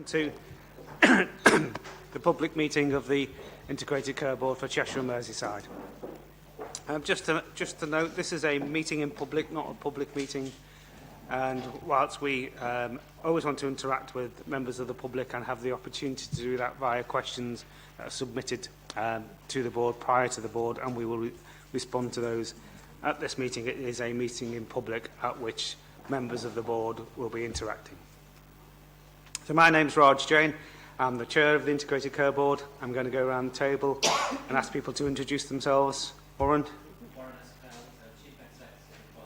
to the public meeting of the Integrated Care Board for Cheshire and Merseyside. Just to note, this is a meeting in public, not a public meeting, and whilst we always want to interact with members of the public and have the opportunity to do that via questions that are submitted to the board prior to the board, and we will respond to those at this meeting, it is a meeting in public at which members of the board will be interacting. So my name's Raj Jain. I'm the chair of the Integrated Care Board. I'm going to go around the table and ask people to introduce themselves. Warren? Warren Esquel, Chief Executive of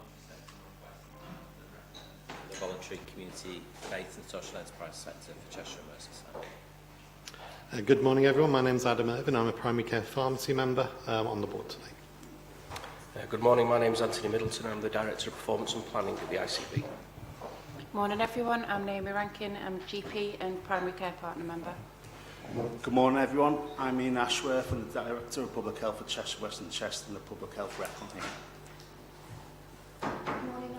the Voluntary Community Faith and Social Enterprise Sector for Cheshire and Merseyside. Good morning, everyone. My name's Adam Irvin. I'm a primary care pharmacy member on the board today. Good morning, my name is Anthony Middleton. I'm the Director of Performance and Planning at the ICB. Morning everyone, I'm Naomi Rankin, I'm GP and Primary Care Partner Member. Good morning everyone, I'm Ian Ashworth and the Director of Public Health for Cheshire West and Chester and the Public Health Rep on here. Good morning.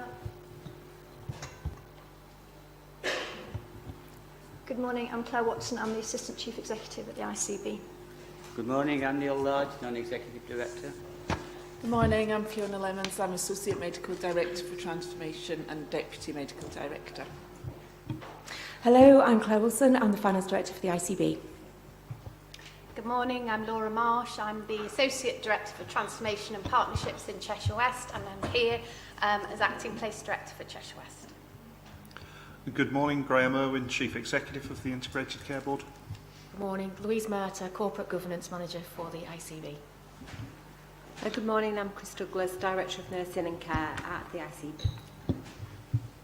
Good morning, I'm Claire Watson, I'm the Assistant Chief Executive at the ICB. Good morning, I'm Neil Lodge, Non-Executive Director. Good morning, I'm Fiona Lemons. I'm Associate Medical Director for Transformation and Deputy Medical Director. Hello, I'm Claire Wilson. I'm the Finance Director for the ICB. Good morning, I'm Laura Marsh. I'm the Associate Director for Transformation and Partnerships in Cheshire West, and I'm here as Acting Place Director for Cheshire West. Good morning, Graham Irwin, Chief Executive of the Integrated Care Board. Good morning, Louise Merter, Corporate Governance Manager for the ICB. Good morning, I'm Chris Douglas, Director of Nursing and Care at the ICB.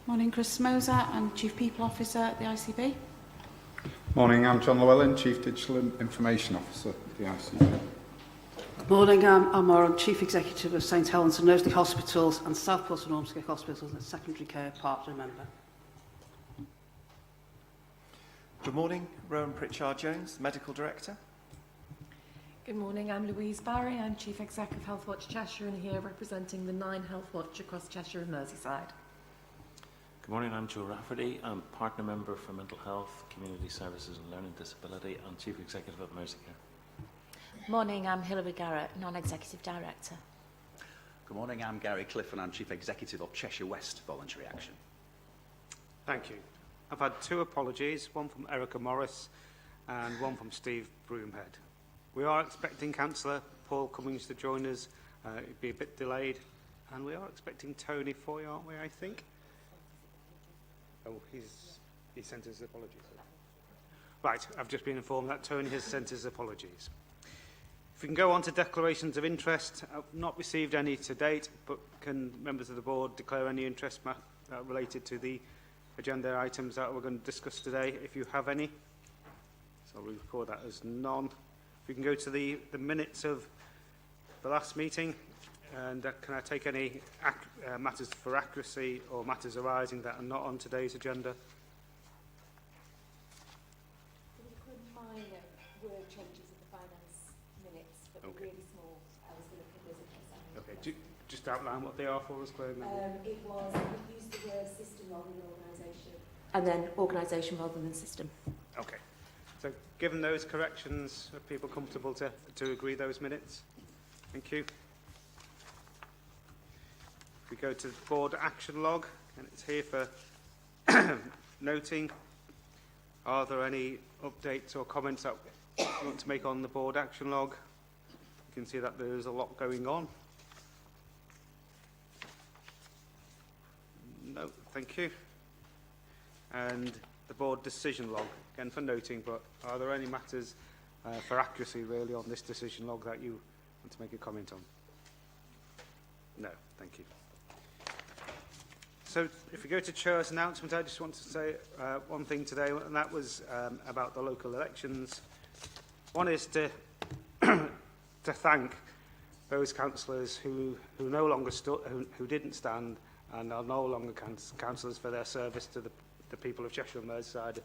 Morning, Chris Moser, I'm Chief People Officer at the ICB. Morning, I'm John Llewellyn, Chief Digital Information Officer at the ICB. Good morning, I'm Maura, Chief Executive of St Helens and Knowsley Hospitals and Southport and Ormskirk Hospitals and Secondary Care Partner Member. Good morning, Rowan Pritchard-Jones, Medical Director. Good morning, I'm Louise Barry, I'm Chief Executive of Health Watch Cheshire and here representing the 9 Health Watch across Cheshire and Merseyside. Good morning, I'm Joe Rafferty, I'm Partner Member for Mental Health, Community Services and Learning Disability and Chief Executive at Merseycare. Morning, I'm Hilary Garrett, Non-Executive Director. Good morning, I'm Gary Cliff and I'm Chief Executive of Cheshire West Voluntary Action. Thank you. I've had 2 apologies, one from Erica Morris and one from Steve Broomhead. We are expecting Councillor Paul Cummings to join us. It'd be a bit delayed. And we are expecting Tony Foy, aren't we, I think? Oh, he sent his apologies. Right, I've just been informed that Tony has sent his apologies. If we can go on to declarations of interest, I've not received any to date, but can members of the board declare any interest related to the agenda items that we're going to discuss today, if you have any? So I'll record that as none. If we can go to the minutes of the last meeting, and can I take any matters for accuracy or matters arising that are not on today's agenda? Minor word changes in the finance minutes, but okay. Really small. I was going to put those in. Okay, just outline what they are for us, Claire. It was, we used the word system rather than organisation. And then organisation rather than system. Okay. So, given those corrections, are people comfortable to agree those minutes? Thank you. We go to the board action log, and it's here for noting. Are there any updates or comments that you want to make on the board action log? You can see that there is a lot going on. No, thank you. And the board decision log, again for noting, but are there any matters for accuracy really on this decision log that you want to make a comment on? No, thank you. So if we go to Chair's announcement, I just want to say one thing today, and that was about the local elections. One is to to thank those councillors who no longer who didn't stand and are no longer councillors for their service to the people of Cheshire and Merseyside.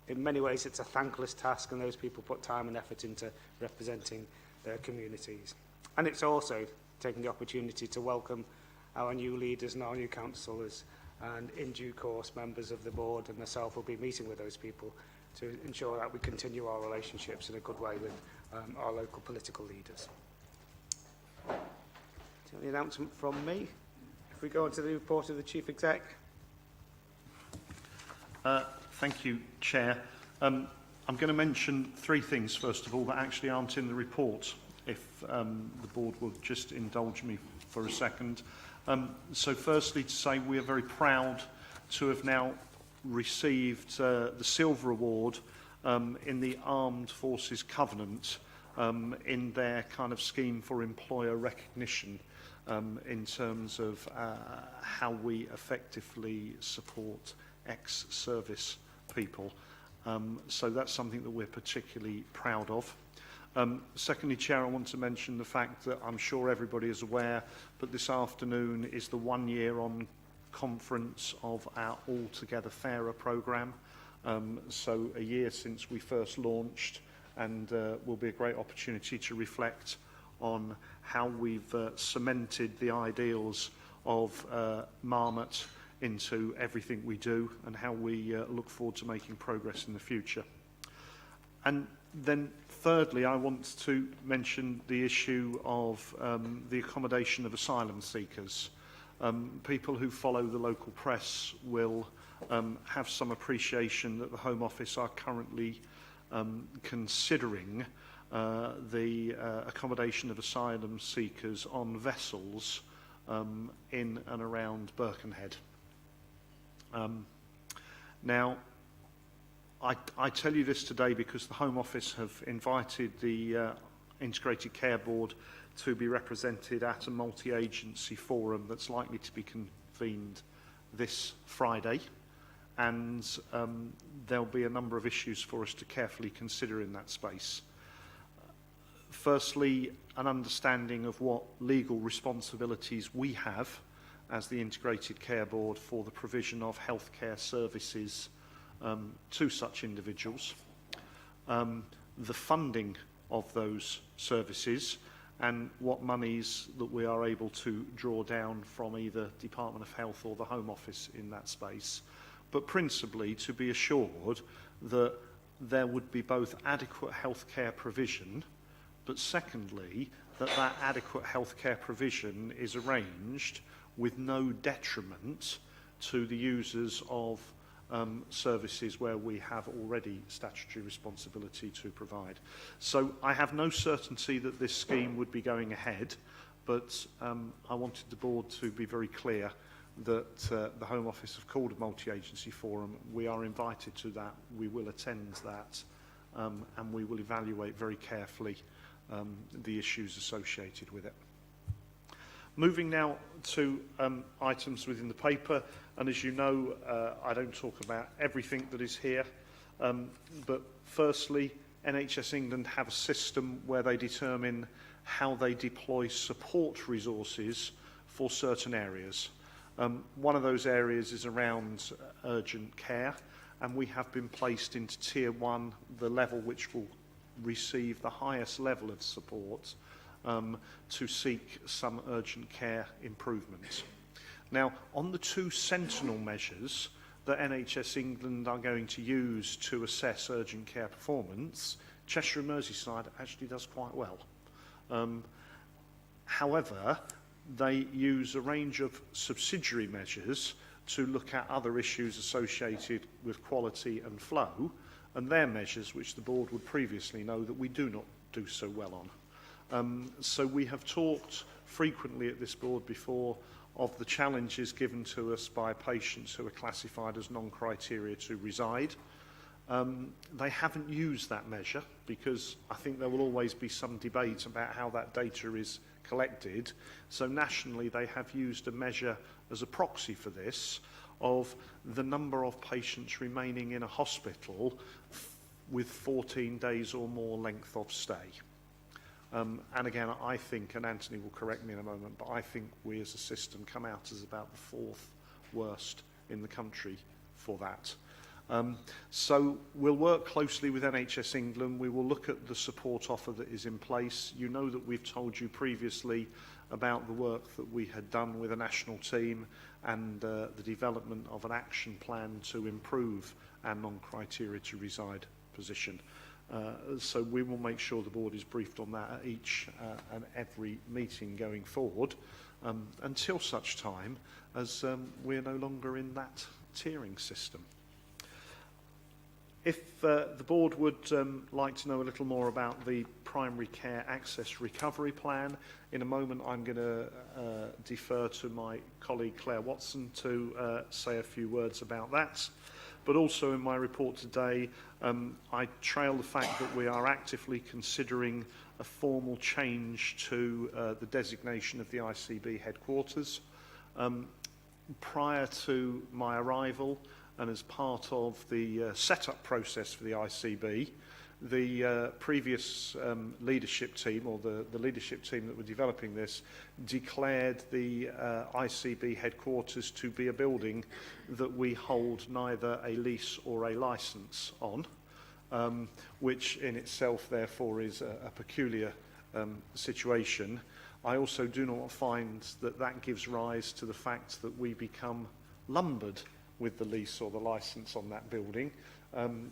In many ways, it's a thankless task, and those people put time and effort into representing their communities. And it's also taking the opportunity to welcome our new leaders and our new councillors and in due course members of the board and myself will be meeting with those people to ensure that we continue our relationships in a good way with our local political leaders. So the announcement from me. If we go on to the report of the Chief Exec. Thank you, Chair. I'm going to mention three things, first of all, that actually aren't in the report, if the board will just indulge me for a second. So firstly, to say we are very proud to have now received the Silver Award in the Armed Forces Covenant in their kind of scheme for employer recognition in terms of how we effectively support ex-service people. So that's something that we're particularly proud of. Secondly, Chair, I want to mention the fact that I'm sure everybody is aware, but this afternoon is the 1 year on conference of our All Together Fairer programme. So a year since we first launched, and will be a great opportunity to reflect on how we've cemented the ideals of Marmot into everything we do, and how we look forward to making progress in the future. And then thirdly, I want to mention the issue of the accommodation of asylum seekers. People who follow the local press will have some appreciation that the Home Office are currently considering the accommodation of asylum seekers on vessels in and around Birkenhead. Now, I tell you this today because the Home Office have invited the Integrated Care Board to be represented at a multi-agency forum that's likely to be convened this Friday, and there'll be a number of issues for us to carefully consider in that space. Firstly, an understanding of what legal responsibilities we have as the Integrated Care Board for the provision of healthcare services to such individuals, the funding of those services, and what monies that we are able to draw down from either Department of Health or the Home Office in that space, but principally to be assured that there would be both adequate healthcare provision, but secondly, that that adequate healthcare provision is arranged with no detriment to the users of services where we have already statutory responsibility to provide. So I have no certainty that this scheme would be going ahead, but I wanted the board to be very clear that the Home Office have called a multi-agency forum. We are invited to that, we will attend that, and we will evaluate very carefully the issues associated with it. Moving now to items within the paper, and as you know, I don't talk about everything that is here, but firstly, NHS England have a system where they determine how they deploy support resources for certain areas. One of those areas is around urgent care, and we have been placed into Tier 1, the level which will receive the highest level of support to seek some urgent care improvements. Now, on the two sentinel measures that NHS England are going to use to assess urgent care performance, Cheshire and Merseyside actually does quite well. However, they use a range of subsidiary measures to look at other issues associated with quality and flow, and they're measures which the board would previously know that we do not do so well on. So we have talked frequently at this board before of the challenges given to us by patients who are classified as non-criteria to reside. They haven't used that measure because I think there will always be some debate about how that data is collected. So nationally they have used a measure as a proxy for this of the number of patients remaining in a hospital with 14 days or more length of stay. And again, I think, and Anthony will correct me in a moment, but I think we as a system come out as about the 4th worst in the country for that. So we'll work closely with NHS England. We will look at the support offer that is in place. You know that we've told you previously about the work that we had done with a national team and the development of an action plan to improve our non-criteria to reside position. So we will make sure the board is briefed on that at each and every meeting going forward until such time as we're no longer in that tiering system. If the board would like to know a little more about the primary care access recovery plan, in a moment I'm going to defer to my colleague Claire Watson to say a few words about that. But also in my report today, I trail the fact that we are actively considering a formal change to the designation of the ICB headquarters. Prior to my arrival, and as part of the setup process for the ICB, the previous leadership team, or the leadership team that were developing this, declared the ICB headquarters to be a building that we hold neither a lease or a licence on, which in itself therefore is a peculiar situation. I also do not find that that gives rise to the fact that we become lumbered with the lease or the licence on that building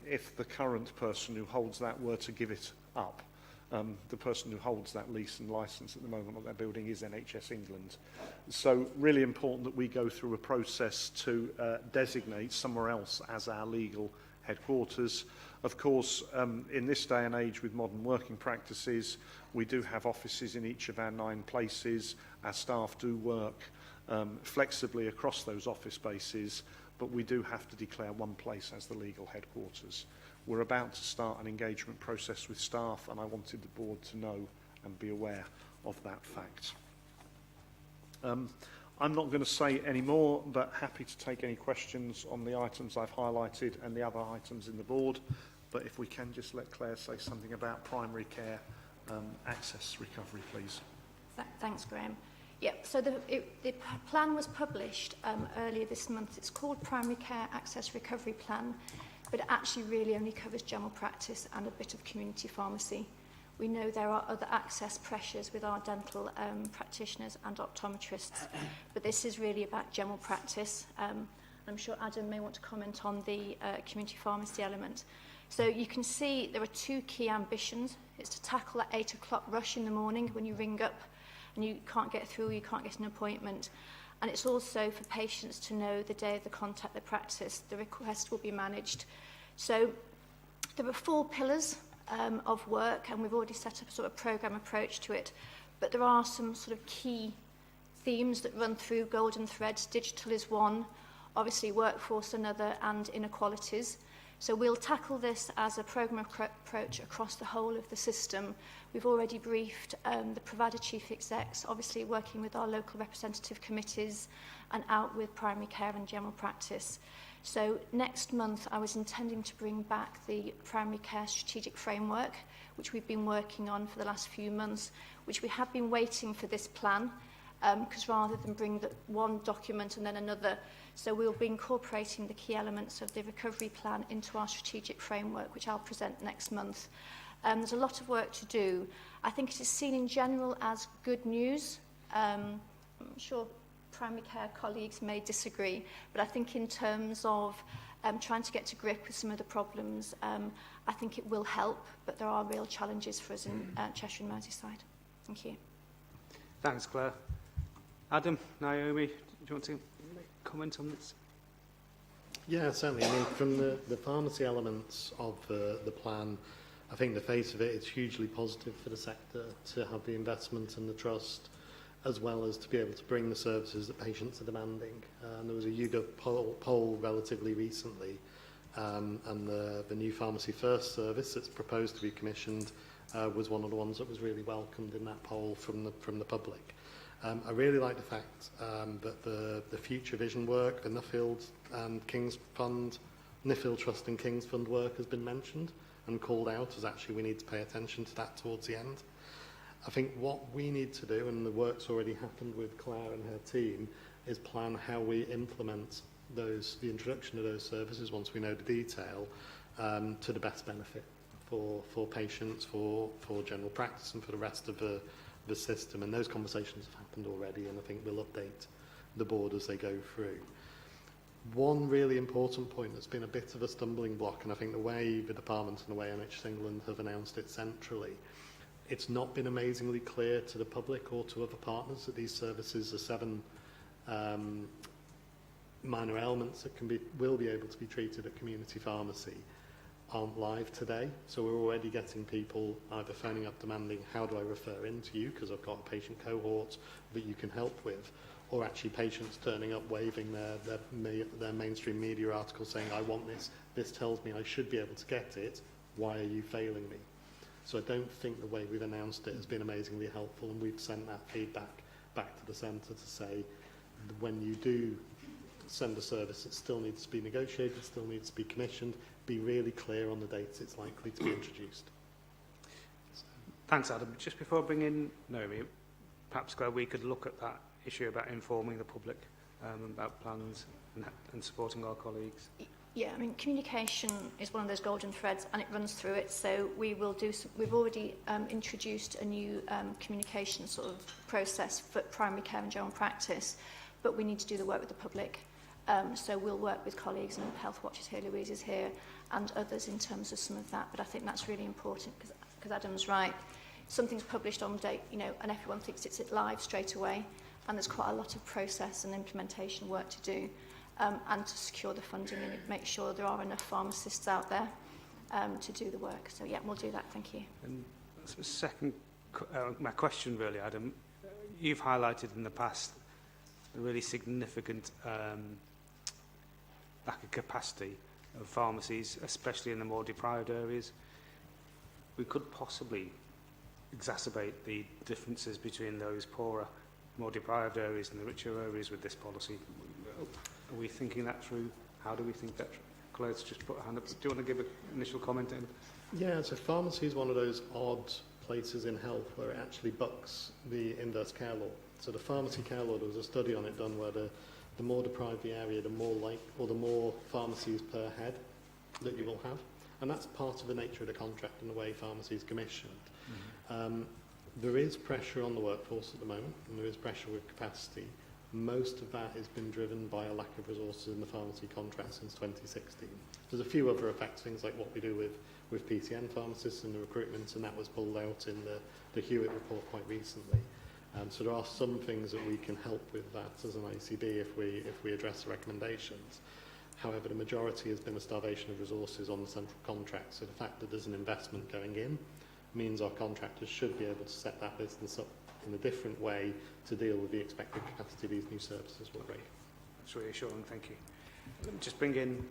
if the current person who holds that were to give it up. The person who holds that lease and licence at the moment on that building is NHS England. So really important that we go through a process to designate somewhere else as our legal headquarters. Of course, in this day and age with modern working practices, we do have offices in each of our 9 places. Our staff do work flexibly across those office spaces, but we do have to declare one place as the legal headquarters. We're about to start an engagement process with staff, and I wanted the board to know and be aware of that fact. I'm not going to say any more, but happy to take any questions on the items I've highlighted and the other items in the board. But if we can just let Claire say something about primary care access recovery, please. Thanks, Graham. Yeah, so the plan was published earlier this month. It's called Primary Care Access Recovery Plan, but it actually really only covers general practice and a bit of community pharmacy. We know there are other access pressures with our dental practitioners and optometrists, but this is really about general practice. I'm sure Adam may want to comment on the community pharmacy element. So you can see there are 2 key ambitions. It's to tackle that 8 o'clock rush in the morning when you ring up and you can't get through, you can't get an appointment. And it's also for patients to know the day of the contact their practice, the request will be managed. So there are 4 pillars of work, and we've already set up a sort of programme approach to it. But there are some sort of key themes that run through golden threads. Digital is one, obviously workforce another, and inequalities. So we'll tackle this as a programme approach across the whole of the system. We've already briefed the provider chief execs, obviously working with our local representative committees and out with primary care and general practice. So next month I was intending to bring back the primary care strategic framework, which we've been working on for the last few months, which we have been waiting for this plan, because rather than bring the one document and then another, so we'll be incorporating the key elements of the recovery plan into our strategic framework, which I'll present next month. There's a lot of work to do. I think it is seen in general as good news. I'm sure primary care colleagues may disagree, but I think in terms of trying to get to grip with some of the problems, I think it will help, but there are real challenges for us in Cheshire and Merseyside. Thank you. Thanks, Claire. Adam, Naomi, do you want to comment on this? Yeah, certainly. I mean, from the pharmacy elements of the plan, I think the face of it is hugely positive for the sector to have the investment and the trust, as well as to be able to bring the services that patients are demanding. There was a YouGov poll relatively recently, and the new Pharmacy First service that's proposed to be commissioned was one of the ones that was really welcomed in that poll from the public. I really like the fact that the future vision work, the Nuffield and King's Fund, Nuffield Trust and King's Fund work has been mentioned and called out as actually we need to pay attention to that towards the end. I think what we need to do, and the work's already happened with Claire and her team, is plan how we implement the introduction of those services, once we know the detail, to the best benefit for patients, for general practice and for the rest of the system. And those conversations have happened already, and I think we'll update the board as they go through. One really important point that's been a bit of a stumbling block, and I think the way the department and the way NHS England have announced it centrally, it's not been amazingly clear to the public or to other partners that these services are 7 minor ailments that will be able to be treated at community pharmacy aren't live today. So we're already getting people either phoning up demanding, how do I refer into you because I've got a patient cohort that you can help with, or actually patients turning up waving their mainstream media article saying, I want this tells me I should be able to get it, why are you failing me? So I don't think the way we've announced it has been amazingly helpful, and we've sent that feedback back to the centre to say, when you do send a service, it still needs to be negotiated, still needs to be commissioned, be really clear on the dates it's likely to be introduced. Thanks, Adam. Just before I bring in Naomi, perhaps we could look at that issue about informing the public about plans and supporting our colleagues. Yeah, I mean, communication is one of those golden threads, and it runs through it. So we will do. We've already introduced a new communication sort of process for primary care and general practice, but we need to do the work with the public. So we'll work with colleagues, and Health Watch is here, Louise is here, and others in terms of some of that. But I think that's really important because Adam's right. Something's published on date, you know, and everyone thinks it's live straight away, and there's quite a lot of process and implementation work to do. And to secure the funding and make sure there are enough pharmacists out there to do the work. So yeah, we'll do that. Thank you. And second, my question really, Adam, you've highlighted in the past the really significant lack of capacity of pharmacies, especially in the more deprived areas. We could possibly exacerbate the differences between those poorer, more deprived areas and the richer areas with this policy. Are we thinking that through? How do we think that through? Claire's just put a hand up. Do you want to give an initial comment in? Yeah, so pharmacy is one of those odd places in health where it actually bucks the inverse care law. So the pharmacy care law, there was a study on it done where the more deprived the area, the more pharmacies per head that you will have. And that's part of the nature of the contract and the way pharmacy is commissioned. Mm-hmm. There is pressure on the workforce at the moment, and there is pressure with capacity. Most of that has been driven by a lack of resources in the pharmacy contract since 2016. There's a few other effects, things like what we do with PCN pharmacists and the recruitment, and that was pulled out in the Hewitt report quite recently. So there are some things that we can help with that as an ICB if we address the recommendations. However, the majority has been a starvation of resources on the central contract. So the fact that there's an investment going in means our contractors should be able to set that business up in a different way to deal with the expected capacity these new services will bring. That's reassuring, thank you. Let me just bring in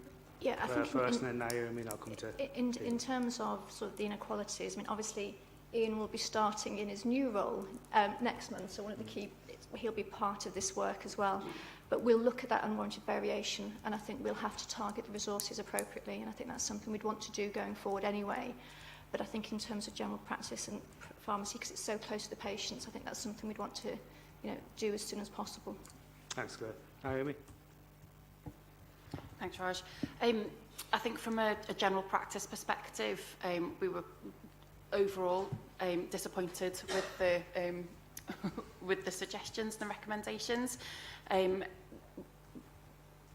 I think first and then Naomi, and I'll come to... In terms of sort of the inequalities, I mean, obviously, Ian will be starting in his new role next month, so one of the key, he'll be part of this work as well. But we'll look at that unwarranted variation, and I think we'll have to target the resources appropriately, and I think that's something we'd want to do going forward anyway. But I think in terms of general practice and pharmacy, because it's so close to the patients, I think that's something we'd want to, do as soon as possible. Thanks, Claire. Naomi? Thanks, Raj. I think from a general practice perspective, we were overall disappointed with the with the suggestions and the recommendations.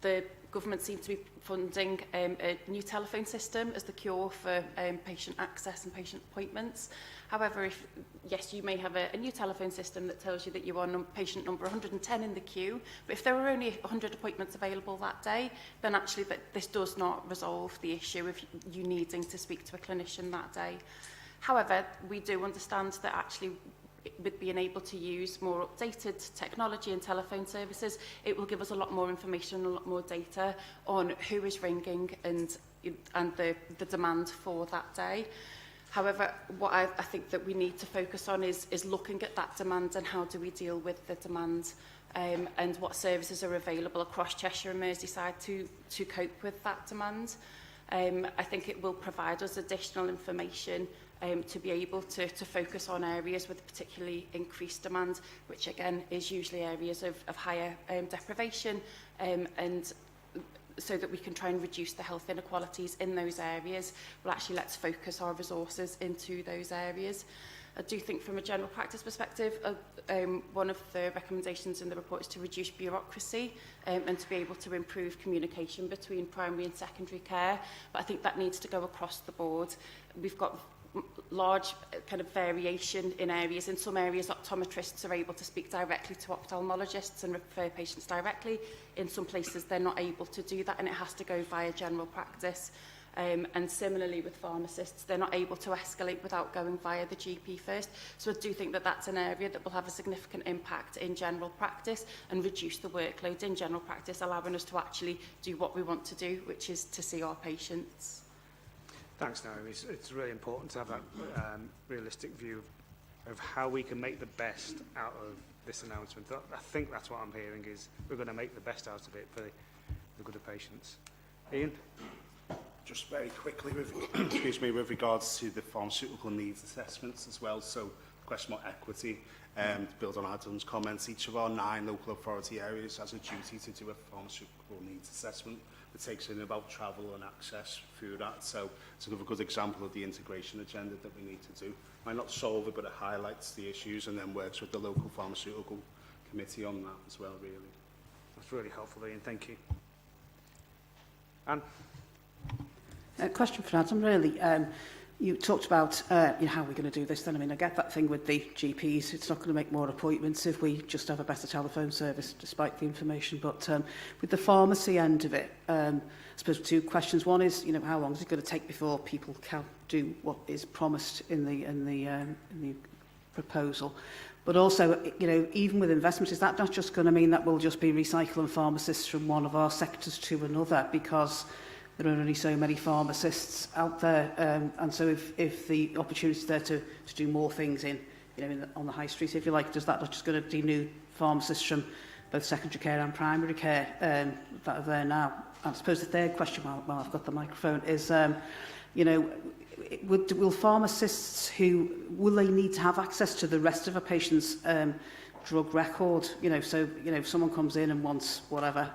The government seemed to be funding a new telephone system as the cure for patient access and patient appointments. However, yes, you may have a new telephone system that tells you that you are patient number 110 in the queue, but if there are only 100 appointments available that day, then actually this does not resolve the issue of you needing to speak to a clinician that day. However, we do understand that actually with being able to use more updated technology and telephone services, it will give us a lot more information, a lot more data on who is ringing and the demand for that day. However, what I think that we need to focus on is looking at that demand and how do we deal with the demand and what services are available across Cheshire and Merseyside to cope with that demand. I think it will provide us additional information to be able to focus on areas with particularly increased demand, which again is usually areas of higher deprivation and so that we can try and reduce the health inequalities in those areas. Well, actually, let's focus our resources into those areas. I do think from a general practice perspective, one of the recommendations in the report is to reduce bureaucracy and to be able to improve communication between primary and secondary care. But I think that needs to go across the board. We've got large kind of variation in areas. In some areas, optometrists are able to speak directly to ophthalmologists and refer patients directly. In some places, they're not able to do that, and it has to go via general practice. And similarly with pharmacists, they're not able to escalate without going via the GP first. So I do think that that's an area that will have a significant impact in general practice and reduce the workload in general practice, allowing us to actually do what we want to do, which is to see our patients. Thanks, Naomi. It's really important to have that realistic view of how we can make the best out of this announcement. I think that's what I'm hearing, is we're going to make the best out of it for the good of patients. Ian? Just very quickly, with, excuse me, with regards to the pharmaceutical needs assessments as well, so the question about equity, to build on Adam's comments, each of our 9 local authority areas has a duty to do a pharmaceutical needs assessment that takes in about travel and access through that. So it's another good example of the integration agenda that we need to do. Might not solve it, but it highlights the issues and then works with the local pharmaceutical committee on that as well, really. That's really helpful, Ian. Thank you. Anne? Question for Adam, really. You talked about how we're going to do this then. I mean, I get that thing with the GPs. It's not going to make more appointments if we just have a better telephone service, despite the information. But with the pharmacy end of it, I suppose 2 questions. One is, how long is it going to take before people can do what is promised in the proposal? But also, even with investment, is that not just going to mean that we'll just be recycling pharmacists from one of our sectors to another, because there are only so many pharmacists out there, and so if the opportunity is there to do more things on the high street, if you like, does that not just going to denude pharmacists from both secondary care and primary care that are there now? And I suppose the third question, while I've got the microphone, is, will pharmacists will they need to have access to the rest of a patient's drug record? So if someone comes in and wants whatever,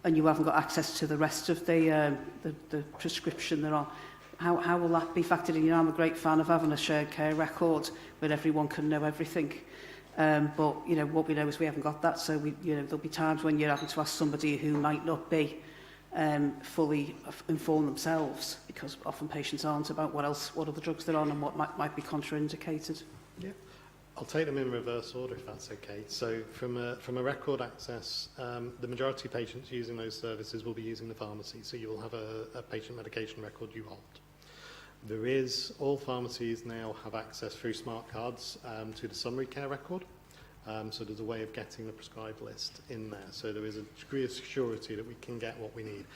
and you haven't got access to the rest of the prescription they're on, how will that be factored in? I'm a great fan of having a shared care record where everyone can know everything. But what we know is we haven't got that, so there'll be times when you're having to ask somebody who might not be fully informed themselves, because often patients aren't, about what other drugs they're on and what might be contraindicated. Yeah. I'll take them in reverse order, if that's okay. So from a record access, the majority of patients using those services will be using the pharmacy, so you will have a patient medication record you hold. All pharmacies now have access through smart cards to the summary care record. So there's a way of getting the prescribed list in there. So there is a degree of surety that we can get what we need.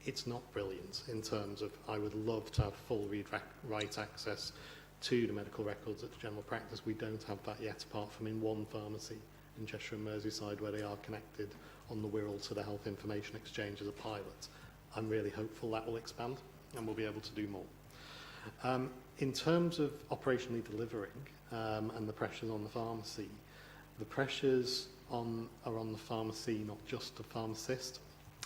It's not brilliant in terms of, I would love to have full read-write access to the medical records at the general practice. We don't have that yet, apart from in one pharmacy in Cheshire and Merseyside, where they are connected on the Wirral to the Health Information Exchange as a pilot. I'm really hopeful that will expand and we'll be able to do more. In terms of operationally delivering and the pressures on the pharmacy, the pressures are on the pharmacy, not just the pharmacist.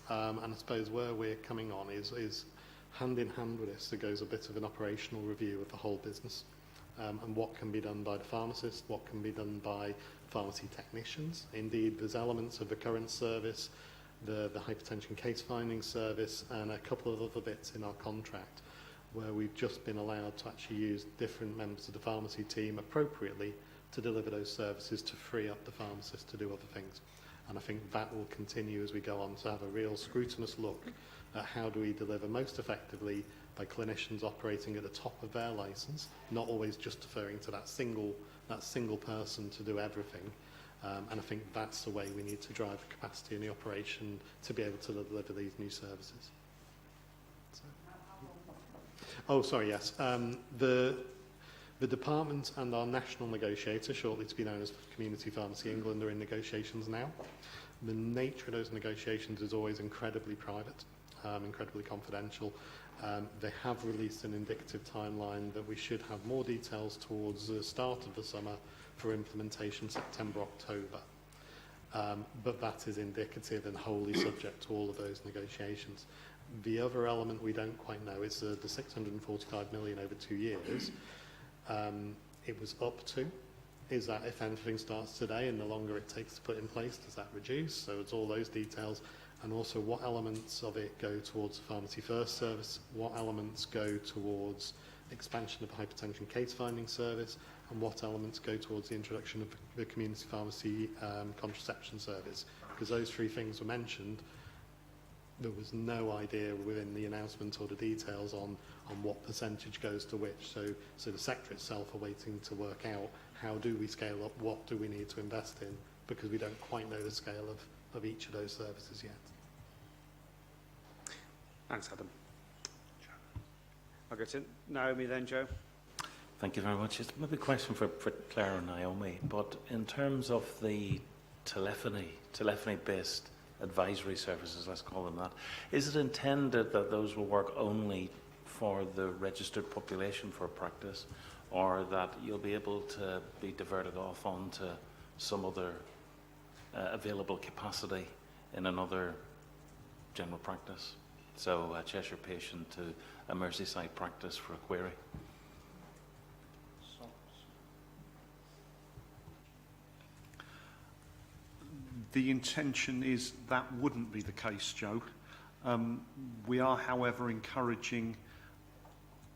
And I suppose where we're coming on is hand in hand with this, there goes a bit of an operational review of the whole business, and what can be done by the pharmacist, what can be done by pharmacy technicians. Indeed, there's elements of the current service, the hypertension case finding service, and a couple of other bits in our contract where we've just been allowed to actually use different members of the pharmacy team appropriately to deliver those services, to free up the pharmacist to do other things. And I think that will continue as we go on, to have a real scrutinous look at how do we deliver most effectively by clinicians operating at the top of their license, not always just deferring to that single person to do everything. And I think that's the way we need to drive the capacity in the operation to be able to deliver these new services. Yes. The department and our national negotiator, shortly to be known as Community Pharmacy England, are in negotiations now. The nature of those negotiations is always incredibly private, incredibly confidential. They have released an indicative timeline that we should have more details towards the start of the summer for implementation September, October. but that is indicative and wholly subject to all of those negotiations. The other element we don't quite know is the 645 million over 2 years. It was up to. Is that if anything starts today and the longer it takes to put in place, does that reduce? So it's all those details, and also what elements of it go towards the pharmacy first service, what elements go towards expansion of the hypertension case finding service, and what elements go towards the introduction of the community pharmacy contraception service. Because those three things were mentioned, there was no idea within the announcement or the details on what percentage goes to which. So the sector itself are waiting to work out how do we scale up, what do we need to invest in, because we don't quite know the scale of each of those services yet. Thanks, Adam. I'll go to Naomi then, Joe. Thank you very much. It's maybe a question for Claire and Naomi, but in terms of the telephony-based advisory services, let's call them that, is it intended that those will work only for the registered population for practice, or that you'll be able to be diverted off onto some other available capacity in another general practice? So a Cheshire patient to a Merseyside practice for a query. The intention is that wouldn't be the case, Joe. We are, however, encouraging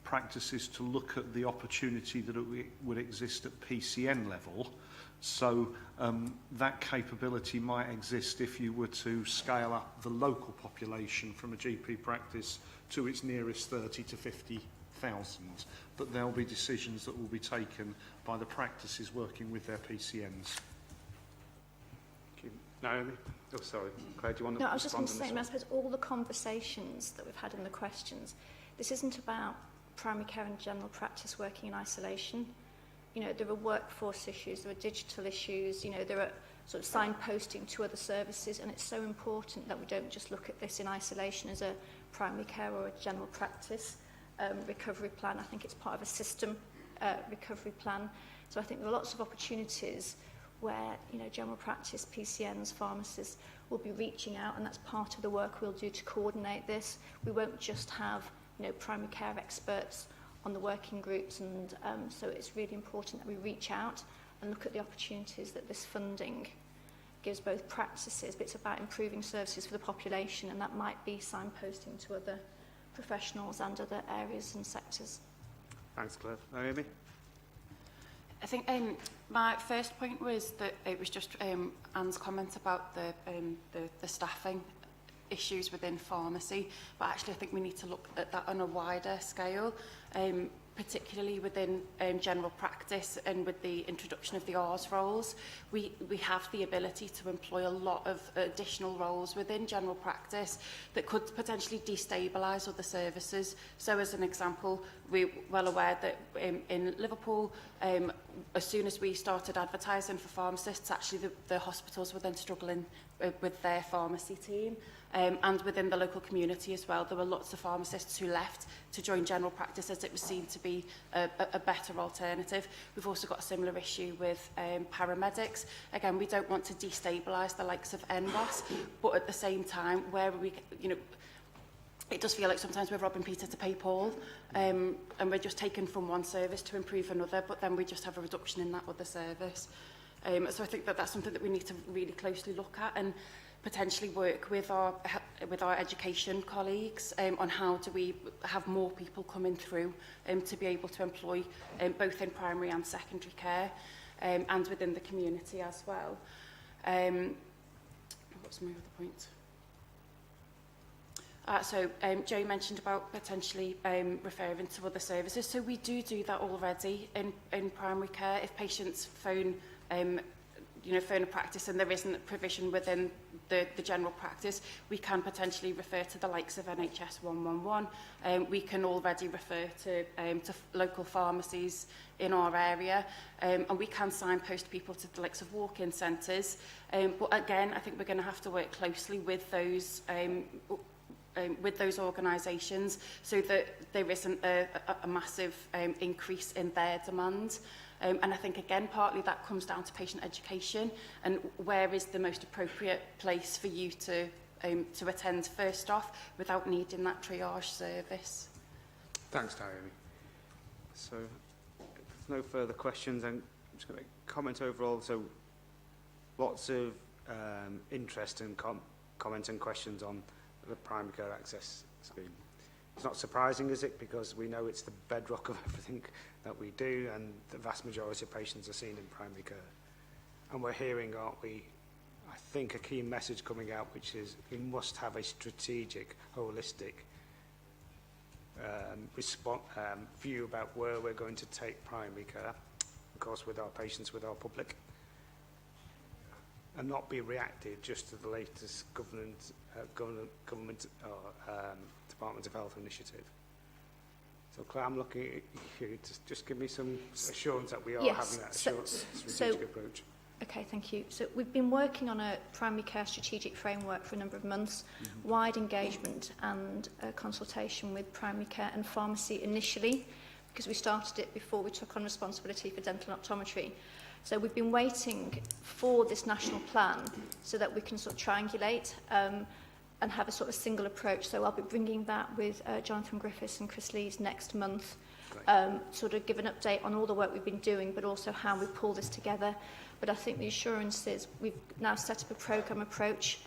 practices to look at the opportunity that would exist at PCN level. So that capability might exist if you were to scale up the local population from a GP practice to its nearest 30 to 50,000. But there'll be decisions that will be taken by the practices working with their PCNs. Naomi? Oh, sorry. Claire, do you want to No, I was just going to say, one? I suppose all the conversations that we've had in the questions, this isn't about primary care and general practice working in isolation. You know, there are workforce issues, there are digital issues, you know, there are sort of signposting to other services, and it's so important that we don't just look at this in isolation as a primary care or a general practice recovery plan. I think it's part of a system recovery plan. So I think there are lots of opportunities where, you know, general practice, PCNs, pharmacists will be reaching out, and that's part of the work we'll do to coordinate this. We won't just have, you know, primary care experts on the working groups, and so it's really important that we reach out and look at the opportunities that this funding gives both practices, but it's about improving services for the population, and that might be signposting to other professionals and other areas and sectors. Thanks, Claire. Naomi? I think my first point was that it was just Anne's comment about the staffing issues within pharmacy, but actually I think we need to look at that on a wider scale, particularly within general practice and with the introduction of the R's roles. We have the ability to employ a lot of additional roles within general practice that could potentially destabilise other services. So as an example, we're well aware that in Liverpool, as soon as we started advertising for pharmacists, actually the hospitals were then struggling with their pharmacy team. And within the local community as well, there were lots of pharmacists who left to join general practice as it was seen to be a better alternative. We've also got a similar issue with paramedics. Again, we don't want to destabilise the likes of NWAS, but at the same time, where we, you know, it does feel like sometimes we're robbing Peter to pay Paul, and we're just taking from one service to improve another, but then we just have a reduction in that other service. So I think that that's something that we need to really closely look at, and potentially work with our education colleagues on how do we have more people coming through to be able to employ both in primary and secondary care and within the community as well. What's my other point? So Joe mentioned about potentially referring to other services. So we do that already in primary care. If patients phone a practice and there isn't provision within the general practice, we can potentially refer to the likes of NHS 111. We can already refer to local pharmacies in our area, and we can signpost people to the likes of walk-in centres. But again, I think we're going to have to work closely with those organisations so that there isn't a massive increase in their demand. And I think, again, partly that comes down to patient education and where is the most appropriate place for you to attend first off without needing that triage service. Thanks, Naomi. So, if there's no further questions, I'm just going to comment overall. So, lots of interest and comments and questions on the primary care access scheme. It's not surprising, is it? Because we know it's the bedrock of everything that we do, and the vast majority of patients are seen in primary care. And we're hearing, aren't we, I think a key message coming out, which is we must have a strategic, holistic view about where we're going to take primary care, of course, with our patients, with our public, and not be reactive just to the latest government Department of Health initiative. So, Claire, I'm looking at you to just give me some assurance that we are having that strategic approach. Okay, thank you. So we've been working on a primary care strategic framework for a number of months, wide engagement and consultation with primary care and pharmacy initially, because we started it before we took on responsibility for dental and optometry. So we've been waiting for this national plan so that we can sort of triangulate and have a sort of single approach. So I'll be bringing that with Jonathan Griffiths and Chris Lees next month, sort of give an update on all the work we've been doing, but also how we pull this together. But I think the assurance is we've now set up a programme approach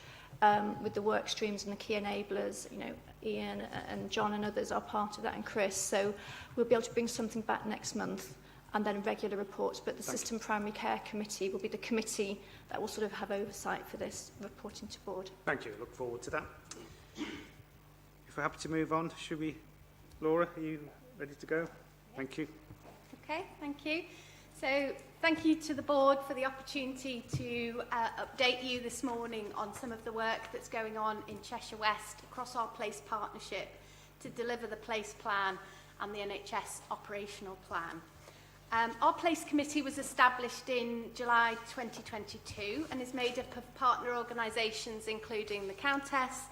with the work streams and the key enablers. You know, Ian and John and others are part of that, and Chris. So we'll be able to bring something back next month and then regular reports. But the System Primary Care Committee will be the committee that will sort of have oversight for this, reporting to board. Thank you. Look forward to that. If we're happy to move on, should we? Laura, are you ready to go? Thank you. Okay, thank you. So thank you to the board for the opportunity to update you this morning on some of the work that's going on in Cheshire West across our place partnership to deliver the place plan and the NHS operational plan. Our place committee was established in July 2022 and is made up of partner organisations including the Countess,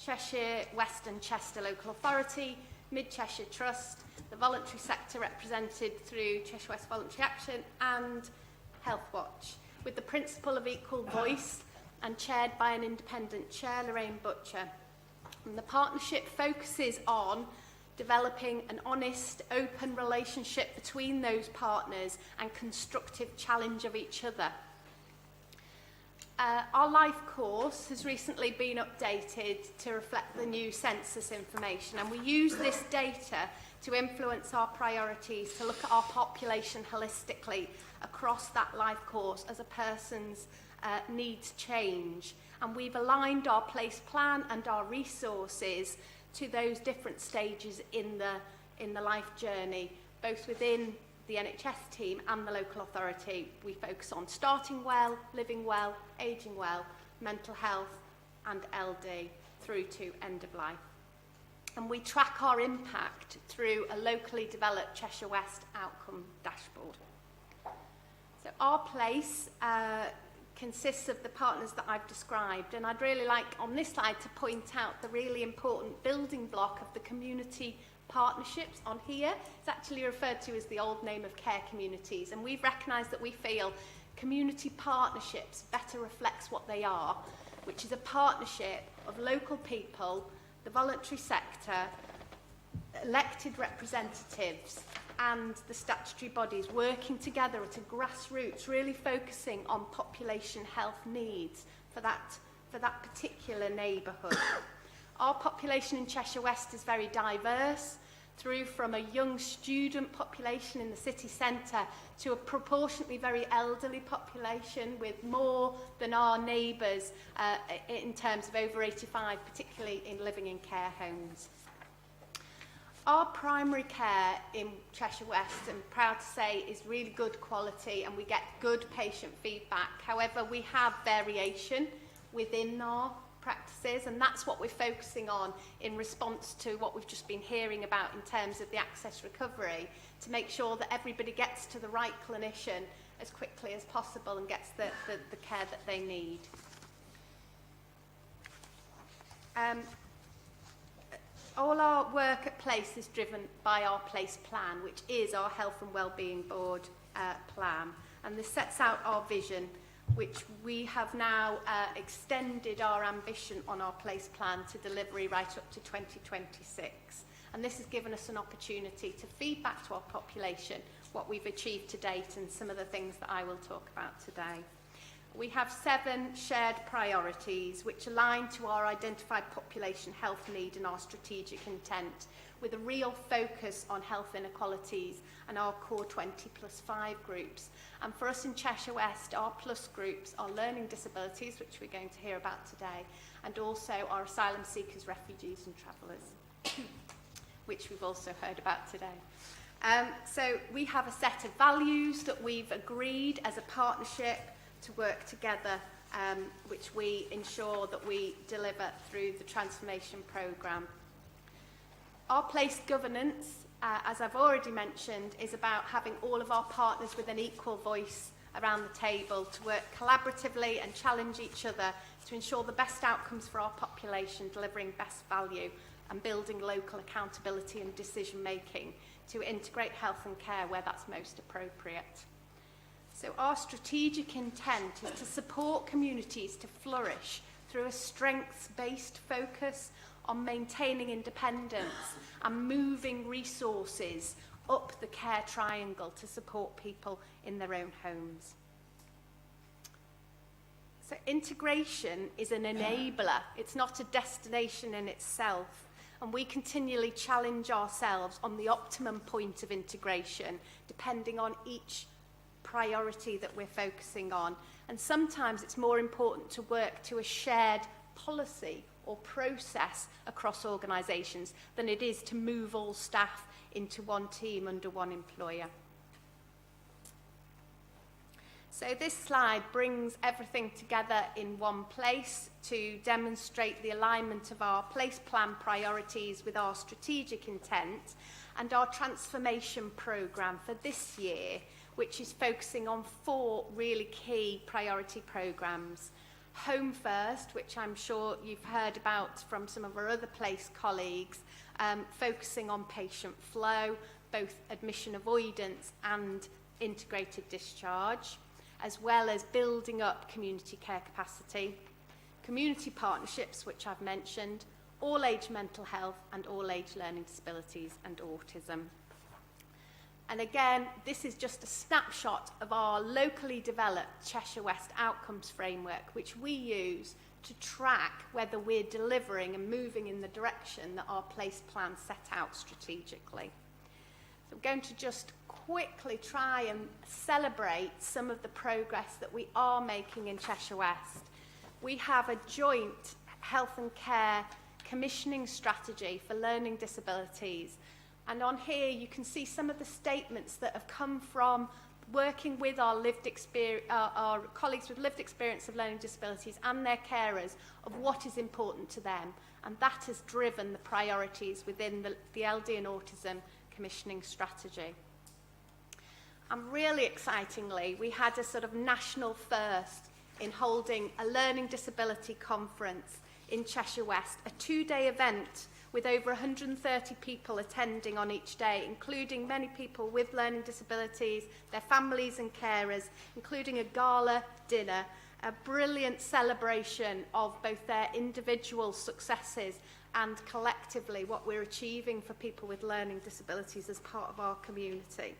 Cheshire West and Chester Local Authority, Mid Cheshire Trust, the voluntary sector represented through Cheshire West Voluntary Action and Health Watch, with the principle of equal voice and chaired by an independent chair, Lorraine Butcher. And the partnership focuses on developing an honest, open relationship between those partners and constructive challenge of each other. Our life course has recently been updated to reflect the new census information, and we use this data to influence our priorities, to look at our population holistically across that life course as a person's needs change. And we've aligned our place plan and our resources to those different stages in the life journey, both within the NHS team and the local authority. We focus on starting well, living well, ageing well, mental health and LD through to end of life. And we track our impact through a locally developed Cheshire West outcome dashboard. So our place consists of the partners that I've described, and I'd really like on this slide to point out the really important building block of the community partnerships on here. It's actually referred to as the old name of care communities, and we've recognised that we feel community partnerships better reflects what they are, which is a partnership of local people, the voluntary sector, elected representatives and the statutory bodies working together at a grassroots, really focusing on population health needs for that particular neighbourhood. Our population in Cheshire West is very diverse, through from a young student population in the city centre to a proportionately very elderly population with more than our neighbours in terms of over 85, particularly in living in care homes. Our primary care in Cheshire West, I'm proud to say, is really good quality and we get good patient feedback. However, we have variation within our practices, and that's what we're focusing on in response to what we've just been hearing about in terms of the access recovery, to make sure that everybody gets to the right clinician as quickly as possible and gets the care that they need. All our work at Place is driven by our Place plan, which is our health and wellbeing board plan. And this sets out our vision, which we have now extended our ambition on our place plan to delivery right up to 2026. And this has given us an opportunity to feed back to our population what we've achieved to date and some of the things that I will talk about today. We have 7 shared priorities which align to our identified population health need and our strategic intent, with a real focus on health inequalities and our core 20+5 groups. And for us in Cheshire West, our plus groups are learning disabilities, which we're going to hear about today, and also our asylum seekers, refugees and travellers, which we've also heard about today. So we have a set of values that we've agreed as a partnership to work together, which we ensure that we deliver through the transformation programme. Our place governance, as I've already mentioned, is about having all of our partners with an equal voice around the table to work collaboratively and challenge each other to ensure the best outcomes for our population, delivering best value and building local accountability and decision making to integrate health and care where that's most appropriate. So our strategic intent is to support communities to flourish through a strengths-based focus on maintaining independence and moving resources up the care triangle to support people in their own homes. So integration is an enabler. It's not a destination in itself. And we continually challenge ourselves on the optimum point of integration, depending on each priority that we're focusing on. And sometimes it's more important to work to a shared policy or process across organisations than it is to move all staff into one team under one employer. So this slide brings everything together in one place to demonstrate the alignment of our place plan priorities with our strategic intent and our transformation programme for this year, which is focusing on 4 really key priority programmes. Home First, which I'm sure you've heard about from some of our other place colleagues, focusing on patient flow, both admission avoidance and integrated discharge, as well as building up community care capacity, community partnerships, which I've mentioned, all-age mental health and all-age learning disabilities and autism. And again, this is just a snapshot of our locally developed Cheshire West outcomes framework, which we use to track whether we're delivering and moving in the direction that our place plan set out strategically. So I'm going to just quickly try and celebrate some of the progress that we are making in Cheshire West. We have a joint health and care commissioning strategy for learning disabilities. And on here you can see some of the statements that have come from working with our colleagues with lived experience of learning disabilities and their carers of what is important to them. And that has driven the priorities within the LD and autism commissioning strategy. And really excitingly, we had a sort of national first in holding a learning disability conference in Cheshire West, a 2-day event with over 130 people attending on each day, including many people with learning disabilities, their families and carers, including a gala dinner, a brilliant celebration of both their individual successes and collectively what we're achieving for people with learning disabilities as part of our community.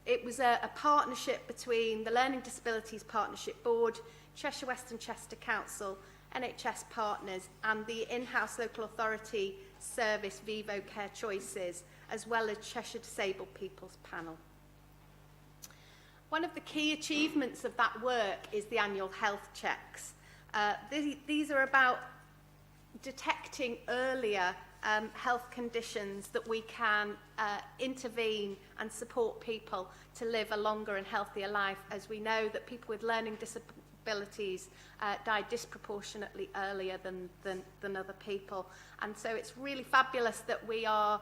It was a partnership between the Learning Disabilities Partnership Board, Cheshire West and Chester Council, NHS partners and the in-house local authority service Vivo Care Choices, as well as Cheshire Disabled People's Panel. One of the key achievements of that work is the annual health checks. These are about detecting earlier health conditions that we can intervene and support people to live a longer and healthier life, as we know that people with learning disabilities die disproportionately earlier than other people. And so it's really fabulous that we are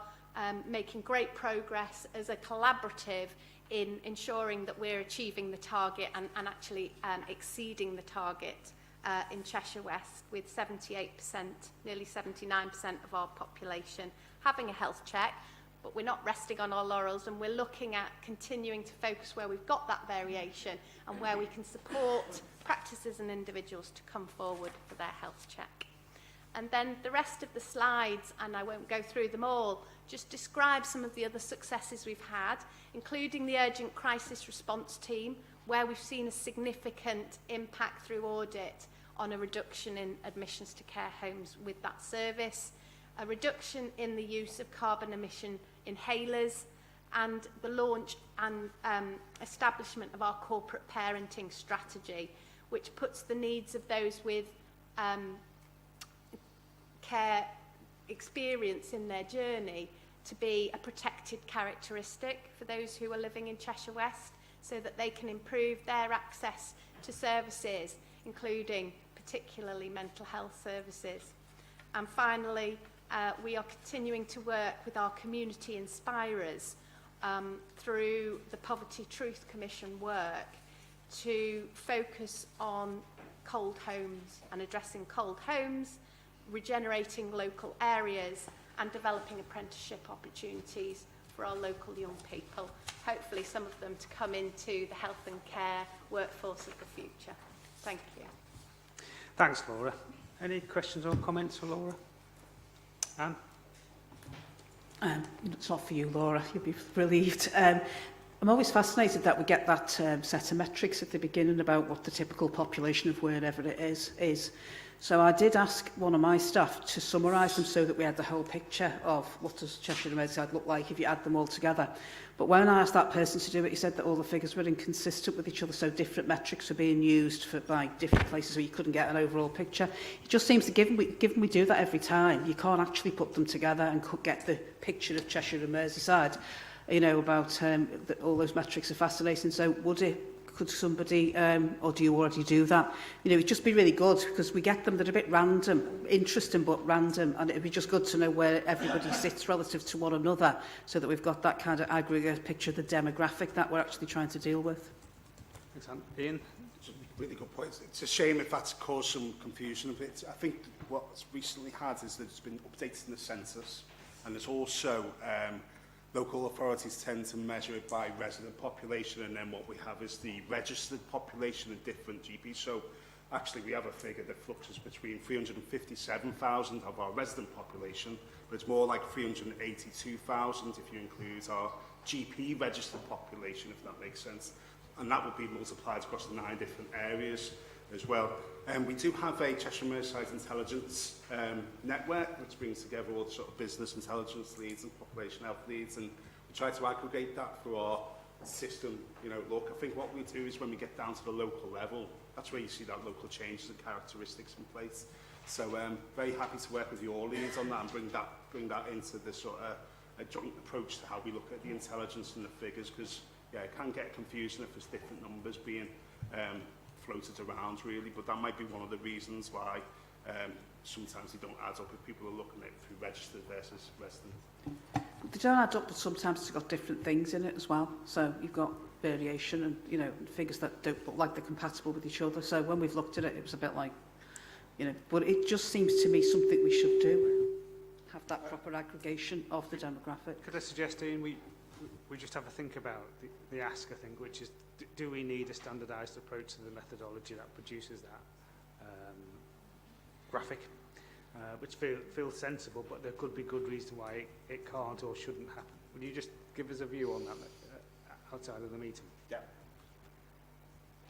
making great progress as a collaborative in ensuring that we're achieving the target and actually exceeding the target in Cheshire West, with 78%, nearly 79% of our population having a health check. but we're not resting on our laurels, and we're looking at continuing to focus where we've got that variation and where we can support practices and individuals to come forward for their health check. And then the rest of the slides, and I won't go through them all, just describe some of the other successes we've had, including the Urgent Crisis Response Team, where we've seen a significant impact through audit on a reduction in admissions to care homes with that service, a reduction in the use of carbon emission inhalers, and the launch and establishment of our corporate parenting strategy, which puts the needs of those with care experience in their journey to be a protected characteristic for those who are living in Cheshire West, so that they can improve their access to services, including particularly mental health services. And finally, we are continuing to work with our community inspirers through the Poverty Truth Commission work to focus on cold homes and addressing cold homes, regenerating local areas, and developing apprenticeship opportunities for our local young people, hopefully some of them to come into the health and care workforce of the future. Thank you. Thanks, Laura. Any questions or comments for Laura? Anne? It's not for you, Laura. You'll be relieved. I'm always fascinated that we get that set of metrics at the beginning about what the typical population of wherever it is. So I did ask one of my staff to summarise them so that we had the whole picture of what does Cheshire and Merseyside look like if you add them all together. But when I asked that person to do it, he said that all the figures were inconsistent with each other, so different metrics were being used by different places where you couldn't get an overall picture. It just seems to, given we do that every time, you can't actually put them together and get the picture of Cheshire and Merseyside. You know, about all those metrics are fascinating. So could somebody, or do you already do that? You know, it'd just be really good, because we get them that are a bit random, interesting but random, and it'd be just good to know where everybody sits relative to one another, so that we've got that kind of aggregate picture of the demographic that we're actually trying to deal with. Thanks, Ian? It's a really good point. It's a shame if that's caused some confusion a bit. I think what's recently had is that it's been updated in the census, and there's also local authorities tend to measure it by resident population, and then what we have is the registered population of different GPs. So actually we have a figure that fluctuates between 357,000 of our resident population, but it's more like 382,000 if you include our GP registered population, if that makes sense. And that would be multiplied across the 9 different areas as well. We do have a Cheshire Merseyside intelligence network, which brings together all the sort of business intelligence leads and population health leads, and we try to aggregate that for our system. You know, look, I think what we do is when we get down to the local level, that's where you see that local changes and characteristics in place. So very happy to work with your leads on that and bring that into the sort of a joint approach to how we look at the intelligence and the figures, because yeah, it can get confusing if there's different numbers being floated around really, but that might be one of the reasons why sometimes they don't add up if people are looking at it through registered versus resident. They don't add up, but sometimes it's got different things in it as well. So you've got variation and, you know, figures that don't look like they're compatible with each other. So when we've looked at it, it was a bit like, you know, but it just seems to me something we should do. Have that proper aggregation of the demographic. Could I suggest, Ian, we just have a think about the ask, I think, which is, do we need a standardised approach to the methodology that produces that graphic, which feels sensible, but there could be good reason why it can't or shouldn't happen. Would you just give us a view on that outside of the meeting? Yeah.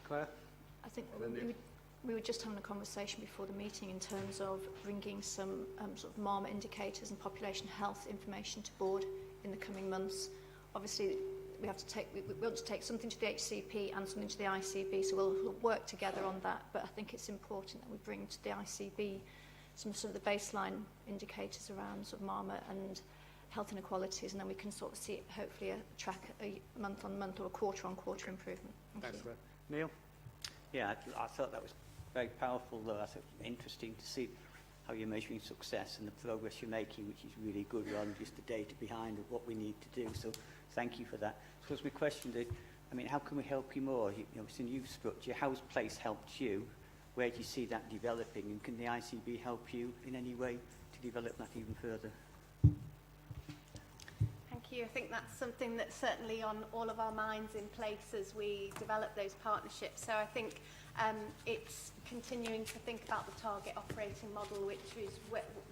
Claire? I think we were just having a conversation before the meeting in terms of bringing some sort of MARMA indicators and population health information to board in the coming months. Obviously, we want to take something to the HCP and something to the ICB, so we'll work together on that. But I think it's important that we bring to the ICB some of the baseline indicators around sort of MARMA and health inequalities, and then we can sort of see hopefully track a month-on-month or a quarter-on-quarter improvement. Thanks, Neil? Yeah, I thought that was very powerful, though. I thought it was interesting to see how you're measuring success and the progress you're making, which is really good, rather than just the data behind what we need to do. So thank you for that. So my question is, I mean, how can we help you more? You know, it's a new structure. How's Place helped you? Where do you see that developing? And can the ICB help you in any way to develop that even further? Thank you. I think that's something that's certainly on all of our minds in place as we develop those partnerships. So I think it's continuing to think about the target operating model, which is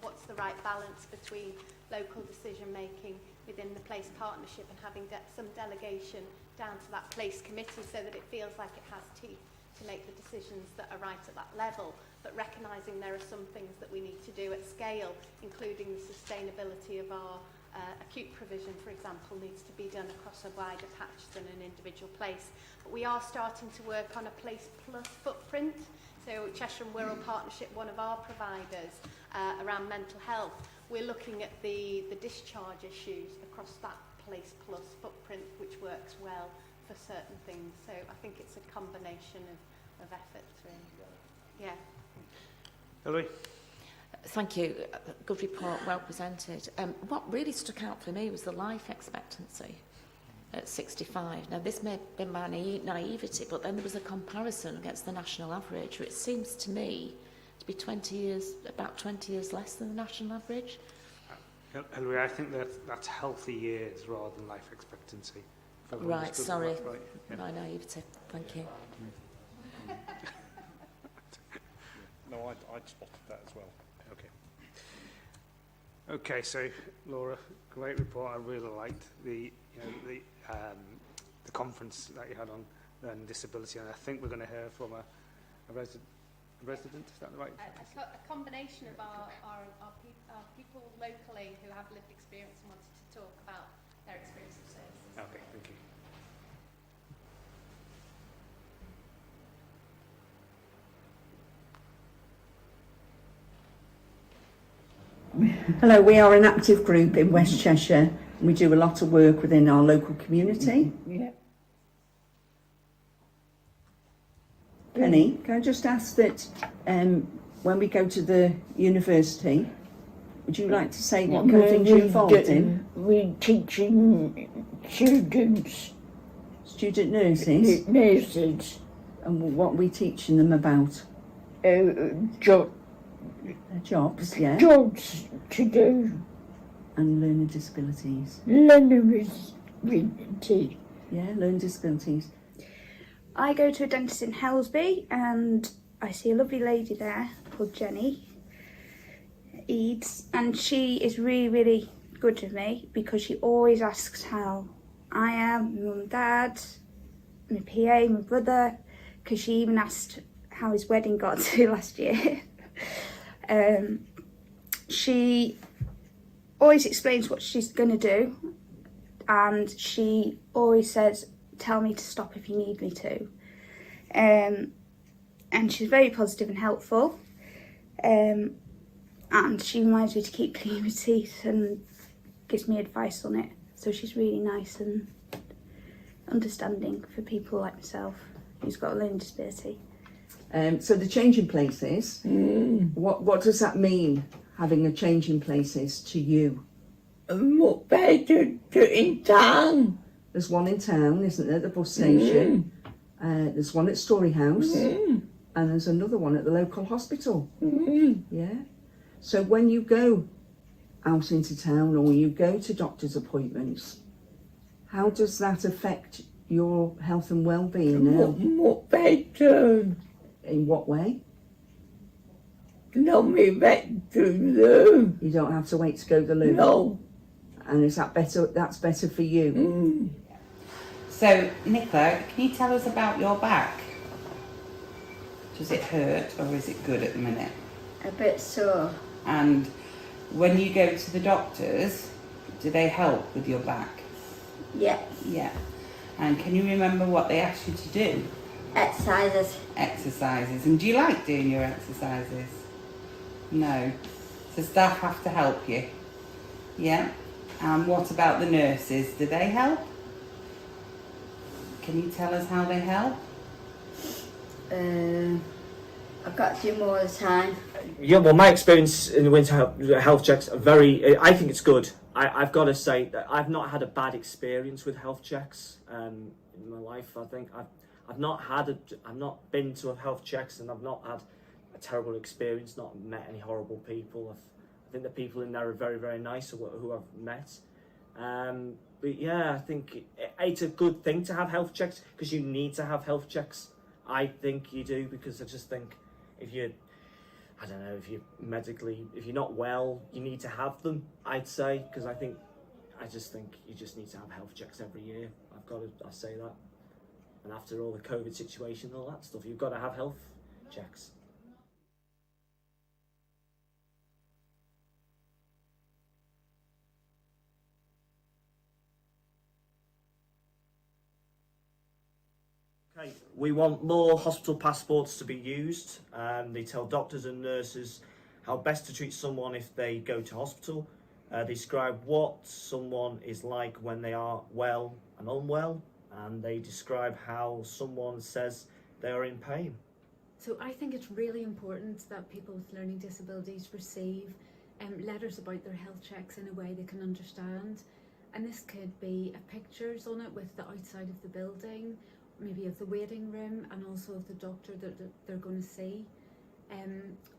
what's the right balance between local decision making within the place partnership and having some delegation down to that place committee so that it feels like it has teeth to make the decisions that are right at that level, but recognising there are some things that we need to do at scale, including the sustainability of our acute provision, for example, needs to be done across a wider patch than an individual place. But we are starting to work on a place plus footprint. So Cheshire and Wirral Partnership, one of our providers around mental health, we're looking at the discharge issues across that place plus footprint, which works well for certain things. So I think it's a combination of efforts, really. Yeah. Hilary? Thank you. Good report, well presented. What really stuck out for me was the life expectancy at 65. Now, this may have been my naivety, but then there was a comparison against the national average, which seems to me to be 20 years, about 20 years less than the national average. Hilary, I think that's healthy years rather than life expectancy. Right, sorry. Right. Yeah. My naivety. Thank you. No, I'd spotted that as well. Okay. Okay, so Laura, great report. I really liked the conference that you had on disability, and I think we're going to hear from a resident. Is that the right? A combination of our people locally who have lived experience and wanted to talk about their experience of services. Okay, thank you. Hello, we are an active group in West Cheshire. We do a lot of work within our local community. Yeah. Penny, can I just ask that when we go to the university, would you like to say what kind of things you're involved in? We're teaching student nurses. Nurses. And what are we teaching them about? Jobs, yeah. Jobs to do. And learning disabilities. Learning disabilities. Yeah, learning disabilities. I go to a dentist in Helsby and I see a lovely lady there called Jenny Eads, and she is really, really good with me because she always asks how I am, my mum and dad, my PA, my brother, because she even asked how his wedding got to last year. She always explains what she's going to do, and she always says, tell me to stop if you need me to. And she's very positive and helpful. And she reminds me to keep cleaning my teeth and gives me advice on it. So she's really nice and understanding for people like myself who's got a learning disability. So the change in places, what does that mean, having a change in places to you? Much better in town. There's one in town, isn't there, at the bus station? There's one at Story House, and there's another one at the local hospital. Yeah. So when you go out into town or you go to doctor's appointments, how does that affect your health and well-being now? Much better. In what way? Not me back to the loo. You don't have to wait to go to the loo? No. And is that better? That's better for you? So, Nicola, can you tell us about your back? Does it hurt or is it good at the minute? A bit sore. And when you go to the doctors, do they help with your back? Yeah. Yeah. And can you remember what they asked you to do? Exercises. Exercises. And do you like doing your exercises? No. So staff have to help you? Yeah. And what about the nurses? Do they help? Can you tell us how they help? I've got to do more of the time. Yeah, well, my experience in the winter health checks are I think it's good. I've got to say that I've not had a bad experience with health checks in my life. I think I've not been to a health checks and I've not had a terrible experience, not met any horrible people. I think the people in there are very, very nice who I've met. But yeah, I think it's a good thing to have health checks because you need to have health checks. I think you do, because I just think if you're, I don't know, if you're not well, you need to have them, I'd say, because I just think you just need to have health checks every year. I say that. And after all the COVID situation and all that stuff, you've got to have health checks. Okay, we want more hospital passports to be used. They tell doctors and nurses how best to treat someone if they go to hospital. They describe what someone is like when they are well and unwell, and they describe how someone says they are in pain. So I think it's really important that people with learning disabilities receive letters about their health checks in a way they can understand. And this could be pictures on it with the outside of the building, maybe of the waiting room, and also of the doctor that they're going to see.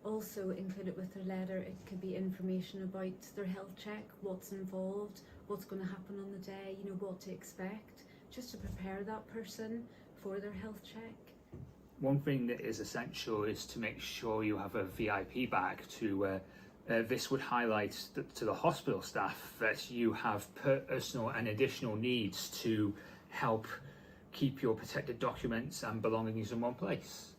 Also included with their letter, it could be information about their health check, what's involved, what's going to happen on the day, you know, what to expect, just to prepare that person for their health check. One thing that is essential is to make sure you have a VIP bag to this would highlight to the hospital staff that you have personal and additional needs to help keep your protected documents and belongings in one place.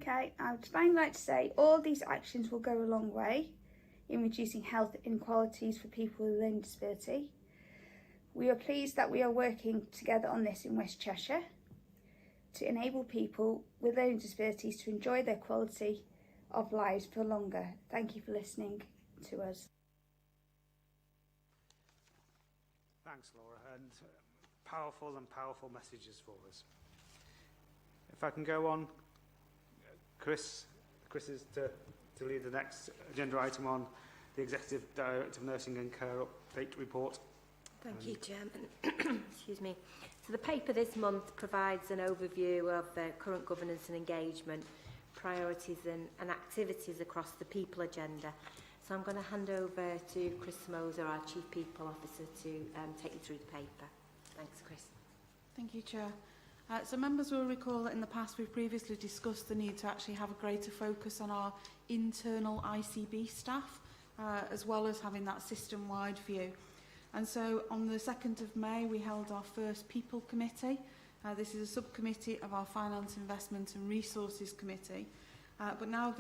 Okay, I would finally like to say all these actions will go a long way in reducing health inequalities for people with a learning disability. We are pleased that we are working together on this in West Cheshire to enable people with learning disabilities to enjoy their quality of lives for longer. Thank you for listening to us. Thanks, Laura, and powerful messages for us. If I can go on, Chris is to lead the next agenda item on the Executive Director of Nursing and Care Update Report. Thank you, Chairman. Excuse me. So the paper this month provides an overview of current governance and engagement, priorities and activities across the people agenda. So I'm going to hand over to Chris Moser, our Chief People Officer, to take you through the paper. Thanks, Chris. Thank you, Chair. So members will recall that in the past we've previously discussed the need to actually have a greater focus on our internal ICB staff, as well as having that system-wide view. And so on the 2nd of May we held our first People Committee. This is a subcommittee of our Finance, Investment and Resources Committee. But now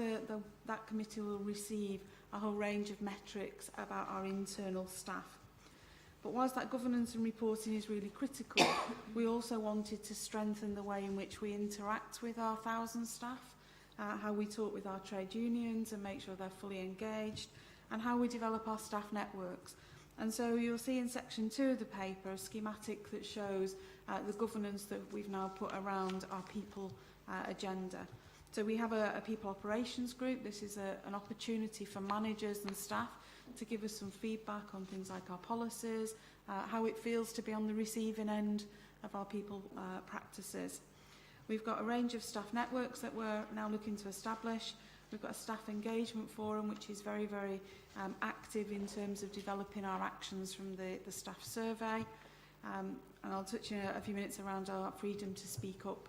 that committee will receive a whole range of metrics about our internal staff. But whilst that governance and reporting is really critical, we also wanted to strengthen the way in which we interact with our 1,000 staff, how we talk with our trade unions and make sure they're fully engaged, and how we develop our staff networks. And so you'll see in section 2 of the paper a schematic that shows the governance that we've now put around our people agenda. So we have a people operations group. This is an opportunity for managers and staff to give us some feedback on things like our policies, how it feels to be on the receiving end of our people practices. We've got a range of staff networks that we're now looking to establish. We've got a staff engagement forum which is very, very active in terms of developing our actions from the staff survey. And I'll touch in a few minutes around our freedom to speak up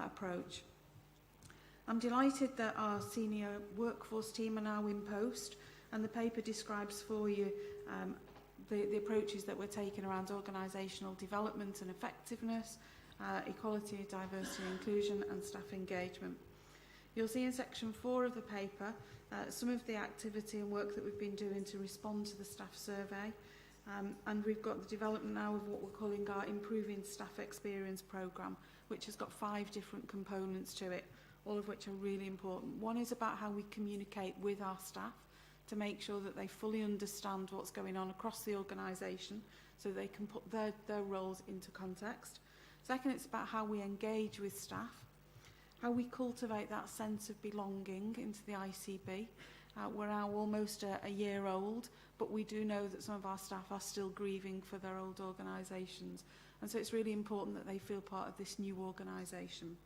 approach. I'm delighted that our senior workforce team are now in post, and the paper describes for you the approaches that we're taking around organisational development and effectiveness, equality, diversity and inclusion and staff engagement. You'll see in section 4 of the paper some of the activity and work that we've been doing to respond to the staff survey, and we've got the development now of what we're calling our Improving Staff Experience programme, which has got 5 different components to it, all of which are really important. One is about how we communicate with our staff to make sure that they fully understand what's going on across the organisation so they can put their roles into context. Second, it's about how we engage with staff, how we cultivate that sense of belonging into the ICB, We're now almost a year old, but we do know that some of our staff are still grieving for their old organisations. And so it's really important that they feel part of this new organisation.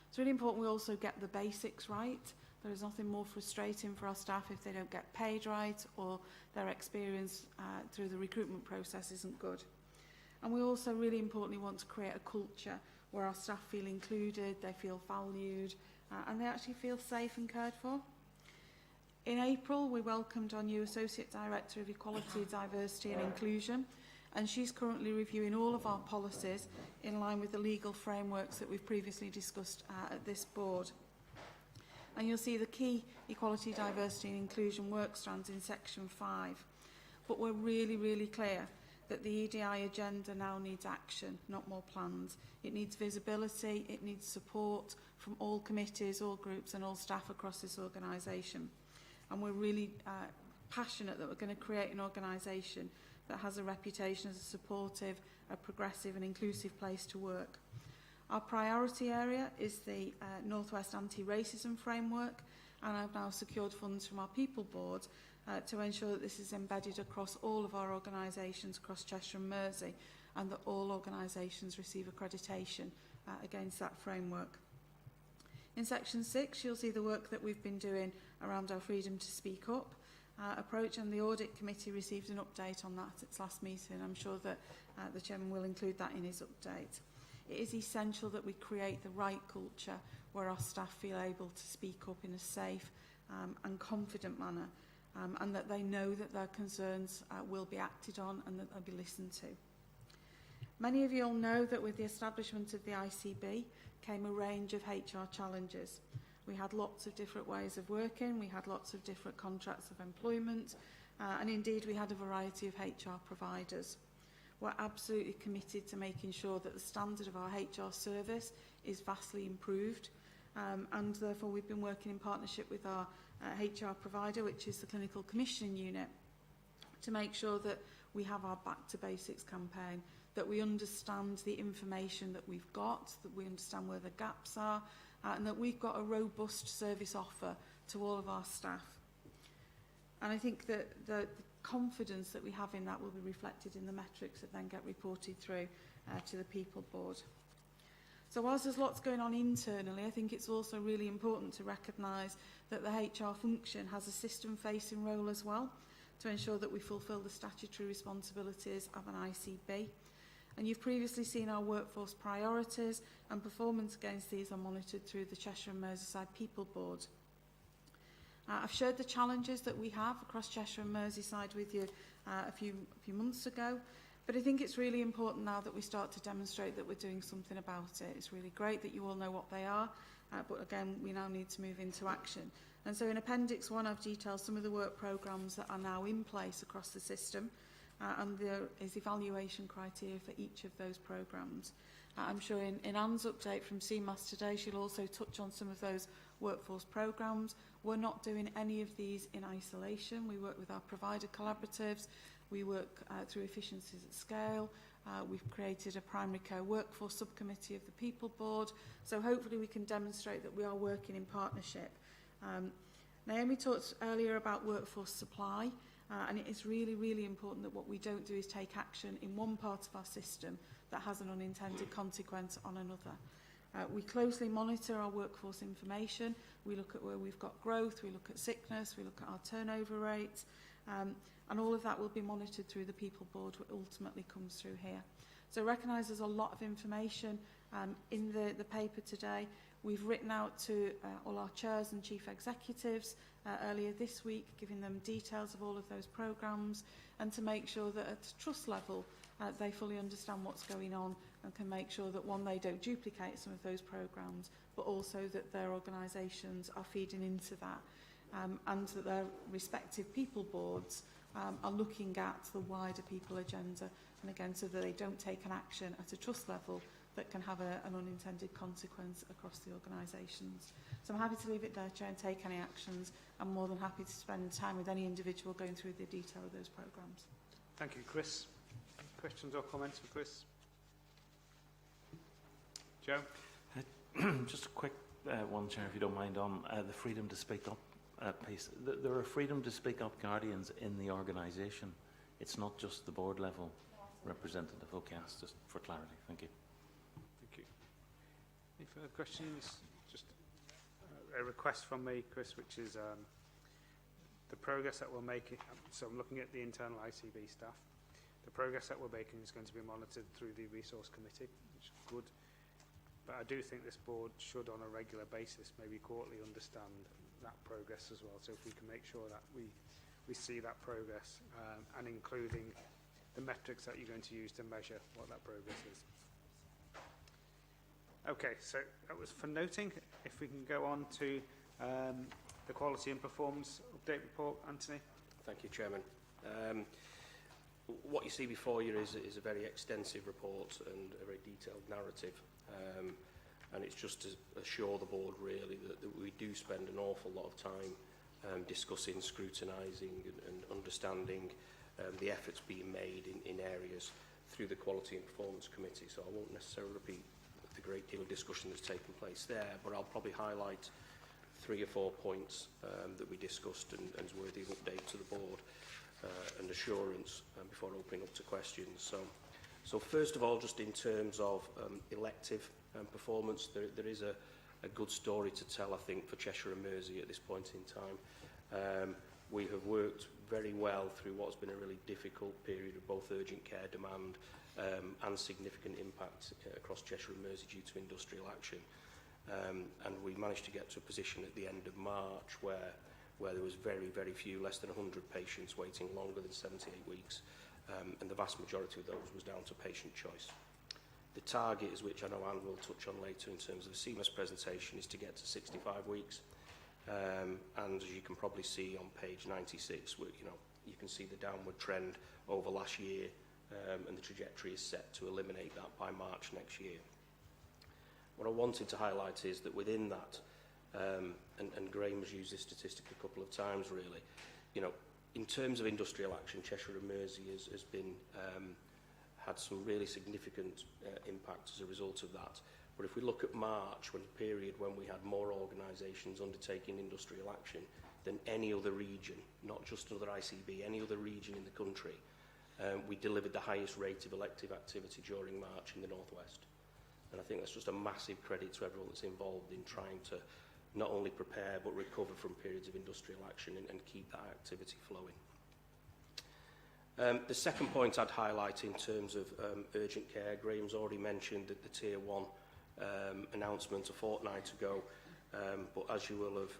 It's really important we also get the basics right. There is nothing more frustrating for our staff if they don't get paid right or their experience through the recruitment process isn't good. And we also really importantly want to create a culture where our staff feel included, they feel valued, and they actually feel safe and cared for. In April, we welcomed our new Associate Director of Equality, Diversity and Inclusion, and she's currently reviewing all of our policies in line with the legal frameworks that we've previously discussed at this board. And you'll see the key equality, diversity and inclusion work strands in section 5. But we're really, really clear that the EDI agenda now needs action, not more plans. It needs visibility, it needs support from all committees, all groups and all staff across this organisation. And we're really passionate that we're going to create an organisation that has a reputation as a supportive, a progressive and inclusive place to work. Our priority area is the North West Anti-Racism Framework, and I've now secured funds from our People Board to ensure that this is embedded across all of our organisations across Cheshire and Mersey, and that all organisations receive accreditation against that framework. In section 6, you'll see the work that we've been doing around our freedom to speak up approach, and the Audit Committee received an update on that at its last meeting. I'm sure that the Chairman will include that in his update. It is essential that we create the right culture where our staff feel able to speak up in a safe and confident manner, and that they know that their concerns will be acted on and that they'll be listened to. Many of you all know that with the establishment of the ICB came a range of HR challenges. We had lots of different ways of working, we had lots of different contracts of employment, and indeed we had a variety of HR providers. We're absolutely committed to making sure that the standard of our HR service is vastly improved, and therefore we've been working in partnership with our HR provider, which is the Clinical Commissioning Unit, to make sure that we have our Back to Basics campaign, that we understand the information that we've got, that we understand where the gaps are, and that we've got a robust service offer to all of our staff. And I think that the confidence that we have in that will be reflected in the metrics that then get reported through to the People Board. So whilst there's lots going on internally, I think it's also really important to recognise that the HR function has a system-facing role as well, to ensure that we fulfil the statutory responsibilities of an ICB. And you've previously seen our workforce priorities, and performance against these are monitored through the Cheshire and Merseyside People Board. I've shared the challenges that we have across Cheshire and Merseyside with you a few months ago, but I think it's really important now that we start to demonstrate that we're doing something about it. It's really great that you all know what they are, but again, we now need to move into action. And so in Appendix 1, I've detailed some of the work programmes that are now in place across the system, and there is evaluation criteria for each of those programmes. I'm sure in Anne's update from CMAS today, she'll also touch on some of those workforce programmes. We're not doing any of these in isolation. We work with our provider collaboratives. We work through efficiencies at scale. We've created a primary care workforce subcommittee of the People Board. So hopefully we can demonstrate that we are working in partnership. Naomi talked earlier about workforce supply. And it is really, really important that what we don't do is take action in one part of our system that has an unintended consequence on another. We closely monitor our workforce information. We look at where we've got growth, we look at sickness, we look at our turnover rates, and all of that will be monitored through the People Board, which ultimately comes through here. So recognise there's a lot of information in the paper today. We've written out to all our chairs and chief executives earlier this week, giving them details of all of those programmes, and to make sure that at trust level they fully understand what's going on and can make sure that, one, they don't duplicate some of those programmes, but also that their organisations are feeding into that, and that their respective people boards are looking at the wider people agenda, and again, so that they don't take an action at a trust level that can have an unintended consequence across the organisations. So I'm happy to leave it there, Chair, and take any actions. I'm more than happy to spend time with any individual going through the detail of those programmes. Thank you, Chris. Questions or comments for Chris? Joe? Just a quick one, Chair, if you don't mind, on the freedom to speak up piece. There are freedom to speak up guardians in the organisation. It's not just the board level representative. Okay, just for clarity. Thank you. Thank you. Any further questions? Just a request from me, Chris, which is the progress that we're making. So I'm looking at the internal ICB staff. The progress that we're making is going to be monitored through the resource committee, which is good. But I do think this board should, on a regular basis, maybe quarterly, understand that progress as well. So if we can make sure that we see that progress and including the metrics that you're going to use to measure what that progress is. Okay, so that was for noting. If we can go on to the quality and performance update report, Anthony. Thank you, Chairman. What you see before you is a very extensive report and a very detailed narrative. And it's just to assure the board really that we do spend an awful lot of time discussing, scrutinising and understanding the efforts being made in areas through the Quality and Performance Committee. So I won't necessarily repeat the great deal of discussion that's taken place there, but I'll probably highlight 3 or 4 points that we discussed and is worthy of update to the board and assurance before opening up to questions. So first of all, just in terms of elective performance, there is a good story to tell, I think, for Cheshire and Mersey at this point in time. We have worked very well through what's been a really difficult period of both urgent care demand and significant impact across Cheshire and Mersey due to industrial action. And we managed to get to a position at the end of March where there was very, very few, less than 100 patients waiting longer than 78 weeks. And the vast majority of those was down to patient choice. The target, is which I know Anne will touch on later in terms of the CMS presentation, is to get to 65 weeks. And as you can probably see on page 96, you can see the downward trend over last year, and the trajectory is set to eliminate that by March next year. What I wanted to highlight is that within that, and Graham has used this statistic a couple of times really, in terms of industrial action, Cheshire and Mersey has been had some really significant impact as a result of that. But if we look at March, when a period when we had more organisations undertaking industrial action than any other region, not just another ICB, any other region in the country, we delivered the highest rate of elective activity during March in the North West. And I think that's just a massive credit to everyone that's involved in trying to not only prepare but recover from periods of industrial action and keep that activity flowing. The second point I'd highlight in terms of urgent care, Graham's already mentioned that the Tier 1 announcement a fortnight ago, but as you will have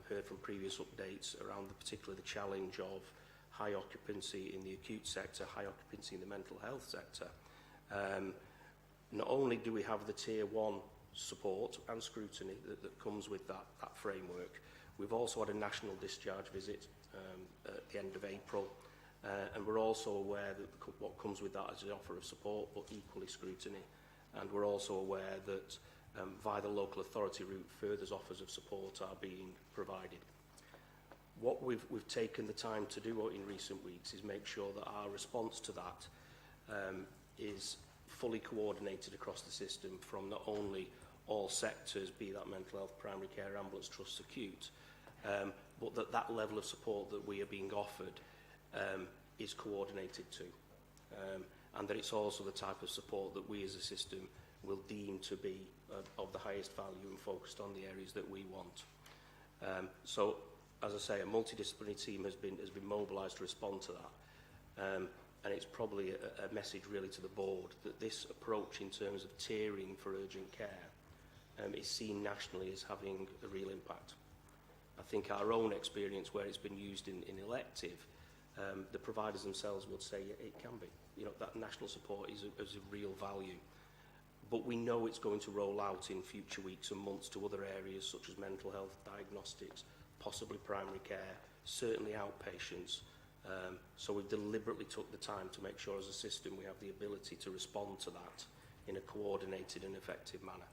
heard from previous updates around particularly the challenge of high occupancy in the acute sector, high occupancy in the mental health sector, not only do we have the Tier 1 support and scrutiny that comes with that framework, we've also had a national discharge visit at the end of April, and we're also aware that what comes with that is an offer of support but equally scrutiny, and we're also aware that via the local authority route further offers of support are being provided. What we've taken the time to do in recent weeks is make sure that our response to that is fully coordinated across the system from not only all sectors, be that mental health, primary care, ambulance trusts, acute, but that level of support that we are being offered is coordinated too. And that it's also the type of support that we as a system will deem to be of the highest value and focused on the areas that we want. So, as I say, a multidisciplinary team has been mobilised to respond to that. And it's probably a message really to the board that this approach in terms of tiering for urgent care is seen nationally as having a real impact. I think our own experience where it's been used in elective, the providers themselves would say it can be. That national support is a real value. But we know it's going to roll out in future weeks and months to other areas such as mental health, diagnostics, possibly primary care, certainly outpatients. So we've deliberately took the time to make sure as a system we have the ability to respond to that in a coordinated and effective manner.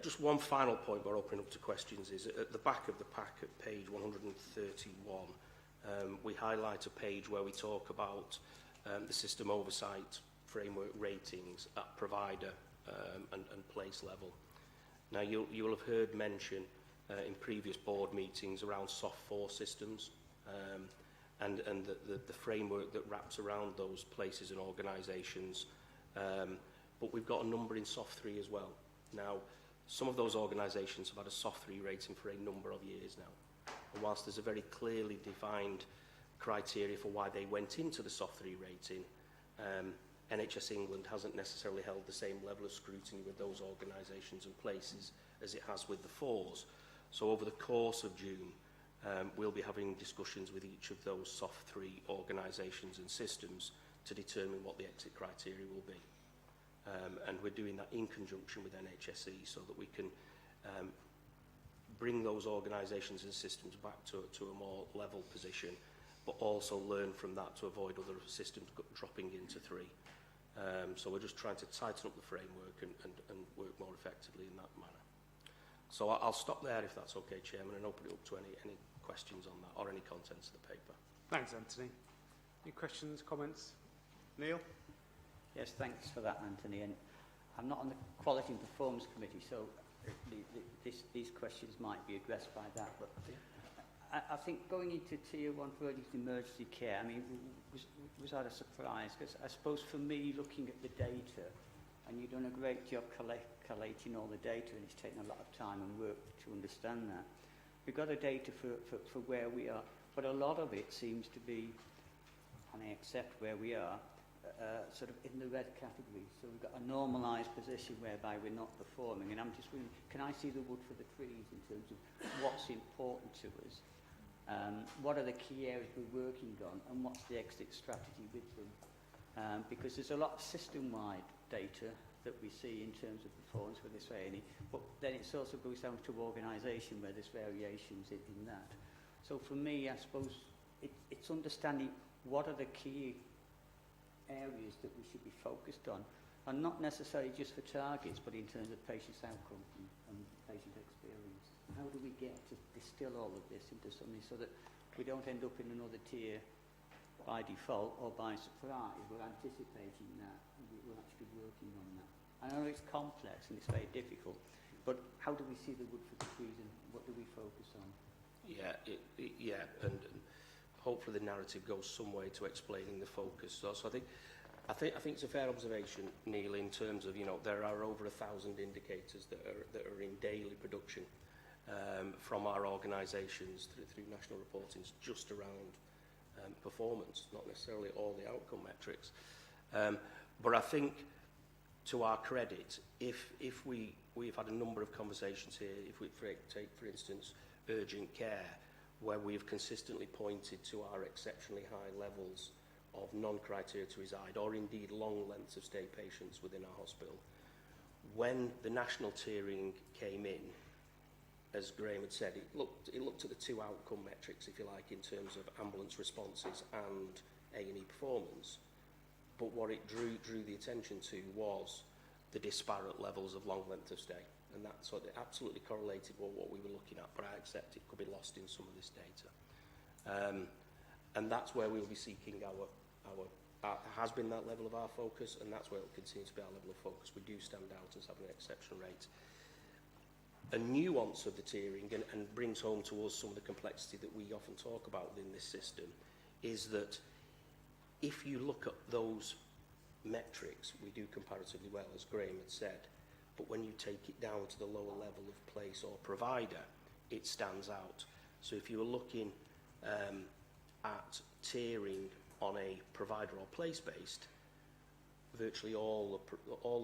Just one final point we're opening up to questions is at the back of the pack at page 131, we highlight a page where we talk about the system oversight framework ratings at provider and place level. Now you'll have heard mention in previous board meetings around soft 4 systems and the framework that wraps around those places and organisations. But we've got a number in soft 3 as well. Now, some of those organisations have had a soft 3 rating for a number of years now. And whilst there's a very clearly defined criteria for why they went into the soft 3 rating, NHS England hasn't necessarily held the same level of scrutiny with those organisations and places as it has with the 4s. So over the course of June, we'll be having discussions with each of those soft 3 organisations and systems to determine what the exit criteria will be. And we're doing that in conjunction with NHSE so that we can bring those organisations and systems back to a more level position, but also learn from that to avoid other systems dropping into 3. So we're just trying to tighten up the framework and work more effectively in that manner. So I'll stop there if that's okay, Chairman, and open it up to any questions on that or any contents of the paper. Thanks, Anthony. Any questions, comments? Neil? Yes, thanks for that, Anthony. And I'm not on the Quality and Performance Committee, so these questions might be addressed by that. But I think going into Tier 1 for emergency care, I mean, was that a surprise? Because I suppose for me, looking at the data, and you've done a great job collating all the data, and it's taken a lot of time and work to understand that. We've got the data for where we are, but a lot of it seems to be, and I accept where we are, sort of in the red category. So we've got a normalised position whereby we're not performing, and I'm just really, can I see the wood for the trees in terms of what's important to us? What are the key areas we're working on, and what's the exit strategy with them? Because there's a lot of system-wide data that we see in terms of performance with this A&E, but then it also goes down to organisation where there's variations in that. So for me, I suppose it's understanding what are the key areas that we should be focused on, and not necessarily just for targets, but in terms of patients' outcome and patient experience. How do we get to distill all of this into something so that we don't end up in another tier by default or by surprise? We're anticipating that and we're actually working on that. I know it's complex and it's very difficult, but how do we see the wood for the trees and what do we focus on? Yeah, and hopefully the narrative goes some way to explaining the focus. So I think it's a fair observation, Neil, in terms of, you know, there are over 1,000 indicators that are in daily production from our organisations through national reportings just around performance, not necessarily all the outcome metrics. But I think, to our credit, if we've had a number of conversations here, if we take, for instance, urgent care, where we've consistently pointed to our exceptionally high levels of non-criteria to reside, or indeed long lengths of stay patients within our hospital. When the national tiering came in, as Graham had said, it looked at the 2 outcome metrics, if you like, in terms of ambulance responses and A&E performance. But what it drew the attention to was the disparate levels of long length of stay. And that sort of absolutely correlated with what we were looking at, but I accept it could be lost in some of this data. And that's where we'll be seeking has been that level of our focus, and that's where it will continue to be our level of focus. We do stand out as having an exception rate. A nuance of the tiering, and brings home to us some of the complexity that we often talk about within this system, is that if you look at those metrics, we do comparatively well, as Graham had said, but when you take it down to the lower level of place or provider, it stands out. So if you were looking at tiering on a provider or place-based, virtually all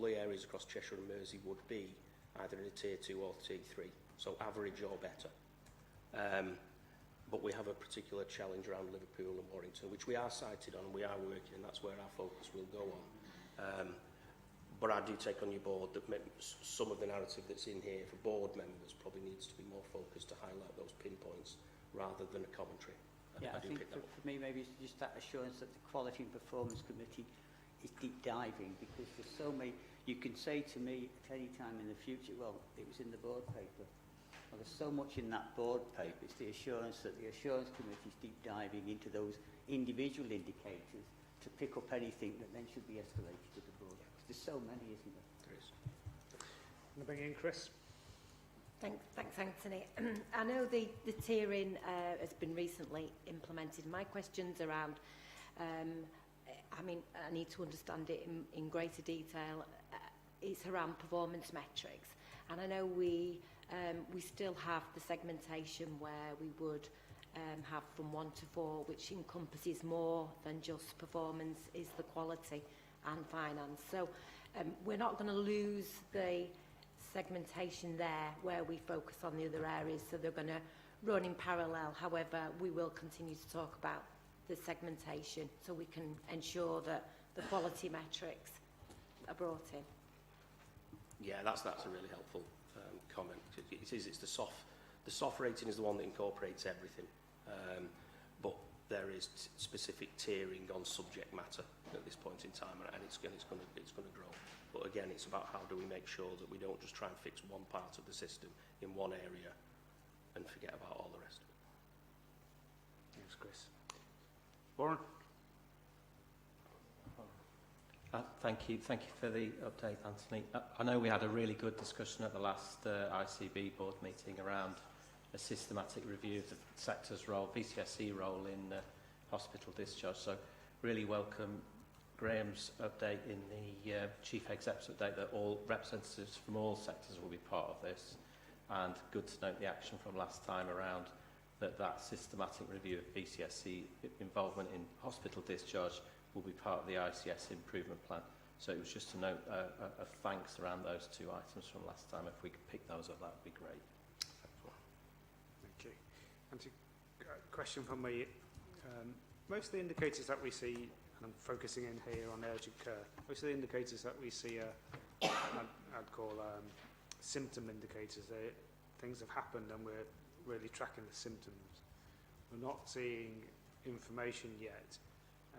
the areas across Cheshire and Mersey would be either in a tier 2 or tier 3, so average or better. But we have a particular challenge around Liverpool and Warrington, which we are cited on and we are working, and that's where our focus will go on. But I do take on your board that some of the narrative that's in here for board members probably needs to be more focused to highlight those pinpoints rather than a commentary. Yeah, I think for me maybe it's just that assurance that the Quality and Performance Committee is deep diving, because there's so many, you can say to me at any time in the future, well, it was in the board paper. Well, there's so much in that board paper. It's the assurance that the Assurance Committee is deep diving into those individual indicators to pick up anything that then should be escalated to the board. There's so many, isn't there? There is. I'm going to bring in Chris. Thanks Thanks, Anthony. I know the tiering has been recently implemented. My question's around, I mean, I need to understand it in greater detail. It's around performance metrics. And I know we still have the segmentation where we would have from 1 to 4, which encompasses more than just performance, is the quality and finance. So we're not going to lose the segmentation there where we focus on the other areas, so they're going to run in parallel. However, we will continue to talk about the segmentation so we can ensure that the quality metrics are brought in. Yeah, that's a really helpful comment. It's the soft rating is the one that incorporates everything, but there is specific tiering on subject matter at this point in time, and it's going to grow. But again, it's about how do we make sure that we don't just try and fix one part of the system in one area and forget about all the rest of it. Thanks, Chris. Warren? Thank you for the update, Anthony. I know we had a really good discussion at the last ICB board meeting around a systematic review of the sector's role, VCSE role in hospital discharge. So really welcome Graham's update in the Chief Exec's update that all representatives from all sectors will be part of this, and good to note the action from last time around that systematic review of VCSE involvement in hospital discharge will be part of the ICS improvement plan. So it was just to note a thanks around those two items from last time. If we could pick those up, that would be great. Thank you. And a question from me. Most of the indicators that we see, and I'm focusing in here on urgent care, most of the indicators that we see are, I'd call symptom indicators. Things have happened and we're really tracking the symptoms. We're not seeing information yet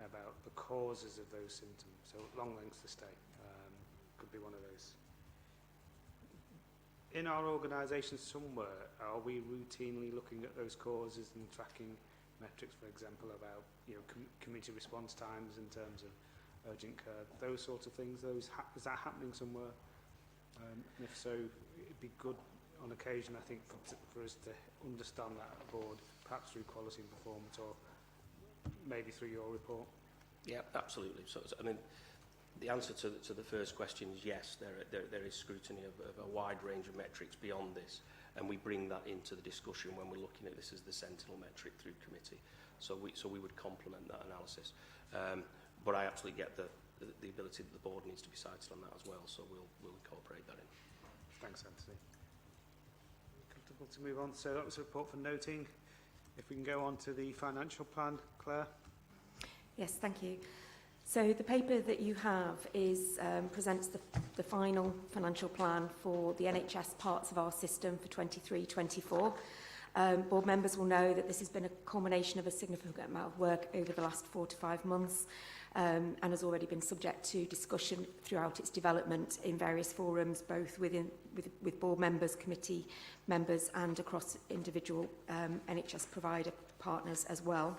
about the causes of those symptoms. So long lengths of stay could be one of those. In our organisation somewhere, are we routinely looking at those causes and tracking metrics, for example, about community response times in terms of urgent care, those sorts of things? Is that happening somewhere? And if so, it'd be good on occasion, I think, for us to understand that at the board, perhaps through quality and performance, or maybe through your report. Yeah, absolutely. So I mean, the answer to the first question is yes. There is scrutiny of a wide range of metrics beyond this, and we bring that into the discussion when we're looking at this as the sentinel metric through committee. So we would complement that analysis. But I absolutely get the ability that the board needs to be cited on that as well. So we'll incorporate that in. Thanks, Anthony. Comfortable to move on. So that was a report for noting. If we can go on to the financial plan, Claire. Yes, thank you. So the paper that you have presents the final financial plan for the NHS parts of our system for 23-24. Board members will know that this has been a culmination of a significant amount of work over the last 4 to 5 months and has already been subject to discussion throughout its development in various forums, both with board members, committee members and across individual NHS provider partners as well.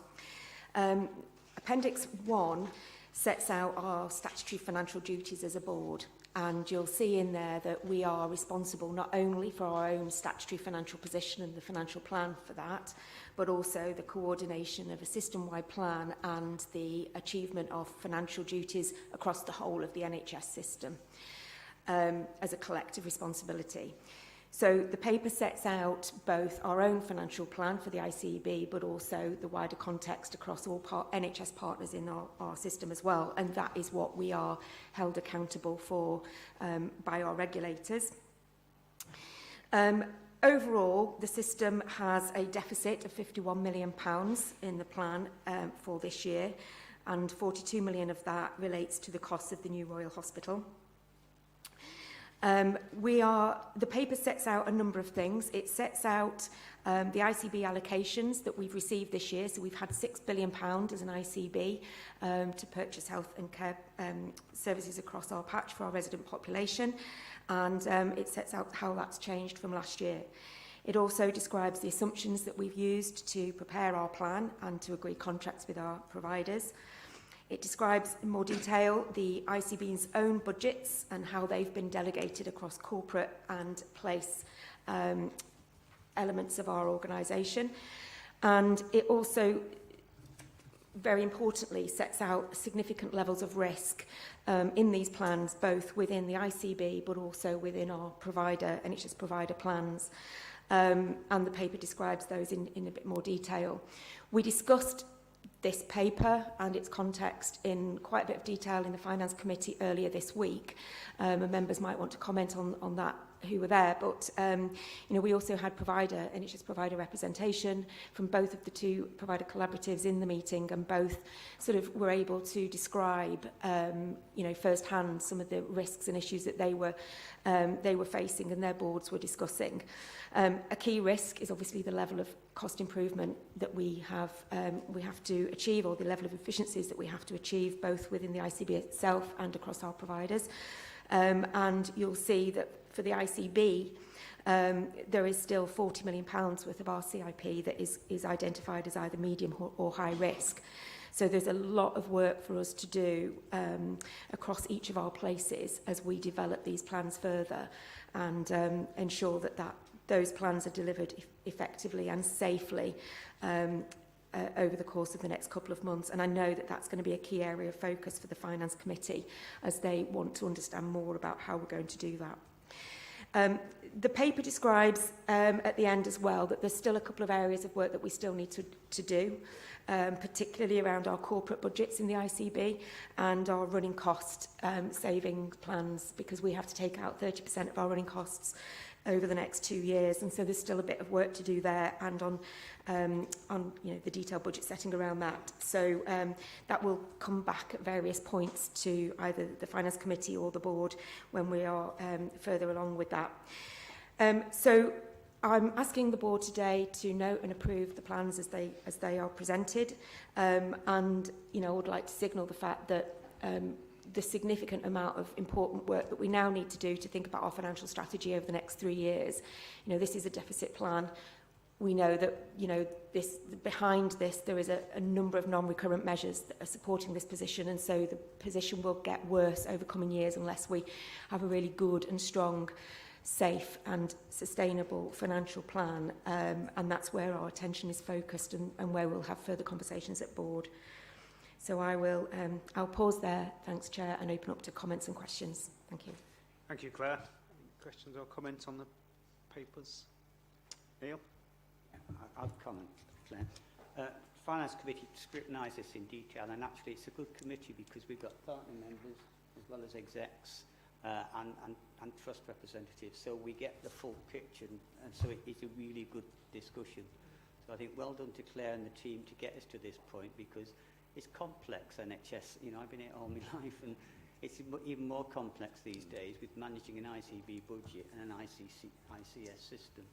Appendix 1 sets out our statutory financial duties as a board, and you'll see in there that we are responsible not only for our own statutory financial position and the financial plan for that, but also the coordination of a system-wide plan and the achievement of financial duties across the whole of the NHS system as a collective responsibility. So the paper sets out both our own financial plan for the ICB, but also the wider context across all NHS partners in our system as well. And that is what we are held accountable for by our regulators. Overall, the system has a deficit of £51 million in the plan for this year, and 42 million of that relates to the costs of the new Royal Hospital. The paper sets out a number of things. It sets out the ICB allocations that we've received this year. So we've had £6 billion as an ICB to purchase health and care services across our patch for our resident population. And it sets out how that's changed from last year. It also describes the assumptions that we've used to prepare our plan and to agree contracts with our providers. It describes in more detail the ICB's own budgets and how they've been delegated across corporate and place elements of our organisation. And it also, very importantly, sets out significant levels of risk in these plans, both within the ICB but also within our NHS provider plans. And the paper describes those in a bit more detail. We discussed this paper and its context in quite a bit of detail in the Finance Committee earlier this week. And members might want to comment on that who were there, but we also had NHS provider representation from both of the two provider collaboratives in the meeting, and both sort of were able to describe firsthand some of the risks and issues that they were facing and their boards were discussing. A key risk is obviously the level of cost improvement that we have to achieve, or the level of efficiencies that we have to achieve, both within the ICB itself and across our providers. And you'll see that for the ICB, there is still £40 million worth of our CIP that is identified as either medium or high risk. So there's a lot of work for us to do across each of our places as we develop these plans further, and ensure that those plans are delivered effectively and safely over the course of the next couple of months. And I know that that's going to be a key area of focus for the Finance Committee as they want to understand more about how we're going to do that. The paper describes at the end as well that there's still a couple of areas of work that we still need to do, particularly around our corporate budgets in the ICB and our running cost saving plans, because we have to take out 30% of our running costs over the next 2 years, and so there's still a bit of work to do there, and on the detailed budget setting around that. So that will come back at various points to either the Finance Committee or the board when we are further along with that. So I'm asking the board today to note and approve the plans as they are presented, and I would like to signal the fact that the significant amount of important work that we now need to do to think about our financial strategy over the next 3 years. This is a deficit plan. We know that, behind this, there is a number of non-recurrent measures that are supporting this position, and so the position will get worse over coming years unless we have a really good and strong, safe and sustainable financial plan, and that's where our attention is focused, and where we'll have further conversations at board. So I'll pause there, thanks Chair, and open up to comments and questions. Thank you. Thank you, Claire. Any questions or comments on the papers? Neil? I'll comment, Claire. Finance Committee scrutinised this in detail, and actually it's a good committee because we've got partner members as well as execs and trust representatives, so we get the full picture, and so it's a really good discussion. So I think well done to Claire and the team to get us to this point, because it's complex, NHS. I've been here all my life, and it's even more complex these days with managing an ICB budget and an ICS system.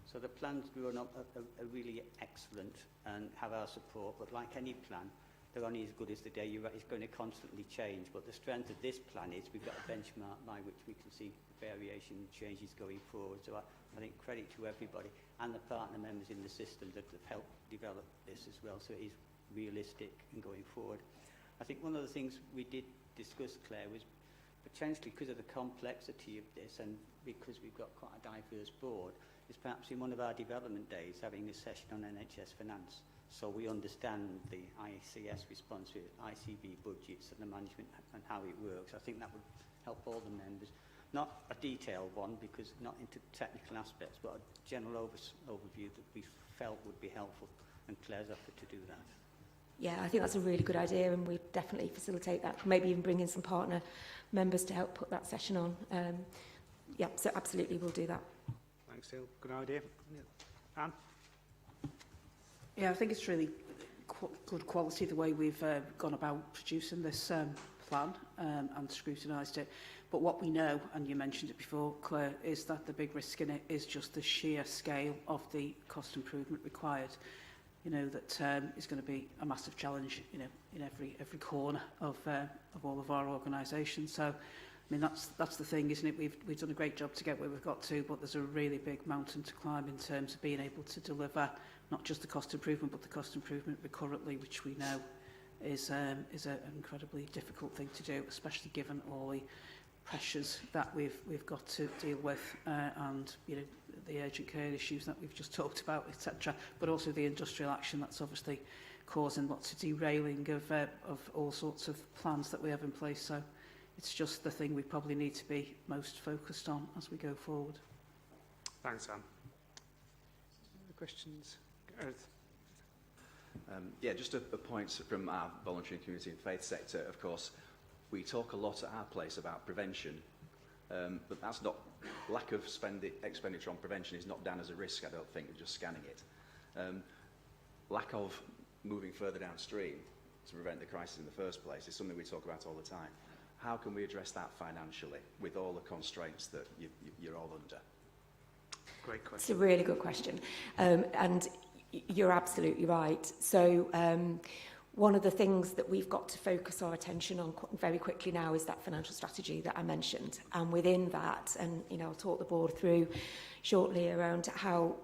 So the plans drawn up are really excellent and have our support, but like any plan, they're only as good as the day you're at. It's going to constantly change, but the strength of this plan is we've got a benchmark by which we can see variation and changes going forward. So I think credit to everybody and the partner members in the system that have helped develop this as well, so it is realistic and going forward. I think one of the things we did discuss, Claire, was potentially because of the complexity of this and because we've got quite a diverse board, is perhaps in one of our development days having a session on NHS finance, so we understand the ICS response to ICB budgets and the management and how it works. I think that would help all the members. Not a detailed one, because not into technical aspects, but a general overview that we felt would be helpful, and Claire's offered to do that. Yeah, I think that's a really good idea, and we definitely facilitate that. Maybe even bring in some partner members to help put that session on. Yeah, so absolutely we'll do that. Thanks, Neil. Good idea. Yeah. Anne? Yeah, I think it's really good quality the way we've gone about producing this plan and scrutinised it. But what we know, and you mentioned it before, Claire, is that the big risk in it is just the sheer scale of the cost improvement required. That is going to be a massive challenge, in every corner of all of our organisations. So, I mean, that's the thing, isn't it? We've done a great job to get where we've got to, but there's a really big mountain to climb in terms of being able to deliver not just the cost improvement, but the cost improvement recurrently, which we know is an incredibly difficult thing to do, especially given all the pressures that we've got to deal with, and the urgent care issues that we've just talked about, etc., but also the industrial action that's obviously causing lots of derailing of all sorts of plans that we have in place. So it's just the thing we probably need to be most focused on as we go forward. Thanks, Sam. Any questions? Gareth? Yeah, just a point from our voluntary and community and faith sector. Of course, we talk a lot at our place about prevention, but that's not, lack of expenditure on prevention is not down as a risk, I don't think, of just scanning it. Lack of moving further downstream to prevent the crisis in the first place is something we talk about all the time. How can we address that financially with all the constraints that you're all under? Great question. It's a really good question. And you're absolutely right. So one of the things that we've got to focus our attention on very quickly now is that financial strategy that I mentioned. And within that, and I'll talk the board through shortly around how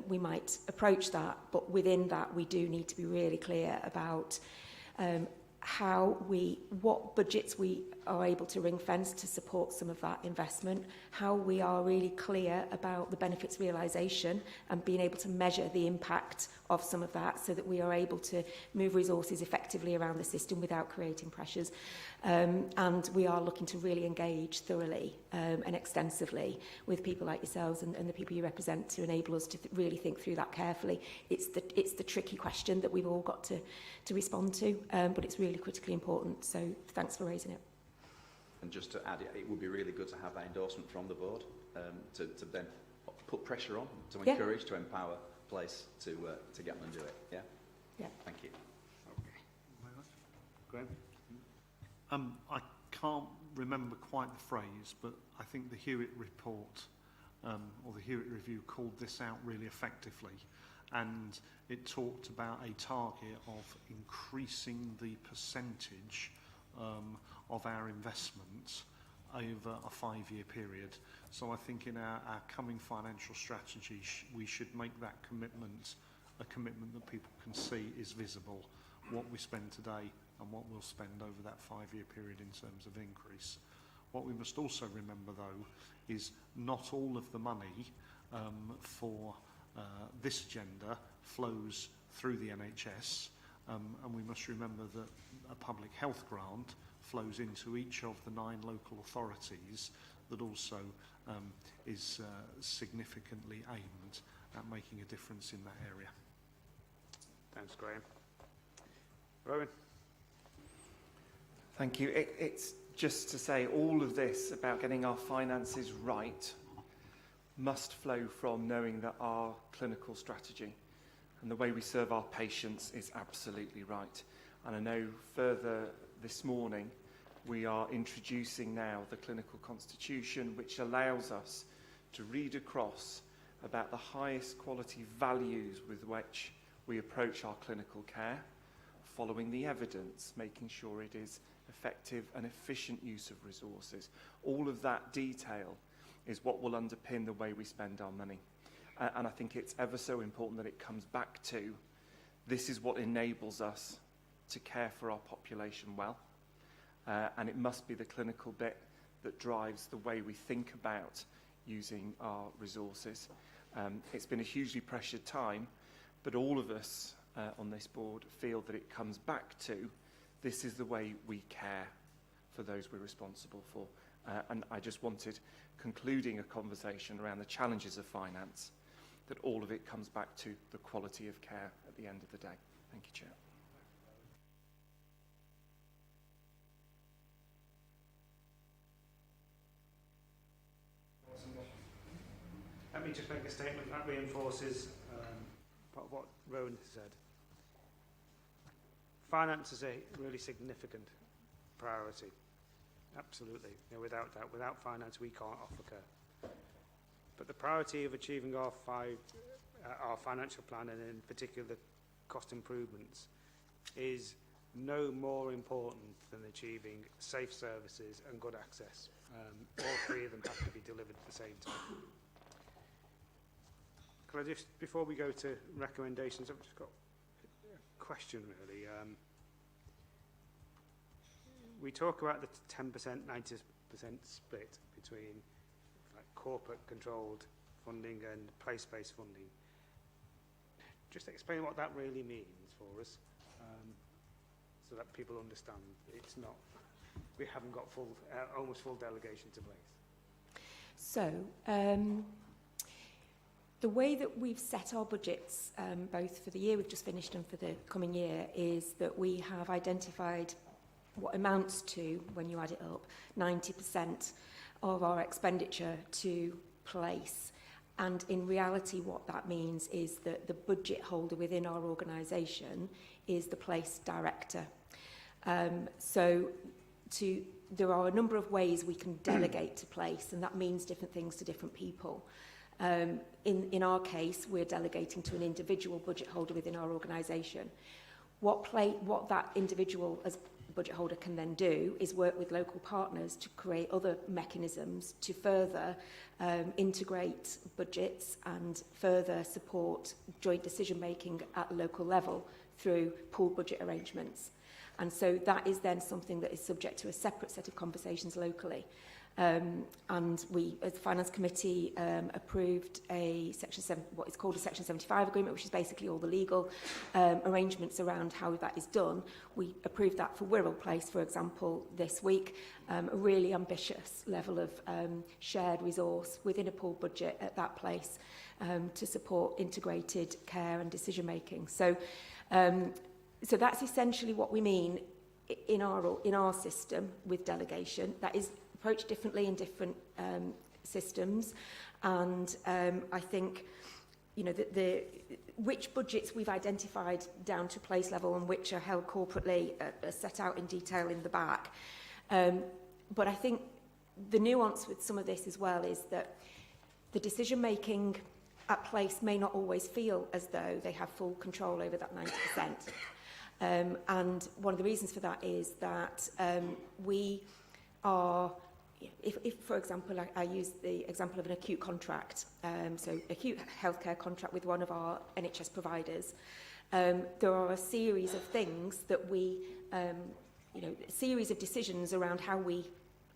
we might approach that, but within that we do need to be really clear about what budgets we are able to ring fence to support some of that investment, how we are really clear about the benefits realisation and being able to measure the impact of some of that so that we are able to move resources effectively around the system without creating pressures. And we are looking to really engage thoroughly and extensively with people like yourselves and the people you represent to enable us to really think through that carefully. It's the tricky question that we've all got to respond to, but it's really critically important. So thanks for raising it. And just to add, it would be really good to have that endorsement from the board to then put pressure on, to encourage, to empower place to get them and do it. Yeah? Yeah. Thank you. Okay. Graham? I can't remember quite the phrase, but I think the Hewitt report or the Hewitt review called this out really effectively, and it talked about a target of increasing the percentage of our investments over a 5-year period. So I think in our coming financial strategy, we should make that commitment a commitment that people can see is visible, what we spend today and what we'll spend over that 5-year period in terms of increase. What we must also remember, though, is not all of the money for this agenda flows through the NHS, and we must remember that a public health grant flows into each of the 9 local authorities that also is significantly aimed at making a difference in that area. Thanks, Graham. Rowan? Thank you. It's just to say all of this about getting our finances right must flow from knowing that our clinical strategy and the way we serve our patients is absolutely right. And I know further this morning we are introducing now the clinical constitution, which allows us to read across about the highest quality values with which we approach our clinical care, following the evidence, making sure it is effective and efficient use of resources. All of that detail is what will underpin the way we spend our money. And I think it's ever so important that it comes back to this is what enables us to care for our population well. And it must be the clinical bit that drives the way we think about using our resources. It's been a hugely pressured time, but all of us on this board feel that it comes back to this is the way we care for those we're responsible for. And I just wanted, concluding a conversation around the challenges of finance, that all of it comes back to the quality of care at the end of the day. Thank you, Chair. Let me just make a statement that reinforces what Rowan said. Finance is a really significant priority. Absolutely. Without that, without finance, we can't offer care. But the priority of achieving our financial plan, and in particular the cost improvements, is no more important than achieving safe services and good access. All 3 of them have to be delivered at the same time. Can I just, before we go to recommendations, I've just got a question really. We talk about the 10%, 90% split between corporate controlled funding and place-based funding. Just explain what that really means for us, so that people understand it's not, we haven't got full, almost full delegation to place. So, the way that we've set our budgets, both for the year we've just finished and for the coming year, is that we have identified what amounts to, when you add it up, 90% of our expenditure to place. And in reality, what that means is that the budget holder within our organisation is the place director. There are a number of ways we can delegate to place, and that means different things to different people. In our case, we're delegating to an individual budget holder within our organisation. What that individual as budget holder can then do is work with local partners to create other mechanisms to further integrate budgets and further support joint decision making at local level through pooled budget arrangements. And so that is then something that is subject to a separate set of conversations locally. And we, as the Finance Committee, approved what is called a Section 75 agreement, which is basically all the legal arrangements around how that is done. We approved that for Wirral Place, for example, this week, a really ambitious level of shared resource within a pooled budget at that place to support integrated care and decision making. So that's essentially what we mean in our system with delegation. That is approached differently in different systems, and I think which budgets we've identified down to place level and which are held corporately are set out in detail in the back. But I think the nuance with some of this as well is that the decision making at place may not always feel as though they have full control over that 90%. And one of the reasons for that is that we are, if for example, I use the example of an acute contract, so acute healthcare contract with one of our NHS providers, there are a series of things that we, a series of decisions around how we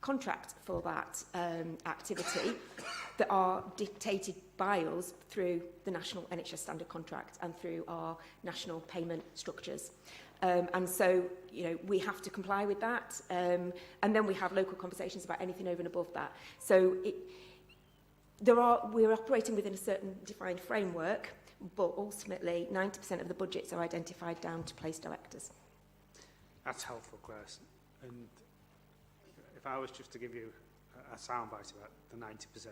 contract for that activity that are dictated by us through the national NHS standard contract and through our national payment structures. And so, we have to comply with that. And then we have local conversations about anything over and above that. So we're operating within a certain defined framework, but ultimately 90% of the budgets are identified down to place directors. That's helpful, Claire. And if I was just to give you a soundbite about the 90%,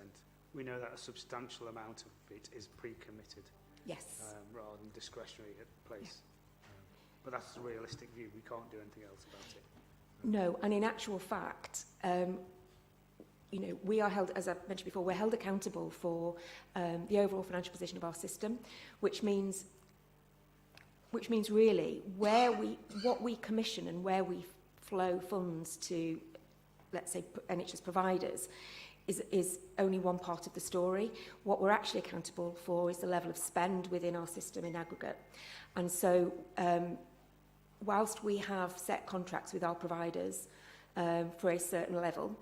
we know that a substantial amount of it is pre-committed. Yes. Rather than discretionary at place. Yeah. But that's a realistic view. We can't do anything else about it. No, and in actual fact, we are held, as I mentioned before, we're held accountable for the overall financial position of our system, which means really what we commission and where we flow funds to, let's say, NHS providers, is only one part of the story. What we're actually accountable for is the level of spend within our system in aggregate. And so, whilst we have set contracts with our providers for a certain level,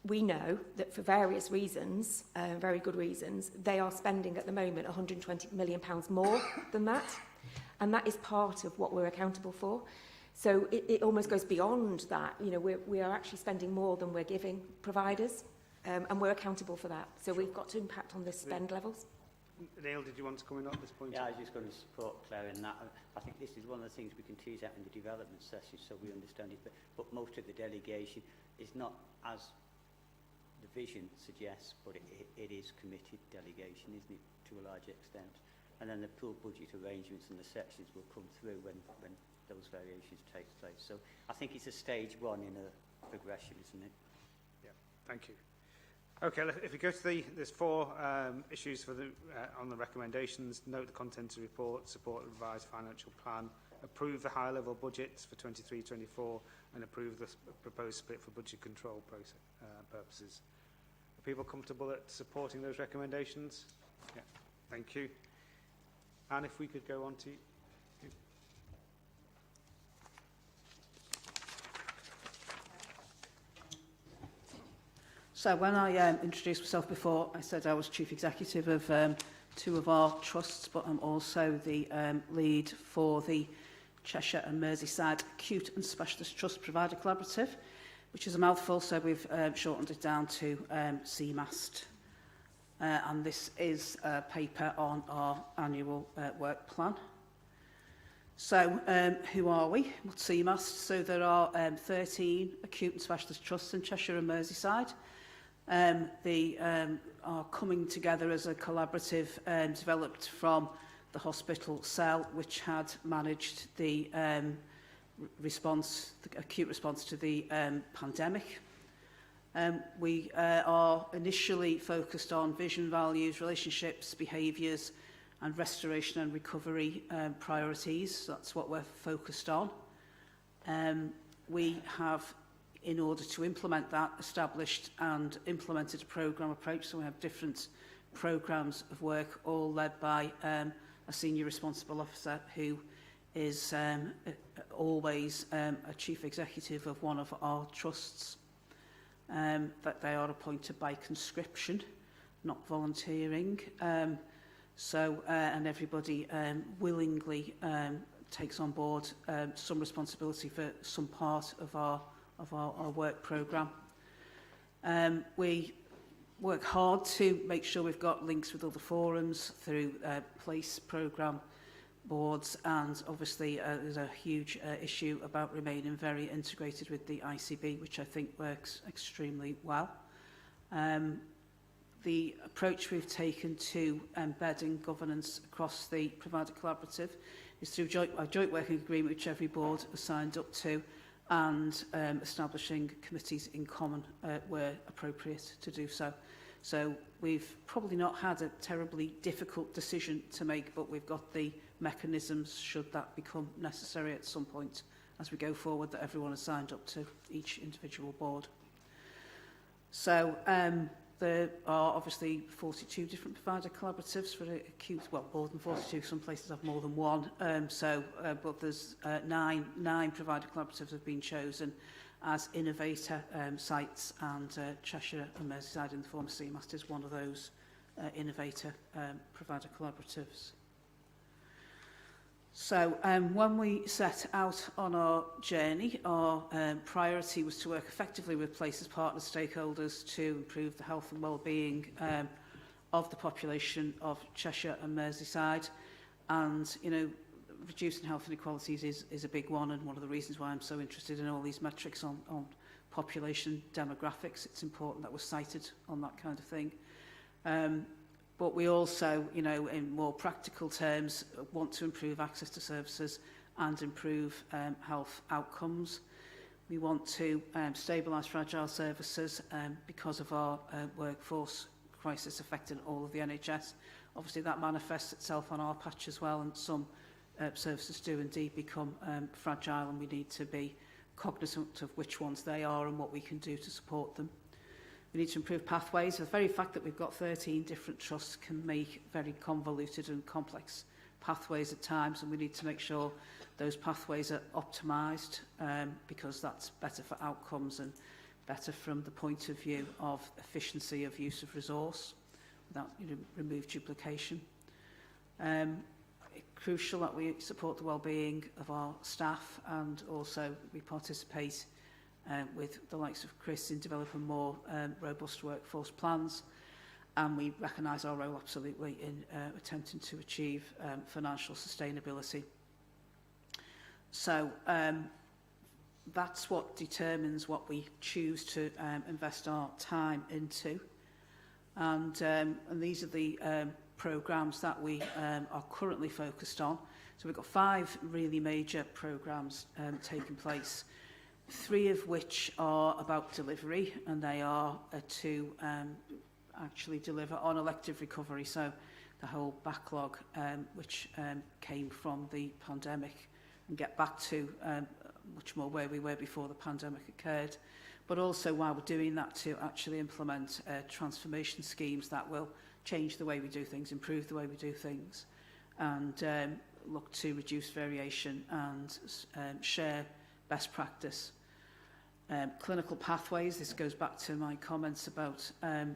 we know that for various reasons, very good reasons, they are spending at the moment £120 million more than that. And that is part of what we're accountable for. So it almost goes beyond that. We are actually spending more than we're giving providers, and we're accountable for that. So we've got to impact on the spend levels. Neil, did you want to come in at this point? Yeah, I was just going to support Claire in that. I think this is one of the things we can tease out in the development session so we understand it. But most of the delegation is not as the vision suggests, but it is committed delegation, isn't it, to a large extent? And then the pool budget arrangements and the sections will come through when those variations take place. So I think it's a stage one in a progression, isn't it? Yeah, thank you. Okay, if we go to there's four issues for on the recommendations. Note the content of the report, support the revised financial plan, approve the high-level budgets for 23-24, and approve the proposed split for budget control purposes. Are people comfortable at supporting those recommendations? Yeah, thank you. And if we could go on to... So when I introduced myself before, I said I was Chief Executive of 2 of our trusts, but I'm also the lead for the Cheshire and Merseyside Acute and Specialist Trust Provider Collaborative, which is a mouthful, so we've shortened it down to CMAST. And this is a paper on our annual work plan. So, who are we? What's CMAST? So there are 13 acute and specialist trusts in Cheshire and Merseyside. They are coming together as a collaborative developed from the hospital cell, which had managed the acute response to the pandemic. We are initially focused on vision, values, relationships, behaviours and restoration and recovery priorities. So that's what we're focused on. We have, in order to implement that, established and implemented a programme approach. So we have different programmes of work, all led by a senior responsible officer who is always a chief executive of one of our trusts. That they are appointed by conscription, not volunteering. And everybody willingly takes on board some responsibility for some part of our work programme. We work hard to make sure we've got links with other forums through place programme boards, and obviously there's a huge issue about remaining very integrated with the ICB, which I think works extremely well. The approach we've taken to embedding governance across the provider collaborative is through a joint working agreement which every board has signed up to, and establishing committees in common where appropriate to do so. So we've probably not had a terribly difficult decision to make, but we've got the mechanisms should that become necessary at some point as we go forward that everyone has signed up to, each individual board. So there are obviously 42 different provider collaboratives for acute, well, more than 42, some places have more than one. But there's nine provider collaboratives have been chosen as innovator sites, and Cheshire and Merseyside in the former CMAST is one of those innovator provider collaboratives. So when we set out on our journey, our priority was to work effectively with places, partners, stakeholders to improve the health and well-being of the population of Cheshire and Merseyside. And, you know, reducing health inequalities is a big one, and one of the reasons why I'm so interested in all these metrics on population demographics. It's important that we're cited on that kind of thing. But we also, you know, in more practical terms, want to improve access to services and improve health outcomes. We want to stabilise fragile services because of our workforce crisis affecting all of the NHS. Obviously, that manifests itself on our patch as well, and some services do indeed become fragile, and we need to be cognizant of which ones they are and what we can do to support them. We need to improve pathways. The very fact that we've got 13 different trusts can make very convoluted and complex pathways at times, and we need to make sure those pathways are optimised because that's better for outcomes and better from the point of view of efficiency of use of resource without, you know, remove duplication. Crucial that we support the well-being of our staff, and also we participate with the likes of Chris in developing more robust workforce plans, and we recognise our role absolutely in attempting to achieve financial sustainability. So that's what determines what we choose to invest our time into, and these are the programmes that we are currently focused on. So we've got 5 really major programmes taking place, 3 of which are about delivery, and they are to actually deliver on elective recovery, so the whole backlog which came from the pandemic, and get back to much more where we were before the pandemic occurred. But also, while we're doing that, to actually implement transformation schemes that will change the way we do things, improve the way we do things, and look to reduce variation and share best practice. Clinical pathways, this goes back to my comments about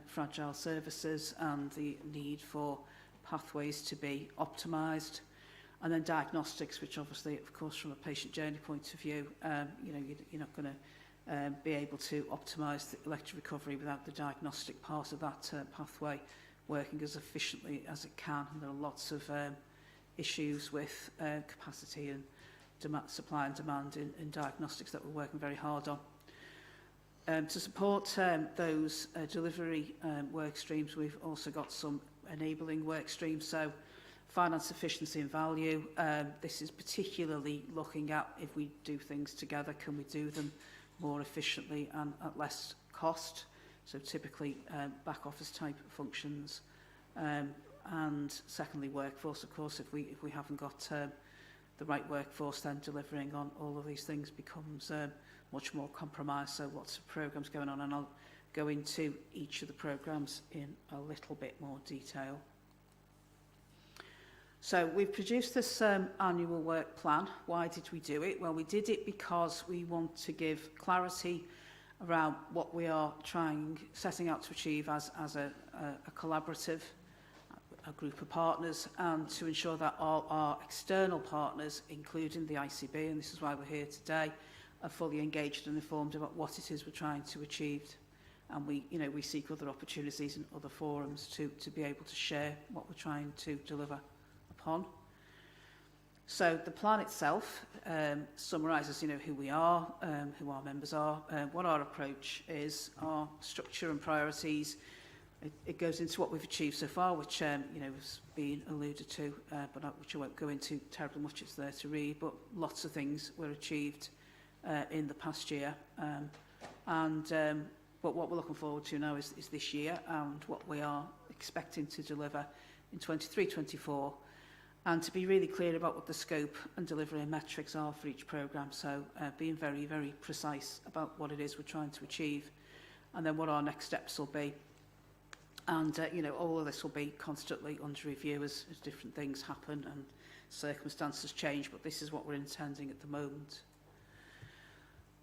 fragile services and the need for pathways to be optimised. And then diagnostics, which obviously, of course, from a patient journey point of view, you know, you're not going to be able to optimise the elective recovery without the diagnostic part of that pathway working as efficiently as it can. And there are lots of issues with capacity and supply and demand in diagnostics that we're working very hard on. To support those delivery work streams, we've also got some enabling work streams. So finance efficiency and value. This is particularly looking at, if we do things together, can we do them more efficiently and at less cost? So typically back office type functions. And secondly, workforce, of course, if we haven't got the right workforce, then delivering on all of these things becomes much more compromised. So lots of programmes going on, and I'll go into each of the programmes in a little bit more detail. So we've produced this annual work plan. Why did we do it? Well, we did it because we want to give clarity around what we are setting out to achieve as a collaborative, a group of partners, and to ensure that all our external partners, including the ICB, and this is why we're here today, are fully engaged and informed about what it is we're trying to achieve. And we seek other opportunities in other forums to be able to share what we're trying to deliver upon. So the plan itself summarises, who we are, who our members are, what our approach is, our structure and priorities. It goes into what we've achieved so far, which has been alluded to, but which I won't go into terribly much. It's there to read, but lots of things were achieved in the past year, but what we're looking forward to now is this year and what we are expecting to deliver in 23-24, and to be really clear about what the scope and delivery and metrics are for each programme. So being very, very precise about what it is we're trying to achieve, and then what our next steps will be. And, all of this will be constantly under review as different things happen and circumstances change, but this is what we're intending at the moment.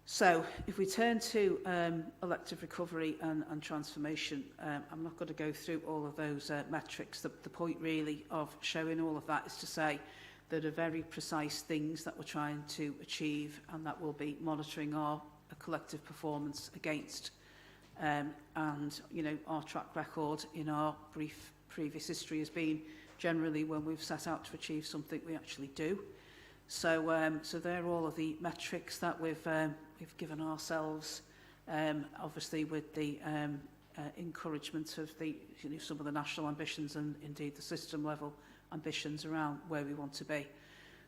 So, if we turn to elective recovery and transformation, I'm not going to go through all of those metrics. The point really of showing all of that is to say there are very precise things that we're trying to achieve, and that will be monitoring our collective performance against. And our track record in our brief previous history has been generally when we've set out to achieve something, we actually do. So they're all of the metrics that we've given ourselves, obviously with the encouragement of the some of the national ambitions and indeed the system level ambitions around where we want to be.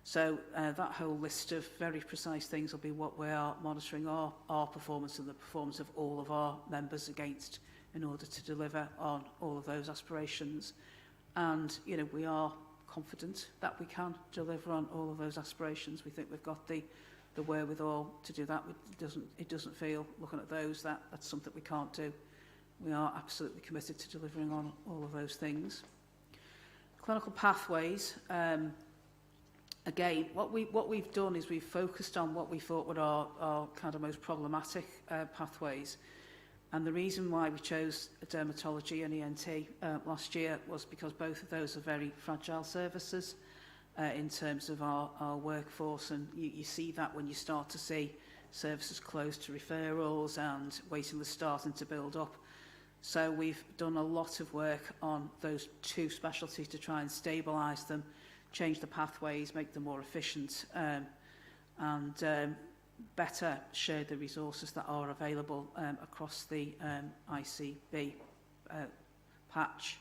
So that whole list of very precise things will be what we are monitoring our performance and the performance of all of our members against in order to deliver on all of those aspirations. And, we are confident that we can deliver on all of those aspirations. We think we've got the wherewithal to do that. It doesn't feel, looking at those, that that's something we can't do. We are absolutely committed to delivering on all of those things. Clinical pathways. Again, what we've done is we've focused on what we thought were our kind of most problematic pathways. And the reason why we chose dermatology and ENT last year was because both of those are very fragile services in terms of our workforce. And you see that when you start to see services close to referrals and waiting lists starting to build up. So we've done a lot of work on those two specialties to try and stabilise them, change the pathways, make them more efficient, and better share the resources that are available across the ICB patch.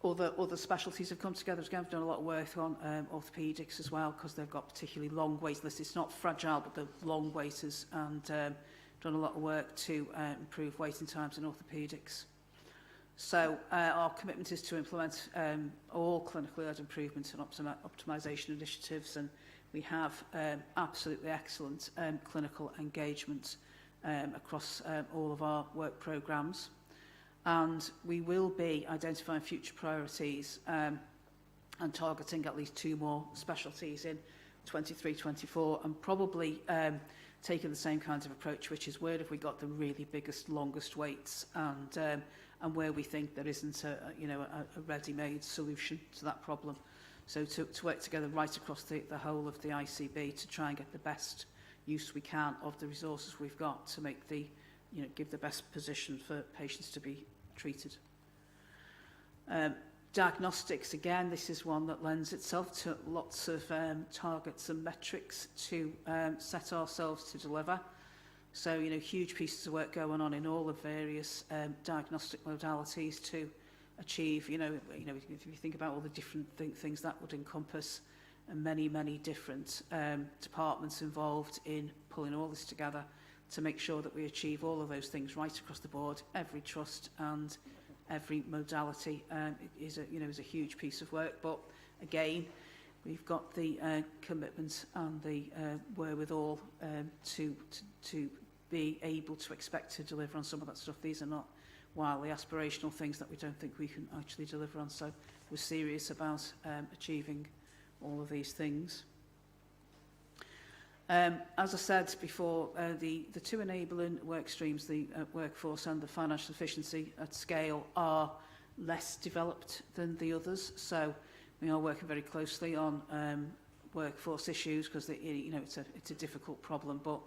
Other specialties have come together. Again, we've done a lot of work on orthopaedics as well, because they've got particularly long wait lists. It's not fragile, but they're long waiters, and done a lot of work to improve waiting times in orthopaedics. So our commitment is to implement all clinically led improvements and optimisation initiatives, and we have absolutely excellent clinical engagement across all of our work programmes. And we will be identifying future priorities and targeting at least 2 more specialties in 23-24, and probably taken the same kind of approach, which is where have we got the really biggest, longest waits, and where we think there isn't a ready-made solution to that problem. So to work together right across the whole of the ICB to try and get the best use we can of the resources we've got to make give the best position for patients to be treated. Diagnostics, again, this is one that lends itself to lots of targets and metrics to set ourselves to deliver. So, huge pieces of work going on in all the various diagnostic modalities to achieve, if you think about all the different things that would encompass, and many, many different departments involved in pulling all this together to make sure that we achieve all of those things right across the board. Every trust and every modality is a huge piece of work, but again, we've got the commitment and the wherewithal to be able to expect to deliver on some of that stuff. These are not wildly aspirational things that we don't think we can actually deliver on, so we're serious about achieving all of these things. As I said before, the two enabling work streams, the workforce and the financial efficiency at scale, are less developed than the others. So we are working very closely on workforce issues because it's a difficult problem. But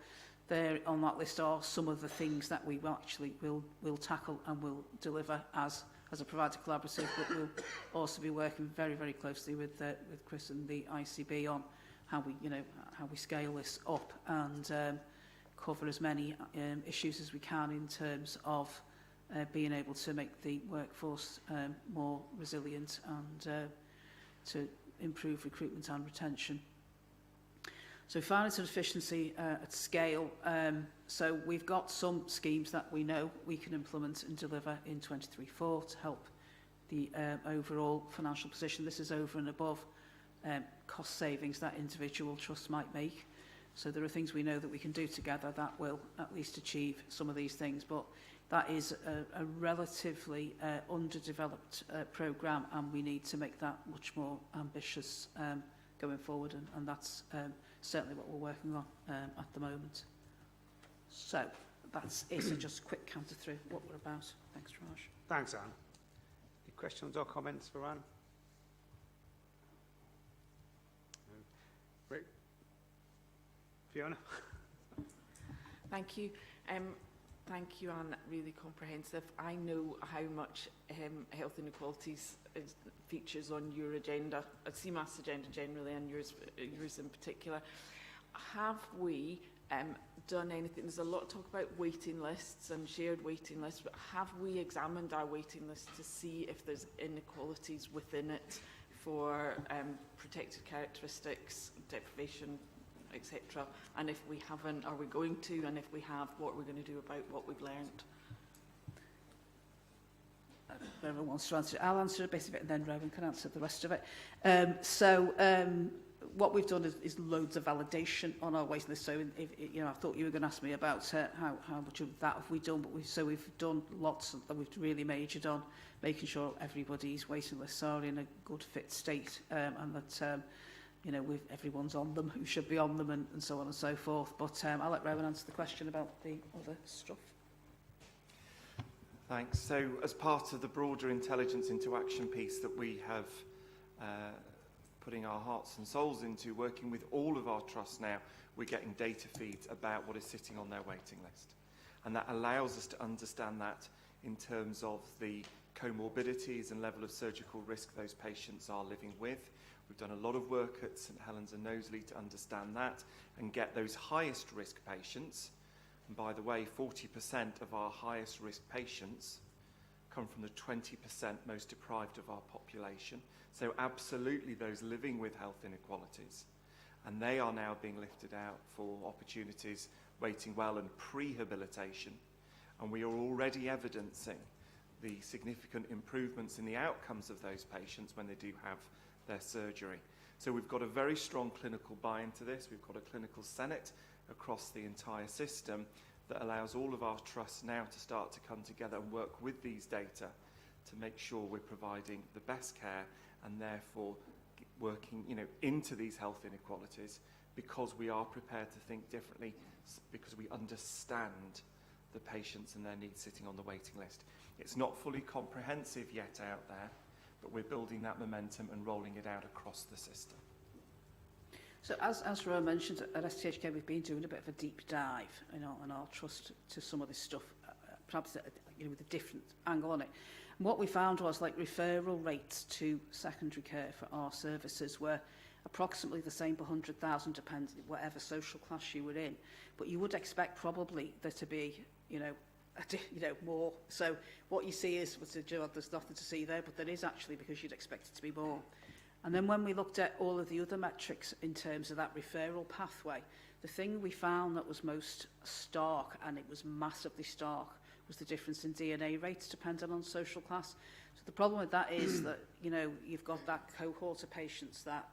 there on that list are some of the things that we will tackle and will deliver as a provider collaborative. But we'll also be working very, very closely with Chris and the ICB on how we scale this up and cover as many issues as we can in terms of being able to make the workforce more resilient and to improve recruitment and retention. So finance and efficiency at scale. So we've got some schemes that we know we can implement and deliver in 23-4 to help the overall financial position. This is over and above cost savings that individual trusts might make. So there are things we know that we can do together that will at least achieve some of these things, but that is a relatively underdeveloped programme, and we need to make that much more ambitious going forward, and that's certainly what we're working on at the moment. So that's it. So just a quick counter through what we're about. Thanks, Raj. Thanks, Anne. Any questions or comments for Anne? Great. Fiona? Thank you. Thank you, Anne. Really comprehensive. I know how much health inequalities features on your agenda, CMAS agenda generally, and yours in particular. Have we done anything? There's a lot of talk about waiting lists and shared waiting lists, but have we examined our waiting list to see if there's inequalities within it for protected characteristics, deprivation, etc.? And if we haven't, are we going to? And if we have, what are we going to do about what we've learned? Whoever wants to answer it, I'll answer a bit of it, and then Rowan can answer the rest of it. What we've done is loads of validation on our waiting list. So, I thought you were going to ask me about how much of that have we done, but we've done lots. We've really majored on making sure everybody's waiting lists are in a good fit state, and that everyone's on them who should be on them, and so on and so forth. But I'll let Rowan answer the question about the other stuff. Thanks. So as part of the broader intelligence into action piece that we have putting our hearts and souls into, working with all of our trusts now, we're getting data feeds about what is sitting on their waiting list. And that allows us to understand that in terms of the comorbidities and level of surgical risk those patients are living with. We've done a lot of work at St Helens and Knowsley to understand that and get those highest risk patients. And by the way, 40% of our highest risk patients come from the 20% most deprived of our population. So absolutely those living with health inequalities. And they are now being lifted out for opportunities, waiting well and prehabilitation. And we are already evidencing the significant improvements in the outcomes of those patients when they do have their surgery. So we've got a very strong clinical buy-in to this. We've got a clinical senate across the entire system that allows all of our trusts now to start to come together and work with these data to make sure we're providing the best care and therefore working into these health inequalities, because we are prepared to think differently, because we understand the patients and their needs sitting on the waiting list. It's not fully comprehensive yet out there, but we're building that momentum and rolling it out across the system. So as Rowan mentioned, at STHK we've been doing a bit of a deep dive, you know, on our trust to some of this stuff, perhaps you know, with a different angle on it. And what we found was like referral rates to secondary care for our services were approximately the same per 100,000, depending whatever social class you were in. But you would expect probably there to be, you know, more. So what you see is, there's nothing to see there, but there is actually, because you'd expect it to be more. And then when we looked at all of the other metrics in terms of that referral pathway, the thing we found that was most stark, and it was massively stark, was the difference in DNA rates depending on social class. So the problem with that is that, you know, you've got that cohort of patients that,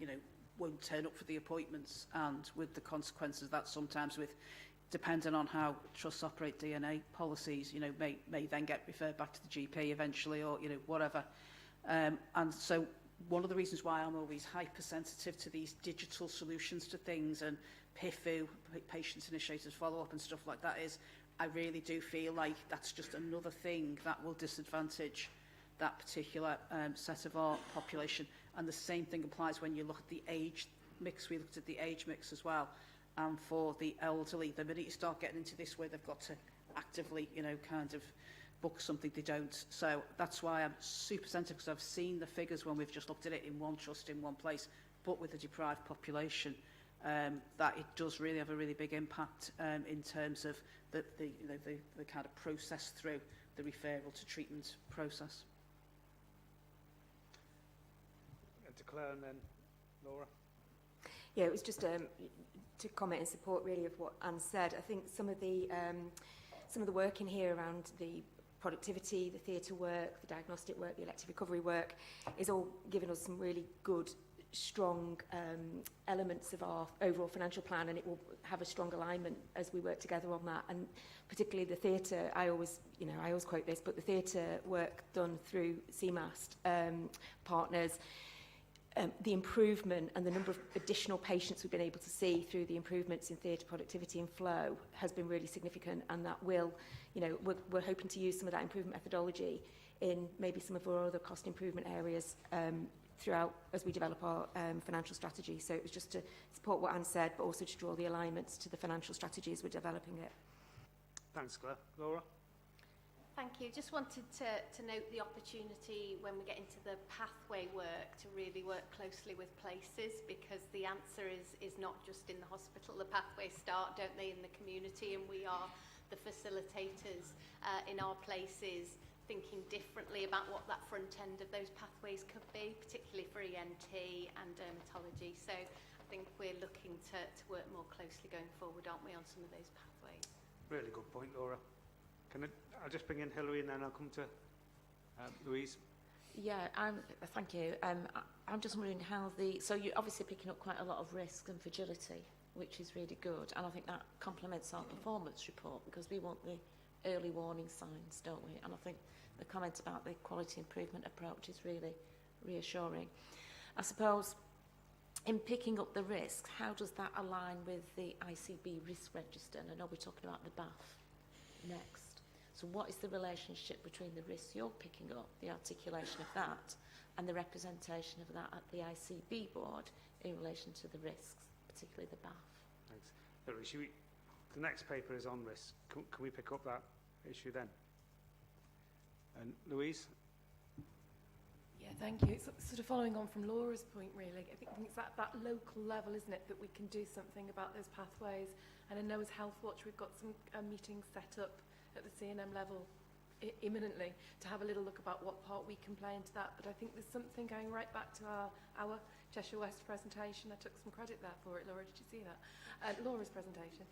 you know, won't turn up for the appointments, and with the consequences of that sometimes with, depending on how trusts operate DNA policies, you know, may then get referred back to the GP eventually, or, you know, whatever. And so one of the reasons why I'm always hypersensitive to these digital solutions to things and PIFU, patient-initiated follow-up and stuff like that, is I really do feel like that's just another thing that will disadvantage that particular set of our population. And the same thing applies when you look at the age mix. We looked at the age mix as well. And for the elderly, the minute you start getting into this where they've got to actively, you know, kind of book something, they don't. So that's why I'm super sensitive, because I've seen the figures when we've just looked at it in one trust, in one place, but with a deprived population, that it does really have a really big impact in terms of the kind of process through the referral to treatment process. And to Claire and then Laura. Yeah, it was just to comment in support really of what Anne said. I think some of the work in here around the productivity, the theatre work, the diagnostic work, the elective recovery work is all giving us some really good, strong elements of our overall financial plan, and it will have a strong alignment as we work together on that. And particularly the theatre, I always quote this, but the theatre work done through CMAST partners, the improvement and the number of additional patients we've been able to see through the improvements in theatre productivity and flow has been really significant, and that will, you know, we're hoping to use some of that improvement methodology in maybe some of our other cost improvement areas throughout as we develop our financial strategy. So it was just to support what Anne said, but also to draw the alignments to the financial strategy as we're developing it. Thanks, Claire. Laura? Thank you. Just wanted to note the opportunity when we get into the pathway work to really work closely with places, because the answer is not just in the hospital. The pathways start, don't they, in the community, and we are the facilitators in our places, thinking differently about what that front end of those pathways could be, particularly for ENT and dermatology. So I think we're looking to work more closely going forward, aren't we, on some of those pathways. Really good point, Laura. I'll just bring in Hilary and then I'll come to Louise. Yeah, thank you. I'm just wondering how so you're obviously picking up quite a lot of risk and fragility, which is really good, and I think that complements our performance report, because we want the early warning signs, don't we? And I think the comment about the quality improvement approach is really reassuring. I suppose in picking up the risks, how does that align with the ICB risk register? And I know we're talking about the BAF next. So what is the relationship between the risks you're picking up, the articulation of that, and the representation of that at the ICB board in relation to the risks, particularly the BAF? Thanks. Hilary, the next paper is on risk. Can we pick up that issue then? And Louise? Yeah, thank you. It's sort of following on from Laura's point, really. I think it's at that local level, isn't it, that we can do something about those pathways. And I know as Health Watch, we've got some meetings set up at the C&M level imminently to have a little look about what part we can play into that. But I think there's something going right back to our Cheshire West presentation. I took some credit there for it. Laura, did you see that? Laura's presentation,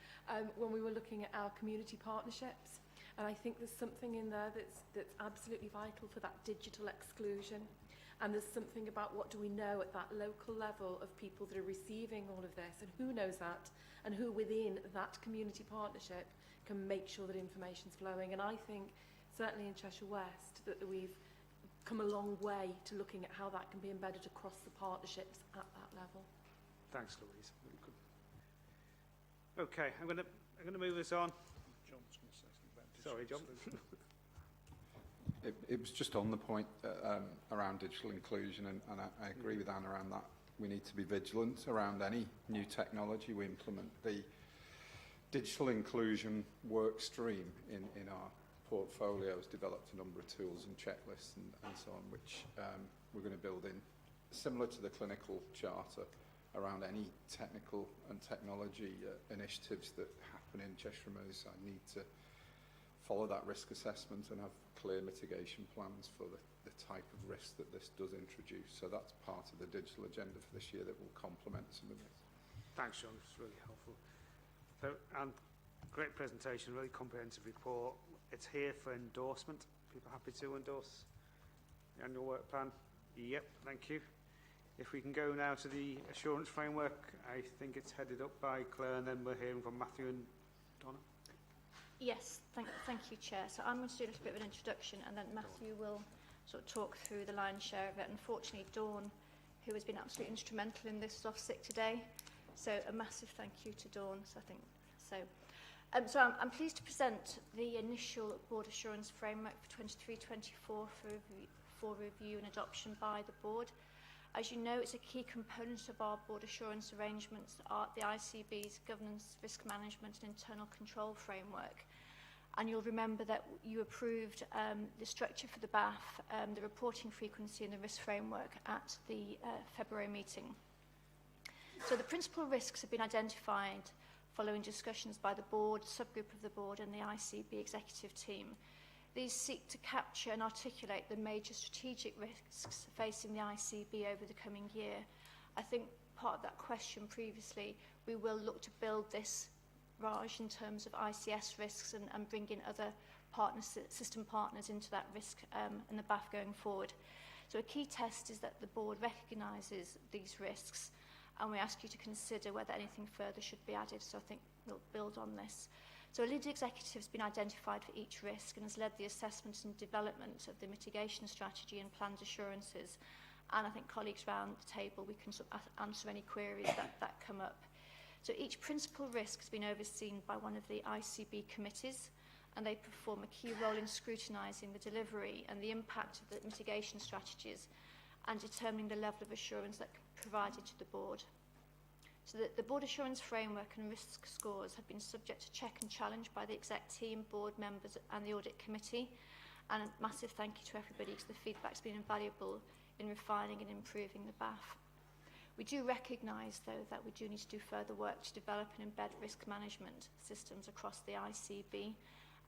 when we were looking at our community partnerships. And I think there's something in there that's absolutely vital for that digital exclusion. And there's something about what do we know at that local level of people that are receiving all of this, and who knows that, and who within that community partnership can make sure that information's flowing. And I think certainly in Cheshire West that we've come a long way to looking at how that can be embedded across the partnerships at that level. Thanks, Louise. Okay, I'm going to move this on. John's going to say something about Sorry, John. It was just on the point around digital inclusion, and I agree with Anne around that. We need to be vigilant around any new technology we implement. The digital inclusion work stream in our portfolio has developed a number of tools and checklists and so on, which we're going to build in, similar to the clinical charter, around any technical and technology initiatives that happen in Cheshire and Merseyside. Need to follow that risk assessment and have clear mitigation plans for the type of risk that this does introduce. So that's part of the digital agenda for this year that will complement some of this. Thanks, John. It's really helpful. So, and great presentation, really comprehensive report. It's here for endorsement. People happy to endorse the annual work plan? Yep, thank you. If we can go now to the assurance framework, I think it's headed up by Claire, and then we're hearing from Matthew and Donna. Yes, thank you, Chair. So I'm going to do a little bit of an introduction, and then Matthew will sort of talk through the lion's share of it. Unfortunately, Dawn, who has been absolutely instrumental in this, is off sick today. So a massive thank you to Dawn. So I think so. So I'm pleased to present the initial board assurance framework for 23-24 for review and adoption by the board. As you know, it's a key component of our board assurance arrangements, the ICB's governance, risk management and internal control framework. And you'll remember that you approved the structure for the BAF, the reporting frequency and the risk framework at the February meeting. So the principal risks have been identified following discussions by the board, subgroup of the board and the ICB executive team. These seek to capture and articulate the major strategic risks facing the ICB over the coming year. I think part of that question previously, we will look to build this, Raj, in terms of ICS risks and bring in other system partners into that risk and the BAF going forward. So a key test is that the board recognises these risks, and we ask you to consider whether anything further should be added. So I think we'll build on this. So a lead executive has been identified for each risk and has led the assessment and development of the mitigation strategy and planned assurances. And I think colleagues around the table, we can sort of answer any queries that come up. So each principal risk has been overseen by one of the ICB committees, and they perform a key role in scrutinising the delivery and the impact of the mitigation strategies and determining the level of assurance that can be provided to the board. So the board assurance framework and risk scores have been subject to check and challenge by the exec team, board members and the audit committee. And a massive thank you to everybody, because the feedback's been invaluable in refining and improving the BAF. We do recognise, though, that we do need to do further work to develop and embed risk management systems across the ICB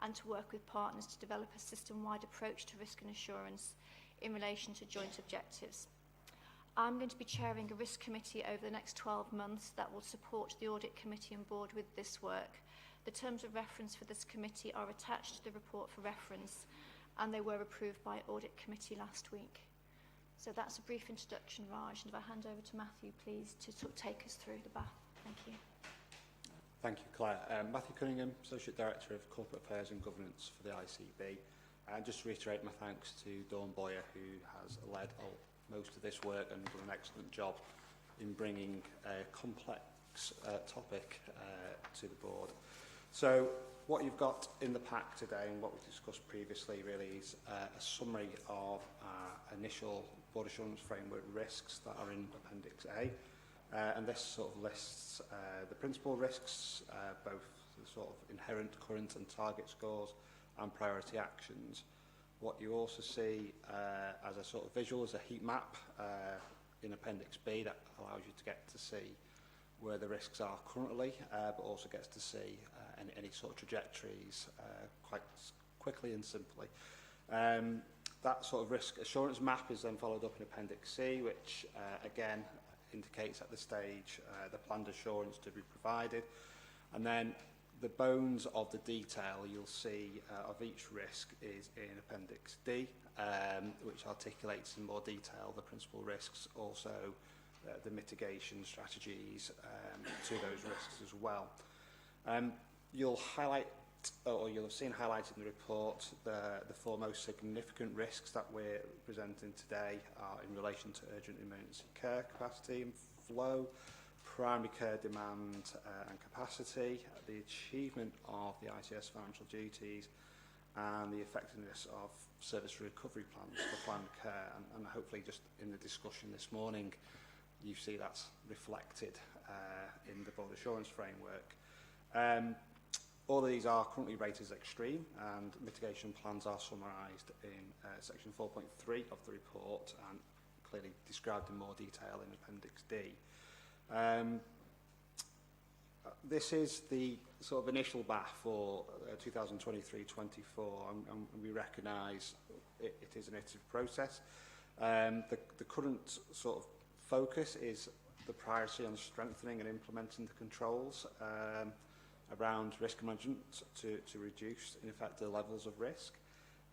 and to work with partners to develop a system-wide approach to risk and assurance in relation to joint objectives. I'm going to be chairing a risk committee over the next 12 months that will support the audit committee and board with this work. The terms of reference for this committee are attached to the report for reference, and they were approved by audit committee last week. So that's a brief introduction, Raj, and if I hand over to Matthew, please, to sort of take us through the BAF. Thank you. Thank you, Claire. Matthew Cunningham, Associate Director of Corporate Affairs and Governance for the ICB. And just to reiterate my thanks to Dawn Boyer, who has led most of this work and done an excellent job in bringing a complex topic to the board. So what you've got in the pack today and what we discussed previously really is a summary of our initial board assurance framework risks that are in Appendix A. And this sort of lists the principal risks, both the sort of inherent, current and target scores and priority actions. What you also see as a sort of visual is a heat map in Appendix B that allows you to get to see where the risks are currently, but also gets to see any sort of trajectories quite quickly and simply. That sort of risk assurance map is then followed up in Appendix C, which again indicates at this stage the planned assurance to be provided. And then the bones of the detail you'll see of each risk is in Appendix D, which articulates in more detail the principal risks, also the mitigation strategies to those risks as well. You'll highlight, or you'll have seen highlighted in the report, the four most significant risks that we're presenting today are in relation to urgent emergency care capacity and flow, primary care demand and capacity, the achievement of the ICS financial duties, and the effectiveness of service recovery plans for primary care. And hopefully just in the discussion this morning, you see that's reflected in the board assurance framework. All of these are currently rated as extreme, and mitigation plans are summarised in section 4.3 of the report and clearly described in more detail in Appendix D. This is the sort of initial BAF for 2023-24, and we recognise it is an iterative process. The current sort of focus is the priority on strengthening and implementing the controls around risk management to reduce, in effect, the levels of risk.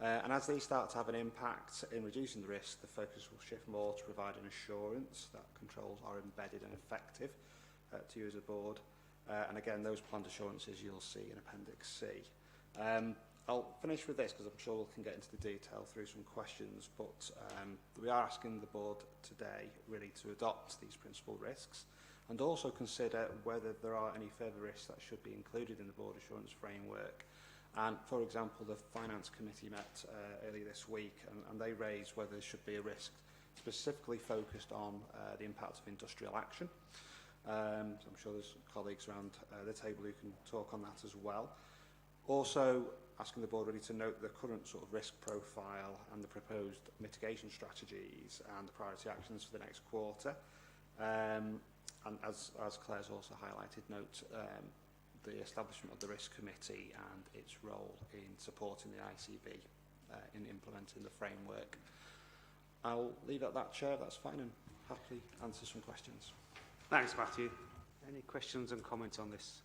And as these start to have an impact in reducing the risk, the focus will shift more to providing assurance that controls are embedded and effective to you as a board. And again, those planned assurances you'll see in Appendix C. I'll finish with this because I'm sure we can get into the detail through some questions, but we are asking the board today really to adopt these principal risks and also consider whether there are any further risks that should be included in the board assurance framework. And for example, the Finance Committee met earlier this week and they raised whether there should be a risk specifically focused on the impact of industrial action. So I'm sure there's colleagues around the table who can talk on that as well. Also, asking the board really to note the current sort of risk profile and the proposed mitigation strategies and the priority actions for the next quarter. And as Claire's also highlighted, note the establishment of the risk committee and its role in supporting the ICB in implementing the framework. I'll leave it at that, Chair. That's fine, and happily answer some questions. Thanks, Matthew. Any questions and comments on this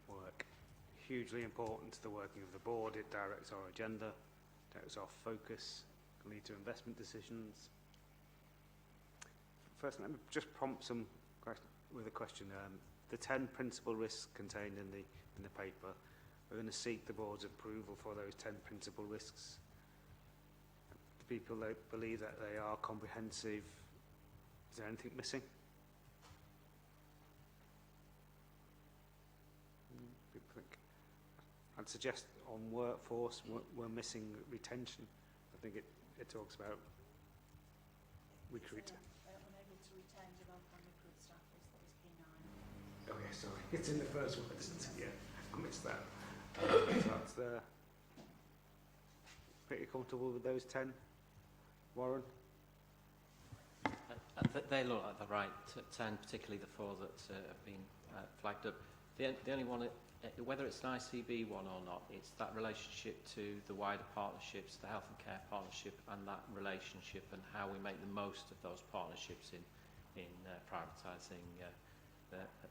work? Hugely important to the working of the board. It directs our agenda, directs our focus, can lead to investment decisions. First, let me just prompt some with a question. The 10 principal risks contained in the paper, we're going to seek the board's approval for those 10 principal risks. Do people believe that they are comprehensive? Is there anything missing? People think. I'd suggest on workforce, we're missing retention. I think it talks about recruit. Unable to retain, develop and recruit staff is P9. Oh yeah, sorry. It's in the first one, isn't it? Yeah, I missed that. That's pretty comfortable with those 10, Warren? They look like the right 10, particularly the 4 that have been flagged up. The only one, whether it's an ICB one or not, it's that relationship to the wider partnerships, the health and care partnership, and that relationship and how we make the most of those partnerships in prioritising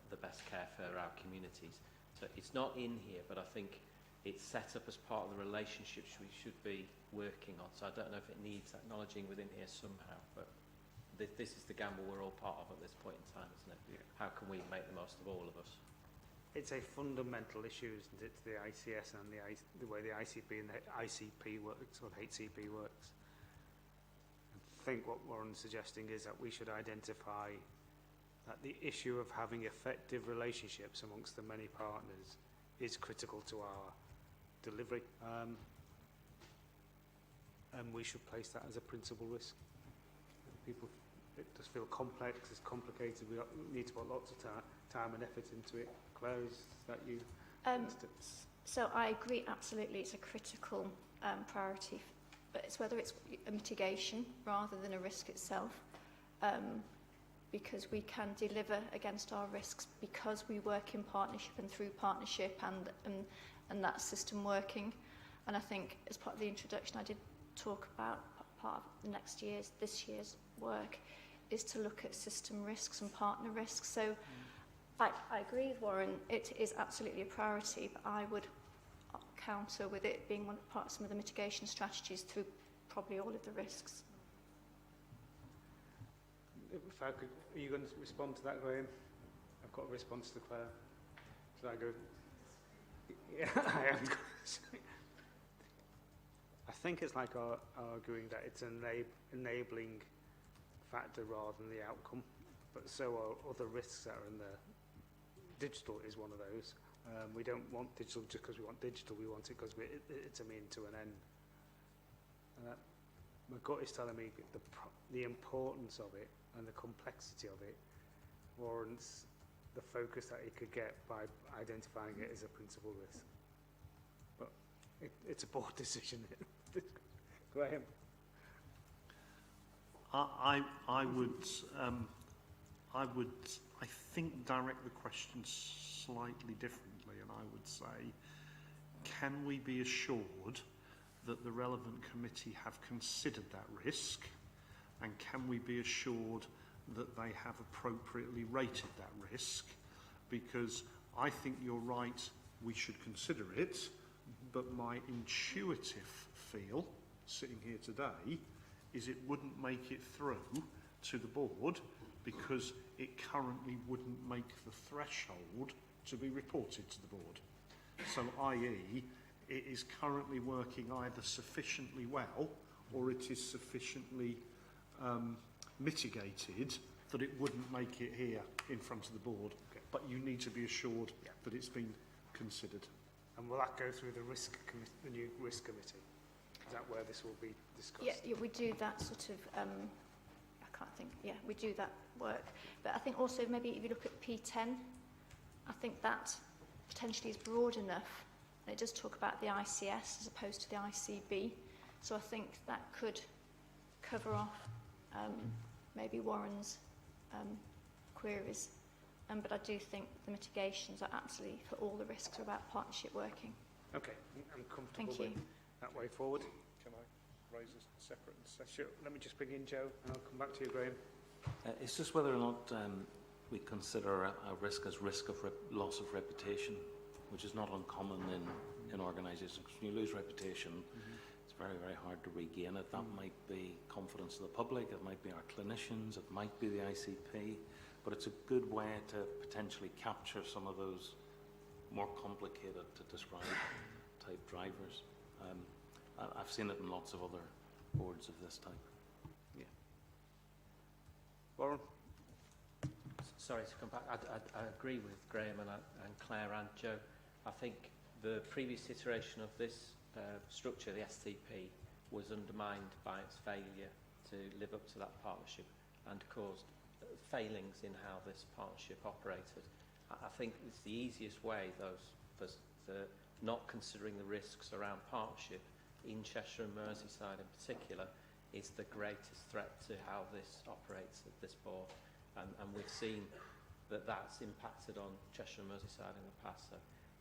the best care for our communities. So it's not in here, but I think it's set up as part of the relationships we should be working on. So I don't know if it needs acknowledging within here somehow, but this is the gamble we're all part of at this point in time, isn't it? Yeah. How can we make the most of all of us? It's a fundamental issue, isn't it, to the ICS and the way the ICB and the ICP works, or the HCP works. I think what Warren's suggesting is that we should identify that the issue of having effective relationships amongst the many partners is critical to our delivery. And we should place that as a principal risk. People, it does feel complex, it's complicated, we need to put lots of time and effort into it. Claire, is that you? So I agree, absolutely, it's a critical priority, but it's whether it's a mitigation rather than a risk itself, because we can deliver against our risks because we work in partnership and through partnership and that system working. And I think as part of the introduction I did talk about part of this year's work is to look at system risks and partner risks. So I agree with Warren, it is absolutely a priority, but I would counter with it being part of some of the mitigation strategies through probably all of the risks. If I could, are you going to respond to that, Graham? I've got a response to Claire. Should I go? Yeah, I am. I think it's like arguing that it's an enabling factor rather than the outcome. but so are other risks that are in there. Digital is one of those. We don't want digital just because we want digital. We want it because it's a mean to an end. And that, my gut is telling me the importance of it and the complexity of it warrants the focus that it could get by identifying it as a principal risk. But it's a board decision. Graham? I think, direct the question slightly differently, and I would say, can we be assured that the relevant committee have considered that risk, and can we be assured that they have appropriately rated that risk? Because I think you're right, we should consider it, but my intuitive feel, sitting here today, is it wouldn't make it through to the board because it currently wouldn't make the threshold to be reported to the board. So, i.e., it is currently working either sufficiently well or it is sufficiently mitigated that it wouldn't make it here in front of the board. Okay. But you need to be assured that it's been considered. And will that go through the new risk committee? Is that where this will be discussed? Yeah, we do that sort of, I can't think, yeah, we do that work. But I think also maybe if you look at P10, I think that potentially is broad enough. And it does talk about the ICS as opposed to the ICB. So I think that could cover off maybe Warren's queries. But I do think the mitigations are absolutely, for all the risks, are about partnership working. Okay, I'm comfortable with that way forward. Can I raise a separate and Sure, let me just bring in Joe and I'll come back to you, Graham. It's just whether or not we consider a risk as risk of loss of reputation, which is not uncommon in organisations. When you lose reputation, it's very, very hard to regain it. That might be confidence of the public, it might be our clinicians, it might be the ICP, but it's a good way to potentially capture some of those more complicated to describe type drivers. I've seen it in lots of other boards of this type. Yeah. Warren? Sorry to come back. I agree with Graham and Claire and Joe. I think the previous iteration of this structure, the STP, was undermined by its failure to live up to that partnership and caused failings in how this partnership operated. I think it's the easiest way, though, for not considering the risks around partnership in Cheshire and Merseyside in particular is the greatest threat to how this operates at this board. And we've seen that that's impacted on Cheshire and Merseyside in the past. So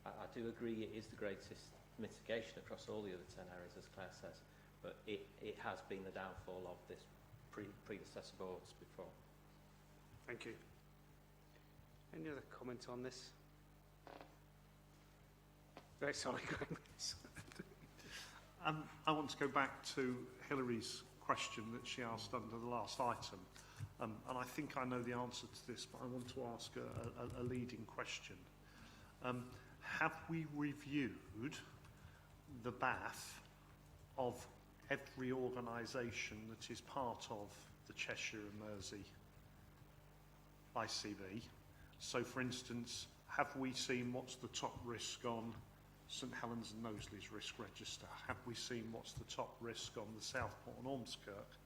I do agree it is the greatest mitigation across all the other 10 areas, as Claire says, but it has been the downfall of this predecessor boards before. Thank you. Any other comments on this? Very sorry, Graham. I want to go back to Hillary's question that she asked under the last item. And I think I know the answer to this, but I want to ask a leading question. Have we reviewed the BAF of every organisation that is part of the Cheshire and Mersey ICB? So, for instance, have we seen what's the top risk on St Helens and Knowsley's risk register? Have we seen what's the top risk on the Southport and Ormskirk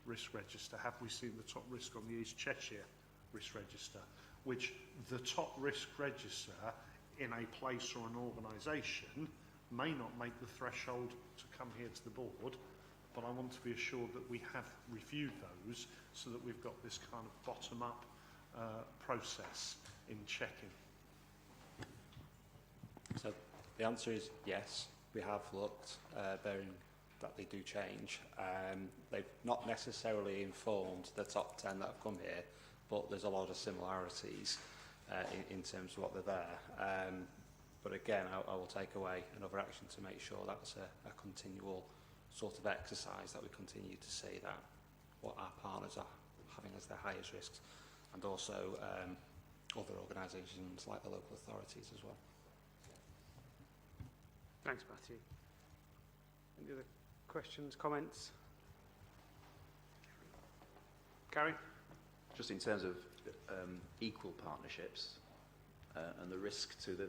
risk register? Have we seen the top risk on the East Cheshire risk register? Which the top risk register in a place or an organisation may not make the threshold to come here to the board, but I want to be assured that we have reviewed those so that we've got this kind of bottom-up process in checking. So the answer is yes, we have looked, bearing that they do change. They've not necessarily informed the top 10 that have come here, but there's a lot of similarities in terms of what they're there. But again, I will take away another action to make sure that's a continual sort of exercise, that we continue to see that what our partners are having as their highest risks, and also other organisations like the local authorities as well. Thanks, Matthew. Any other questions, comments? Gary? just in terms of equal partnerships and the risk to the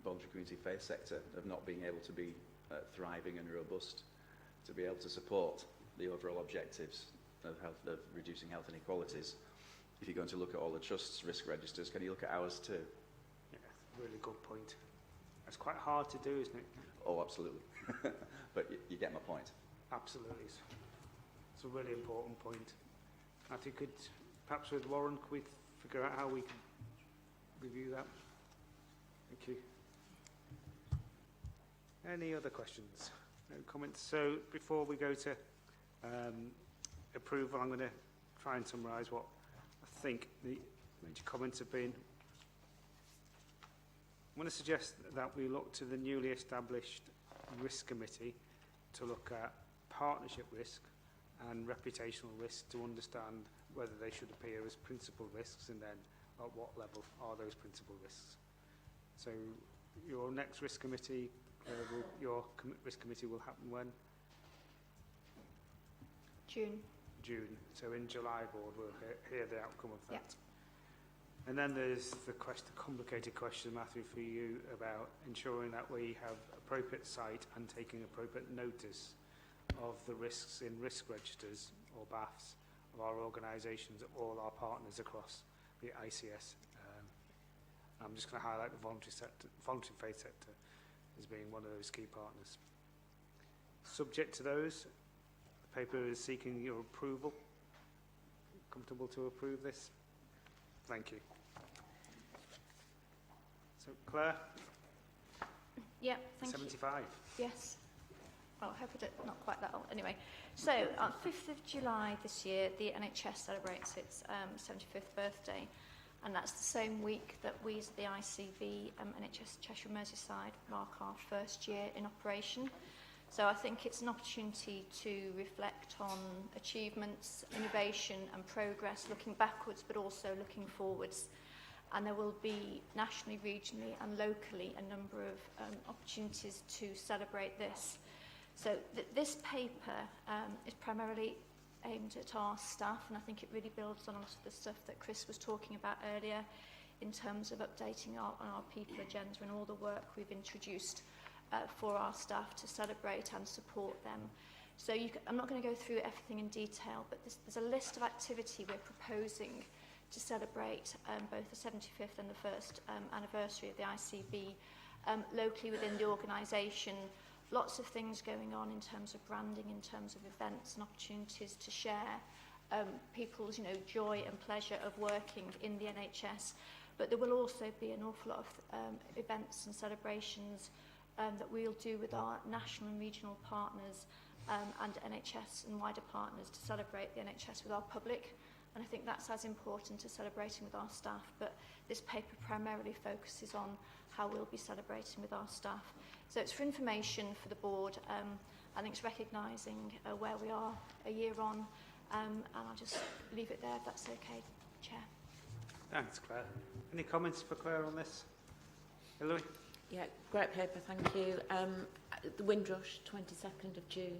voluntary community faith sector of not being able to be thriving and robust, to be able to support the overall objectives of reducing health inequalities. If you're going to look at all the trusts' risk registers, can you look at ours too? Yeah, really good point. It's quite hard to do, isn't it? Oh, absolutely. But you get my point. Absolutely. It's a really important point. I think perhaps with Warren, could we figure out how we can review that? Thank you. Any other questions? No comments? So before we go to approval, I'm going to try and summarise what I think the major comments have been. I'm going to suggest that we look to the newly established risk committee to look at partnership risk and reputational risk to understand whether they should appear as principal risks, and then at what level are those principal risks. So your next risk committee, risk committee will happen when? June. June. So in July, board will hear the outcome of that. Yep. And then there's the complicated question, Matthew, for you about ensuring that we have appropriate sight and taking appropriate notice of the risks in risk registers or BAFs of our organisations, all our partners across the ICS. I'm just going to highlight the voluntary faith sector as being one of those key partners. Subject to those, the paper is seeking your approval. Comfortable to approve this? Thank you. So, Claire? Yeah, thank 75. you. Yes. Well, I hope I don't, not quite that old. Anyway, so on 5th of July this year, the NHS celebrates its 75th birthday, and that's the same week that we as the ICB, NHS Cheshire And Merseyside, mark our first year in operation. So I think it's an opportunity to reflect on achievements, innovation and progress, looking backwards but also looking forwards. And there will be nationally, regionally and locally a number of opportunities to celebrate this. So this paper is primarily aimed at our staff, and I think it really builds on a lot of the stuff that Chris was talking about earlier in terms of updating our people agenda and all the work we've introduced for our staff to celebrate and support them. So I'm not going to go through everything in detail, but there's a list of activity we're proposing to celebrate both the 75th and the first anniversary of the ICB locally within the organisation. Lots of things going on in terms of branding, in terms of events and opportunities to share people's joy and pleasure of working in the NHS. But there will also be an awful lot of events and celebrations that we'll do with our national and regional partners and NHS and wider partners to celebrate the NHS with our public. And I think that's as important as celebrating with our staff. But this paper primarily focuses on how we'll be celebrating with our staff. So it's for information for the board. I think it's recognising where we are a year on. And I'll just leave it there if that's okay, Chair. Thanks, Claire. Any comments for Claire on this? Hilary? Yeah, great paper, thank you. The Windrush, 22nd of June,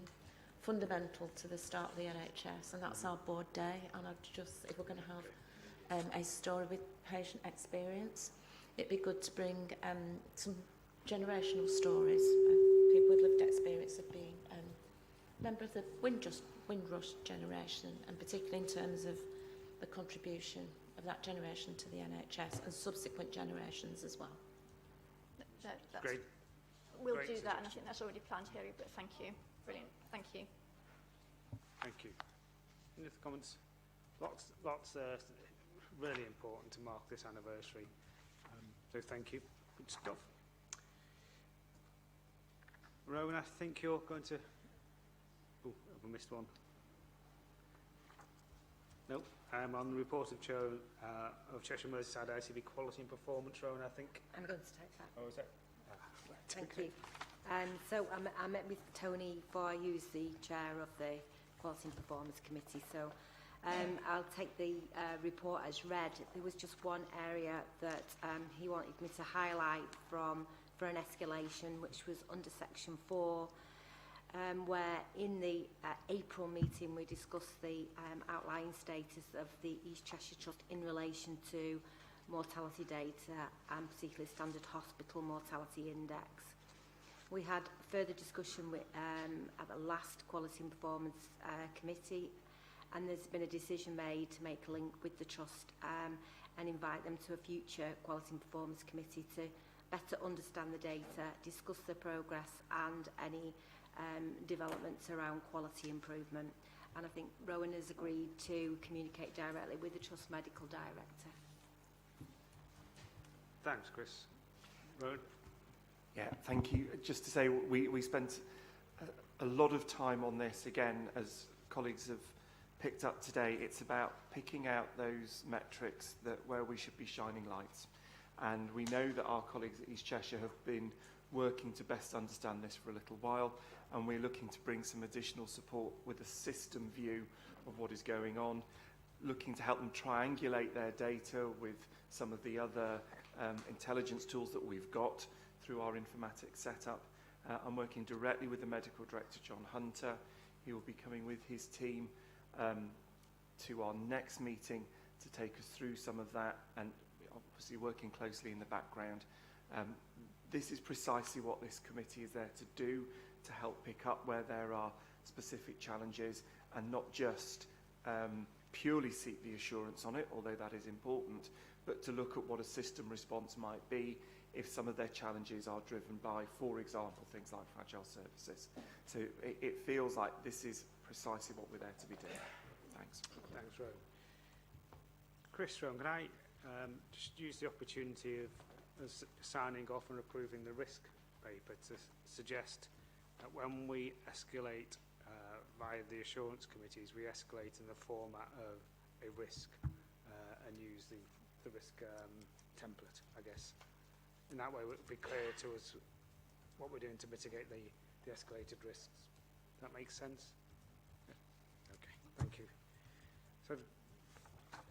fundamental to the start of the NHS, and that's our board day. And if we're going to have a story with patient experience, it'd be good to bring some generational stories of people with lived experience of being a member of the Windrush generation, and particularly in terms of the contribution of that generation to the NHS and subsequent generations as well. Great. We'll Great do that, and I suggestion. think that's already planned here, but thank you. Brilliant. Thank you. Thank you. Any other comments? Lots really important to mark this anniversary. So thank you. Good stuff. Rowan, I think you're going to... Oh, have I missed one? No. On the report of Cheshire And Merseyside ICB Quality and Performance, Rowan, I think. I'm going to take that. Oh, is that? Right. Thank you. So I met with Tony before, who's the chair of the Quality and Performance Committee. So I'll take the report as read. There was just one area that he wanted me to highlight for an escalation, which was under section 4, where in the April meeting we discussed the outlying status of the East Cheshire Trust in relation to mortality data and particularly Standard Hospital Mortality Index. We had further discussion with, at the last Quality and Performance Committee, and there's been a decision made to make a link with the Trust and invite them to a future Quality and Performance Committee to better understand the data, discuss the progress and any developments around quality improvement. And I think Rowan has agreed to communicate directly with the Trust Medical Director. Thanks, Chris. Rowan? Yeah, thank you. Just to say, we spent a lot of time on this, again, as colleagues have picked up today. It's about picking out those metrics where we should be shining lights. And we know that our colleagues at East Cheshire have been working to best understand this for a little while, and we're looking to bring some additional support with a system view of what is going on, looking to help them triangulate their data with some of the other intelligence tools that we've got through our informatics setup. I'm working directly with the Medical Director, John Hunter. He will be coming with his team to our next meeting to take us through some of that, and obviously working closely in the background. This is precisely what this committee is there to do, to help pick up where there are specific challenges and not just purely seek the assurance on it, although that is important, but to look at what a system response might be if some of their challenges are driven by, for example, things like fragile services. So it feels like this is precisely what we're there to be doing. Thanks. Thanks, Rowan. Chris, Rowan, can I just use the opportunity of signing off and approving the risk paper to suggest that when we escalate via the assurance committees, we escalate in the format of a risk and use the risk template, I guess. In that way, it would be clear to us what we're doing to mitigate the escalated risks. Does that make sense? Yeah. Okay, thank you. So,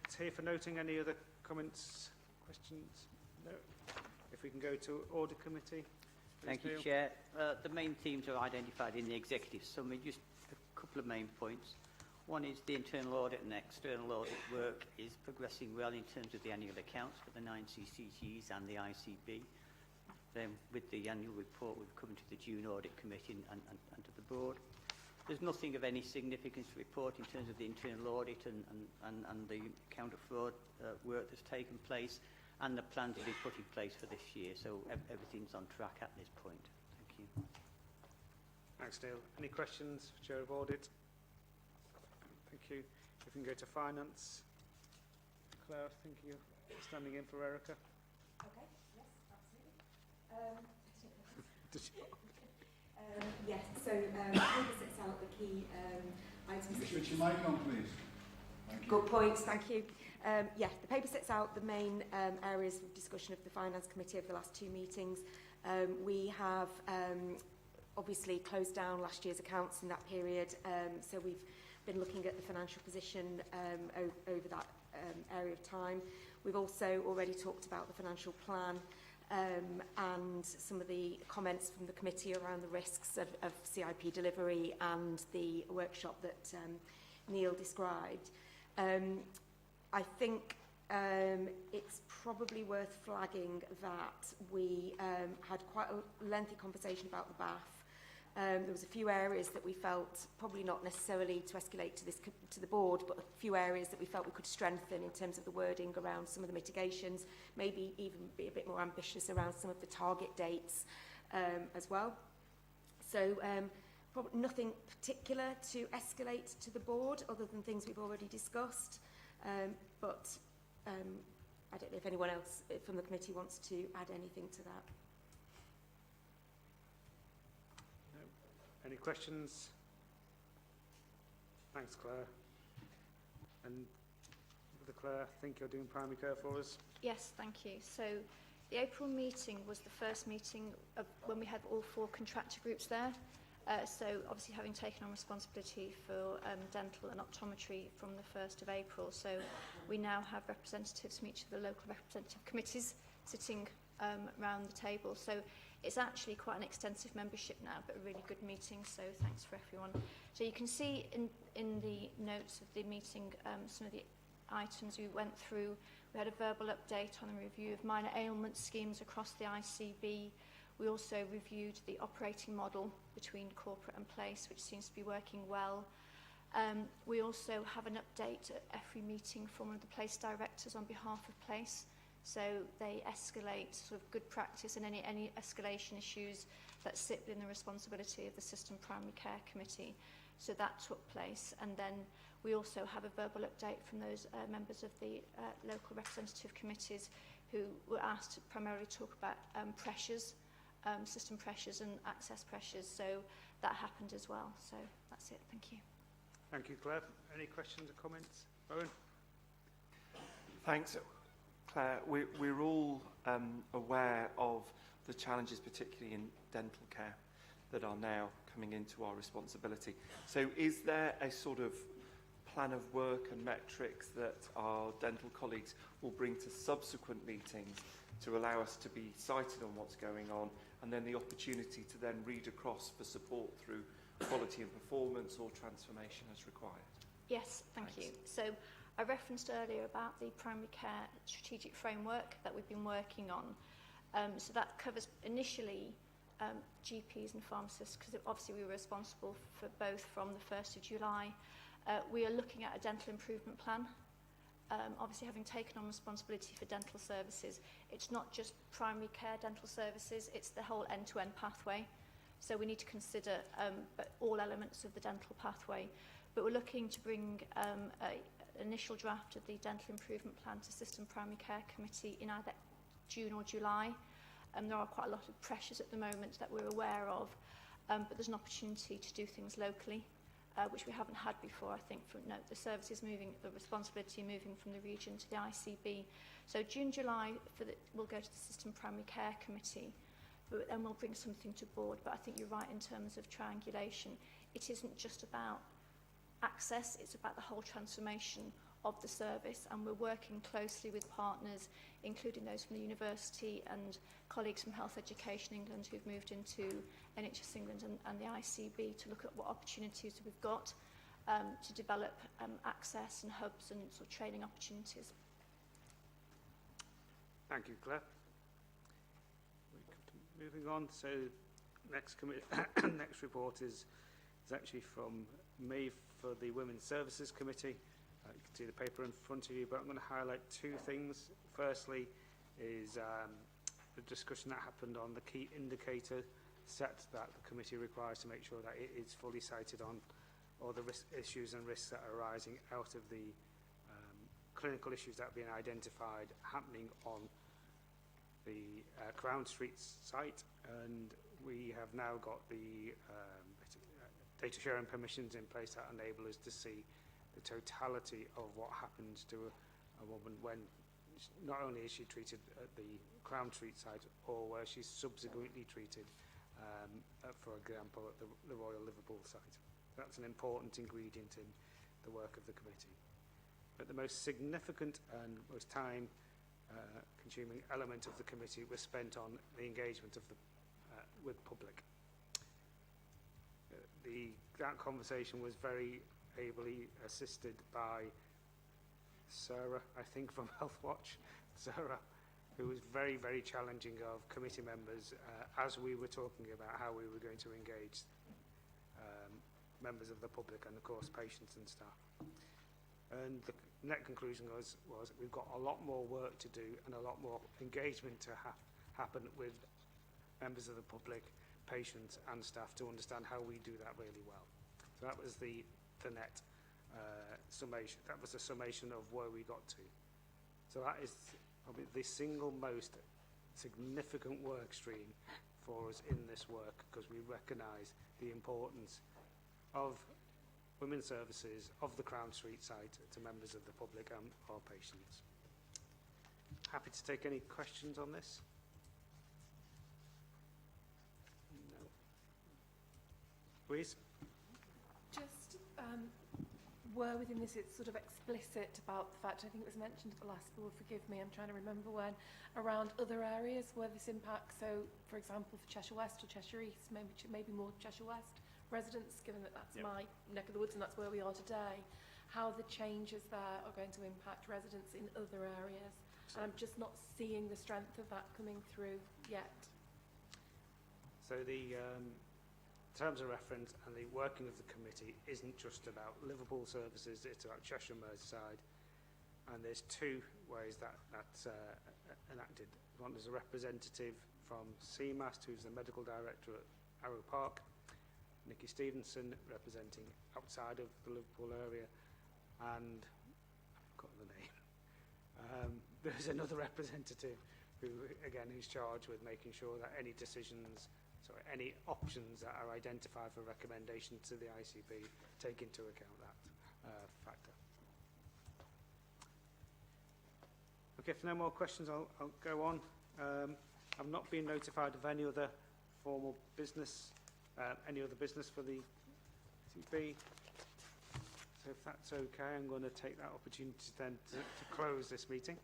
it's here for noting. Any other comments, questions? No? If we can go to Audit Committee. Thank you, Chair. The main themes are identified in the executive summary. Just a couple of main points. One is the internal audit and external audit work is progressing well in terms of the annual accounts for the 9 CCGs and the ICB. Then with the annual report, we've come to the June Audit Committee and to the board. There's nothing of any significance to report in terms of the internal audit and the counter fraud work that's taken place and the plan to be put in place for this year. So everything's on track at this point. Thank you. Thanks, Neil. Any questions for Chair of Audit? Thank you. If we can go to Finance. Claire, I think you're standing in for Erica. Okay, yes, absolutely. Yes, so paper sets out the key items. Switch your mic on, please. Thank you. Good points, thank you. Yeah, the paper sets out the main areas of discussion of the Finance Committee over the last 2 meetings. We have obviously closed down last year's accounts in that period, so we've been looking at the financial position over that area of time. We've also already talked about the financial plan and some of the comments from the committee around the risks of CIP delivery and the workshop that Neil described. I think it's probably worth flagging that we had quite a lengthy conversation about the BAF. There was a few areas that we felt, probably not necessarily to escalate to the board, but a few areas that we felt we could strengthen in terms of the wording around some of the mitigations, maybe even be a bit more ambitious around some of the target dates as well. So probably nothing particular to escalate to the board other than things we've already discussed, but I don't know if anyone else from the committee wants to add anything to that. Any questions? Thanks, Claire. And Claire, I think you're doing primary care for us. Yes, thank you. So the April meeting was the first meeting of when we had all 4 contractor groups there. So obviously having taken on responsibility for dental and optometry from the 1st of April. So we now have representatives from each of the local representative committees sitting around the table. So It's actually quite an extensive membership now, but a really good meeting, so thanks for everyone. So you can see in the notes of the meeting some of the items we went through. We had a verbal update on the review of minor ailment schemes across the ICB. We also reviewed the operating model between corporate and place, which seems to be working well. We also have an update at every meeting from one of the place directors on behalf of place. So they escalate sort of good practice and any escalation issues that sit within the responsibility of the System Primary Care Committee. So that took place. And then we also have a verbal update from those members of the local representative committees who were asked to primarily talk about pressures, system pressures and access pressures. So that happened as well. So that's it. Thank you. Thank you, Claire. Any questions or comments? Owen? Thanks, Claire. We're all aware of the challenges, particularly in dental care, that are now coming into our responsibility. So is there a sort of plan of work and metrics that our dental colleagues will bring to subsequent meetings to allow us to be cited on what's going on, and then the opportunity to then read across for support through quality and performance or transformation as required? Yes, thank you. So I referenced earlier about the primary care strategic framework that we've been working on. So that covers initially GPs and pharmacists, because obviously we were responsible for both from the 1st of July. We are looking at a dental improvement plan. Obviously, having taken on responsibility for dental services, it's not just primary care dental services, it's the whole end-to-end pathway. So we need to consider all elements of the dental pathway. But we're looking to bring an initial draft of the dental improvement plan to System Primary Care Committee in either June or July. There are quite a lot of pressures at the moment that we're aware of, but there's an opportunity to do things locally, which we haven't had before, I think. The services moving, the responsibility moving from the region to the ICB. So June, July, we'll go to the System Primary Care Committee, but then we'll bring something to board. But I think you're right in terms of triangulation. It isn't just about access, it's about the whole transformation of the service, and we're working closely with partners, including those from the university and colleagues from Health Education England who've moved into NHS England and the ICB to look at what opportunities we've got to develop access and hubs and sort of training opportunities. Thank you, Claire. Moving on, so next next report is actually from me for the Women's Services Committee. You can see the paper in front of you, but I'm going to highlight two things. Firstly is the discussion that happened on the key indicator set that the committee requires to make sure that it is fully cited on all the issues and risks that are arising out of the clinical issues that have been identified happening on the Crown Street site, and we have now got the data sharing permissions in place that enable us to see the totality of what happens to a woman when not only is she treated at the Crown Street site or where she's subsequently treated, for example, at the Royal Liverpool site. That's an important ingredient in the work of the committee. But the most significant and most time-consuming element of the committee was spent on the engagement of the with public. That conversation was very ably assisted by Sarah, I think, from Healthwatch. Sarah, who was very, very challenging of committee members as we were talking about how we were going to engage members of the public and, of course, patients and staff. And the net conclusion was we've got a lot more work to do and a lot more engagement to happen with members of the public, patients and staff to understand how we do that really well. So that was the net summation. That was a summation of where we got to. So that is probably the single most significant work stream for us in this work, because we recognise the importance of women's services of the Crown Street site to members of the public and our patients. Happy to take any questions on this. No. Louise? Just where within this it's sort of explicit about the fact, I think it was mentioned at the last board, forgive me, I'm trying to remember when, around other areas where this impacts. So, for example, for Cheshire West or Cheshire East, maybe more Cheshire West residents, given that that's my neck of the woods and that's where we are today, how the changes there are going to impact residents in other areas. And I'm just not seeing the strength of that coming through yet. So the terms of reference and the working of the committee isn't just about Liverpool services, it's about Cheshire and Merseyside. And there's two ways that that's enacted. One is a representative from CMAST, who's the medical director at Arrow Park, Nikki Stevenson, representing outside of the Liverpool area, and I've forgotten the name. There's another representative who, again, is charged with making sure that any decisions, any options that are identified for recommendation to the ICB take into account that factor. Okay, if no more questions, I'll go on. I've not been notified of any other formal business, any other business for the ICB. So if that's okay, I'm going to take that opportunity then to close this meeting.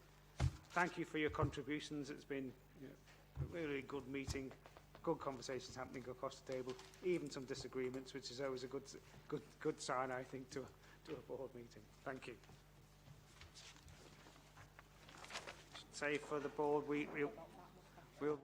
Thank you for your contributions. It's been a really good meeting, good conversations happening across the table, even some disagreements, which is always a good sign, I think, to a board meeting. Thank you. Say for the board, we'll